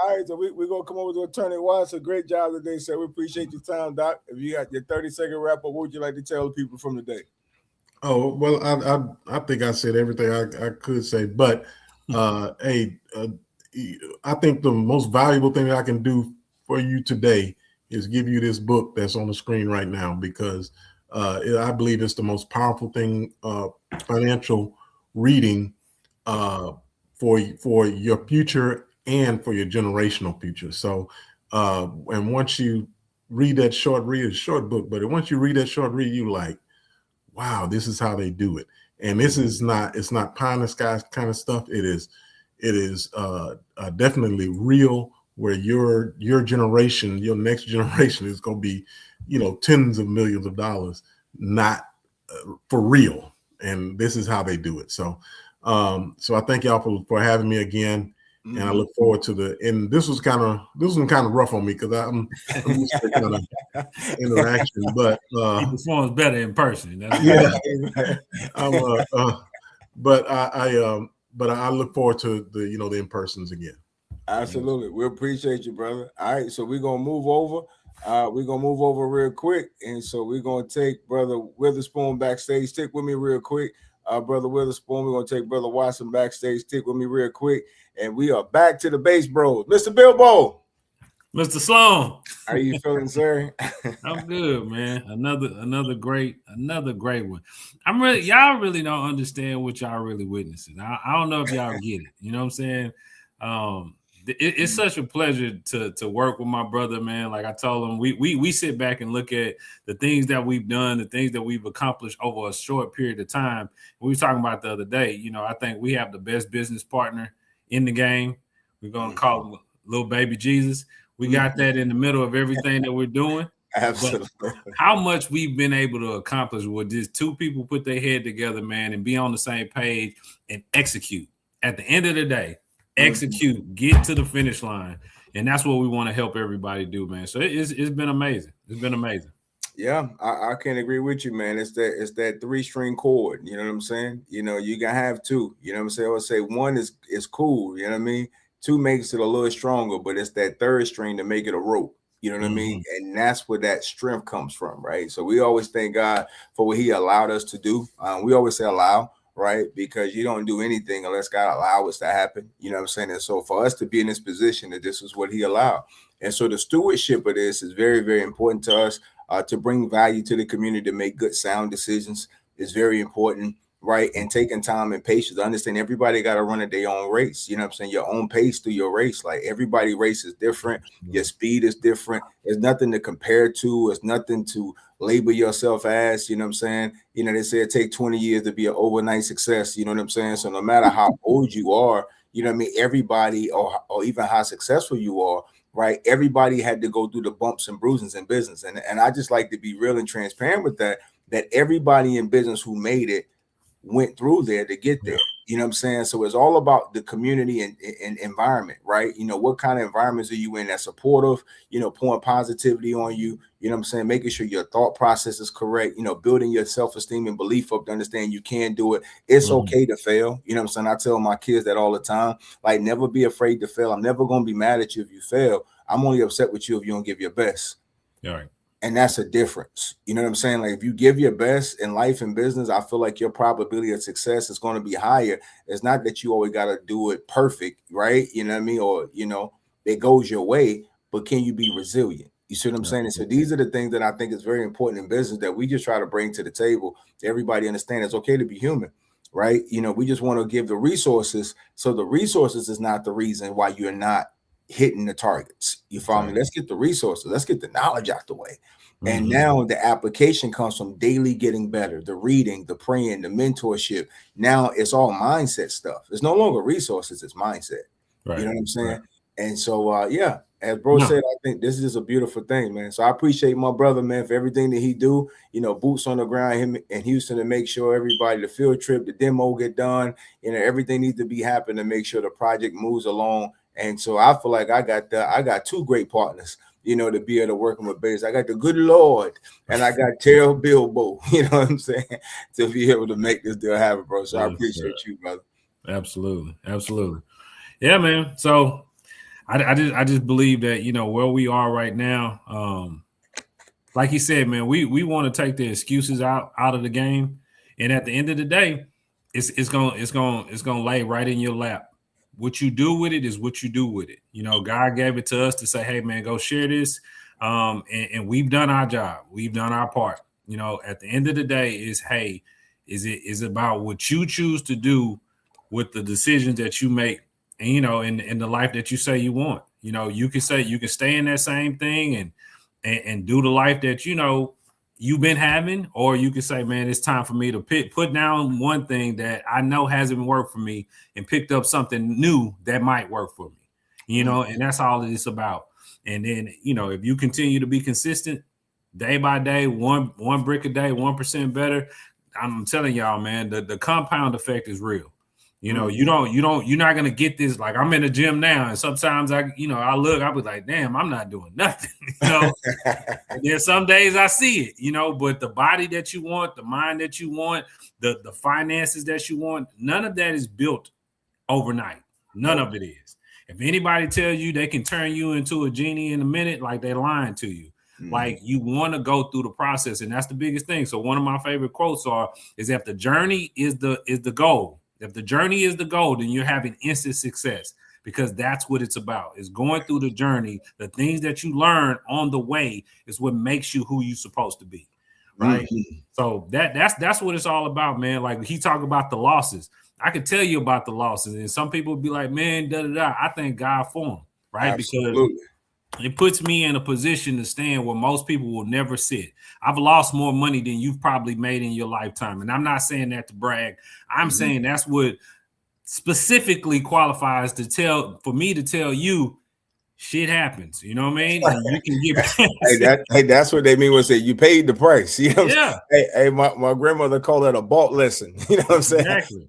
right, so we're gonna come over to Attorney Watson. Great job today, sir. We appreciate your time, Doc. If you got your 30-second wrap up, what would you like to tell the people from today? Oh, well, I think I said everything I could say, but hey, I think the most valuable thing I can do for you today is give you this book that's on the screen right now, because I believe it's the most powerful thing, financial reading for your future and for your generational future. So, and once you read that short book, but once you read that short read, you like, wow, this is how they do it. And this is it's not pie in the sky kind of stuff. It is definitely real, where your generation, your next generation is going to be, tens of millions of dollars, not for real. And this is how they do it. So, so I thank y'all for having me again. And I look forward to and this was kind of rough on me, because I'm used to kind of interaction, but he performs better in person. Yeah, but I look forward to the in-persons again. Absolutely, we appreciate you, brother. All right, so we're gonna move over. We're gonna move over real quick, and so we're gonna take Brother Witherspoon backstage. Stick with me real quick, Brother Witherspoon. We're gonna take Brother Watson backstage. Stick with me real quick. And we are back to the Base Bros. Mr. Bilbo. Mr. Sloan. How are you feeling, sir? I'm good, man. Another great one. Y'all really don't understand what y'all really witnessing. I don't know if y'all get it. You know what I'm saying? It's such a pleasure to work with my brother, man. Like I told him, we sit back and look at the things that we've done, the things that we've accomplished over a short period of time. We were talking about the other day, I think we have the best business partner in the game. We're gonna call him little baby Jesus. We got that in the middle of everything that we're doing. Absolutely. But how much we've been able to accomplish with just two people put their head together, man, and be on the same page and execute. At the end of the day, execute, get to the finish line, and that's what we want to help everybody do, man. So it's been amazing. It's been amazing. Yeah, I can't agree with you, man. It's that 3-string chord. You know what I'm saying? You gotta have two. You know what I'm saying? I would say one is cool. You know what I mean? Two makes it a little stronger, but it's that third string to make it a rope. You know what I mean? And that's where that strength comes from, right? So we always thank God for what He allowed us to do. We always say allow, right? Because you don't do anything unless God allow us to happen. You know what I'm saying? And so for us to be in this position, that this is what He allowed. And so the stewardship of this is very, very important to us. To bring value to the community, to make good, sound decisions is very important, right? And taking time and patience to understand everybody got to run at their own race. You know what I'm saying? Your own pace through your race. Like everybody's race is different. Your speed is different. There's nothing to compare to. There's nothing to label yourself as. You know what I'm saying? They say it take 20 years to be an overnight success. You know what I'm saying? So no matter how old you are, you know what I mean? Everybody, or even how successful you are, right? Everybody had to go through the bumps and bruises in business. And I just like to be real and transparent with that everybody in business who made it went through there to get there. You know what I'm saying? So it's all about the community and environment, right? What kind of environments are you in that's supportive, pouring positivity on you, you know what I'm saying? Making sure your thought process is correct, building your self-esteem and belief up to understand you can do it. It's okay to fail. You know what I'm saying? I tell my kids that all the time, like, never be afraid to fail. I'm never going to be mad at you if you fail. I'm only upset with you if you don't give your best. All right. And that's a difference. You know what I'm saying? Like, if you give your best in life and business, I feel like your probability of success is going to be higher. It's not that you always got to do it perfect, right? You know what I mean? Or, it goes your way, but can you be resilient? You see what I'm saying? And so these are the things that I think is very important in business that we just try to bring to the table. Everybody understand it's okay to be human, right? We just want to give the resources. So the resources is not the reason why you're not hitting the targets. You follow me? Let's get the resources. Let's get the knowledge out the way. And now the application comes from daily getting better, the reading, the praying, the mentorship. Now it's all mindset stuff. It's no longer resources, it's mindset. Right. You know what I'm saying? Right. And so, as bro said, I think this is a beautiful thing, man. So I appreciate my brother, man, for everything that he do, boots on the ground, him in Houston, to make sure everybody, the field trip, the demo get done, everything needs to be happening to make sure the project moves along. And so I feel like I got two great partners, to be able to work with Base. I got the good Lord and I got Terrell Bilbo, you know what I'm saying, to be able to make this deal happen, bro. So I appreciate you, brother. Absolutely. Absolutely. Yeah, man. So I just believe that, where we are right now, like he said, man, we want to take the excuses out of the game And at the end of the day, it's gonna lay right in your lap. What you do with it is what you do with it. You know, God gave it to us to say, hey man, go share this. And we've done our job. We've done our part. You know, at the end of the day is about what you choose to do with the decisions that you make, and you know, in the life that you say you want. You know, you can stay in that same thing and do the life that you know you've been having, or you can say, man, it's time for me to put down one thing that I know hasn't worked for me and picked up something new that might work for me. You know, and that's all it is about. And then, you know, if you continue to be consistent day by day, one brick a day, 1% better, I'm telling y'all, man, the compound effect is real. You know, you're not going to get this. Like, I'm in the gym now, and sometimes I be like, damn, I'm not doing nothing, you know. And then some days I see it, you know, but the body that you want, the mind that you want, the finances that you want, none of that is built overnight. None of it is. If anybody tells you they can turn you into a genie in a minute, like, they're lying to you. Like, you want to go through the process, and that's the biggest thing. So one of my favorite quotes is if the journey is the goal. If the journey is the goal, then you're having instant success, because that's what it's about. Is going through the journey. The things that you learn on the way is what makes you who you're supposed to be, right? So that's what it's all about, man. Like, he talked about the losses. I could tell you about the losses, and some people would be like, man, da-da-da. I thank God for them, right? Absolutely. Because it puts me in a position to stand where most people will never sit. I've lost more money than you've probably made in your lifetime. And I'm not saying that to brag. I'm saying that's what specifically qualifies for me to tell you shit happens. You know what I mean? And you can get that's what they mean when they say you paid the price. You know what I'm saying? Hey, my grandmother called that a bought lesson. You know what I'm saying? Exactly.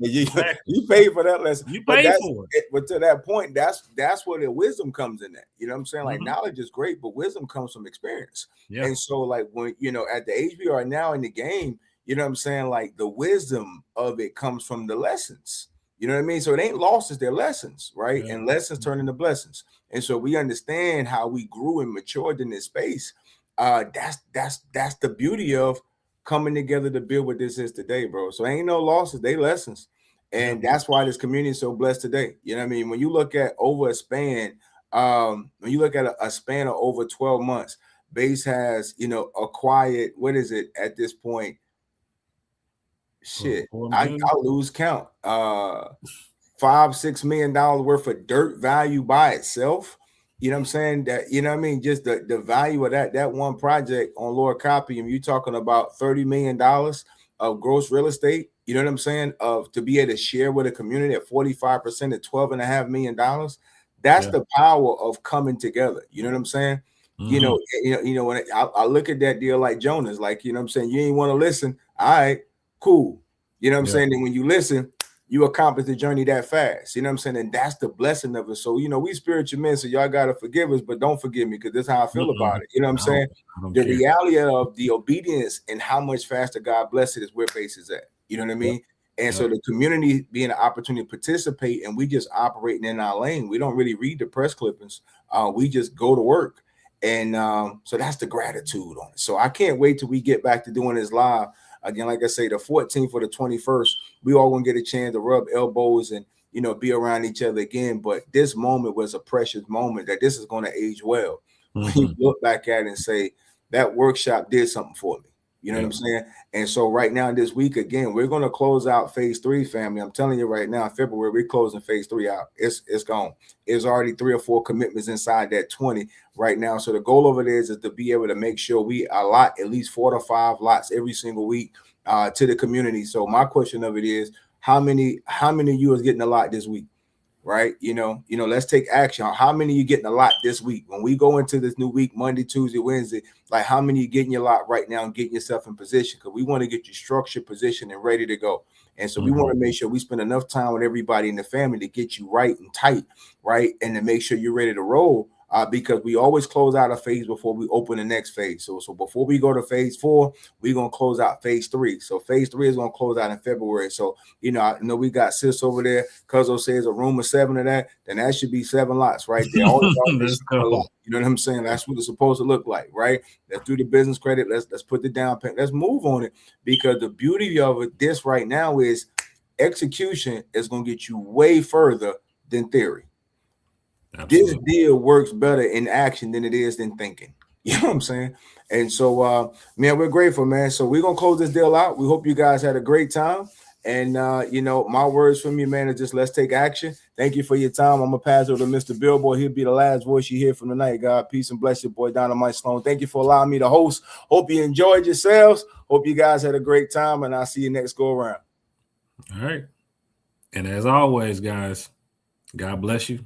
You paid for that lesson. You paid for it. But to that point, that's where the wisdom comes in that. You know what I'm saying? Like, knowledge is great, but wisdom comes from experience. Yeah. And so, like, when, you know, at the age we are now in the game, you know what I'm saying? Like, the wisdom of it comes from the lessons. You know what I mean? So it ain't losses, they're lessons, right? Yeah. And lessons turn into blessings. And so we understand how we grew and matured in this space. That's the beauty of coming together to build what this is today, bro. So ain't no losses, they lessons. And that's why this community is so blessed today. You know what I mean? When you look at over a span, when you look at a span of over 12 months, Base has, you know, acquired, what is it at this point? Shit, I lose count. $5-6 million worth of dirt value by itself. You know what I'm saying? That, you know what I mean? Just the value of that one project on Lower Coppiam, you're talking about $30 million of gross real estate. You know what I'm saying? Of to be able to share with a community at 45% at $12.5 million. That's the power of coming together. You know what I'm saying? You know, when I look at that deal like Jonas, like, you know what I'm saying? You ain't want to listen. All right, cool. You know what I'm saying? And when you listen, you accomplish the journey that fast. You know what I'm saying? And that's the blessing of it. So, you know, we spiritual men, so y'all got to forgive us, but don't forgive me, because this is how I feel about it. You know what I'm saying? The reality of the obedience and how much faster God bless it is where Base is at. You know what I mean? And so the community being an opportunity to participate, and we just operating in our lane. We don't really read the press clippings. We just go to work. And so that's the gratitude on it. So I can't wait till we get back to doing this live. Again, like I say, the 14th or the 21st, we all gonna get a chance to rub elbows and, you know, be around each other again. But this moment was a precious moment that this is going to age well. When you look back at it and say, that workshop did something for me. You know what I'm saying? And so right now, this week, again, we're going to close out phase 3, family. I'm telling you right now, in February, we're closing phase 3 out. It's gone. There's already 3 or 4 commitments inside that 20 right now. So the goal over there is to be able to make sure we allot at least 4 to 5 lots every single week to the community. So my question of it is, how many of you is getting a lot this week? Right? You know, let's take action. How many of you getting a lot this week? When we go into this new week, Monday, Tuesday, Wednesday, like, how many of you getting your lot right now and getting yourself in position? Because we want to get you structured, positioned, and ready to go. And so we want to make sure we spend enough time with everybody in the family to get you right and tight, right? And to make sure you're ready to roll because we always close out a phase before we open the next phase. So before we go to phase 4, we're going to close out phase 3. So phase 3 is going to close out in February. So, you know, I know we got Sis over there. Cuzzo says a room of 7 of that, then that should be 7 lots right there. All Let's go. You know what I'm saying? That's what it's supposed to look like, right? Let's do the business credit. Let's put the down payment. Let's move on it, because the beauty of it, this right now is execution is going to get you way further than theory. Absolutely. This deal works better in action than it is in thinking. You know what I'm saying? And so, man, we're grateful, man. So we're going to close this deal out. We hope you guys had a great time. And, you know, my words from you, man, is just let's take action. Thank you for your time. I'm going to pass over to Mr. Billboard. He'll be the last voice you hear from the night, God. Peace and bless your boy, Dynamite Sloan. Thank you for allowing me to host. Hope you enjoyed yourselves. Hope you guys had a great time, and I'll see you next go around. All right. And as always, guys, God bless you.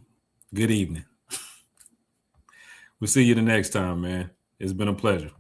Good evening. We'll see you the next time, man. It's been a pleasure.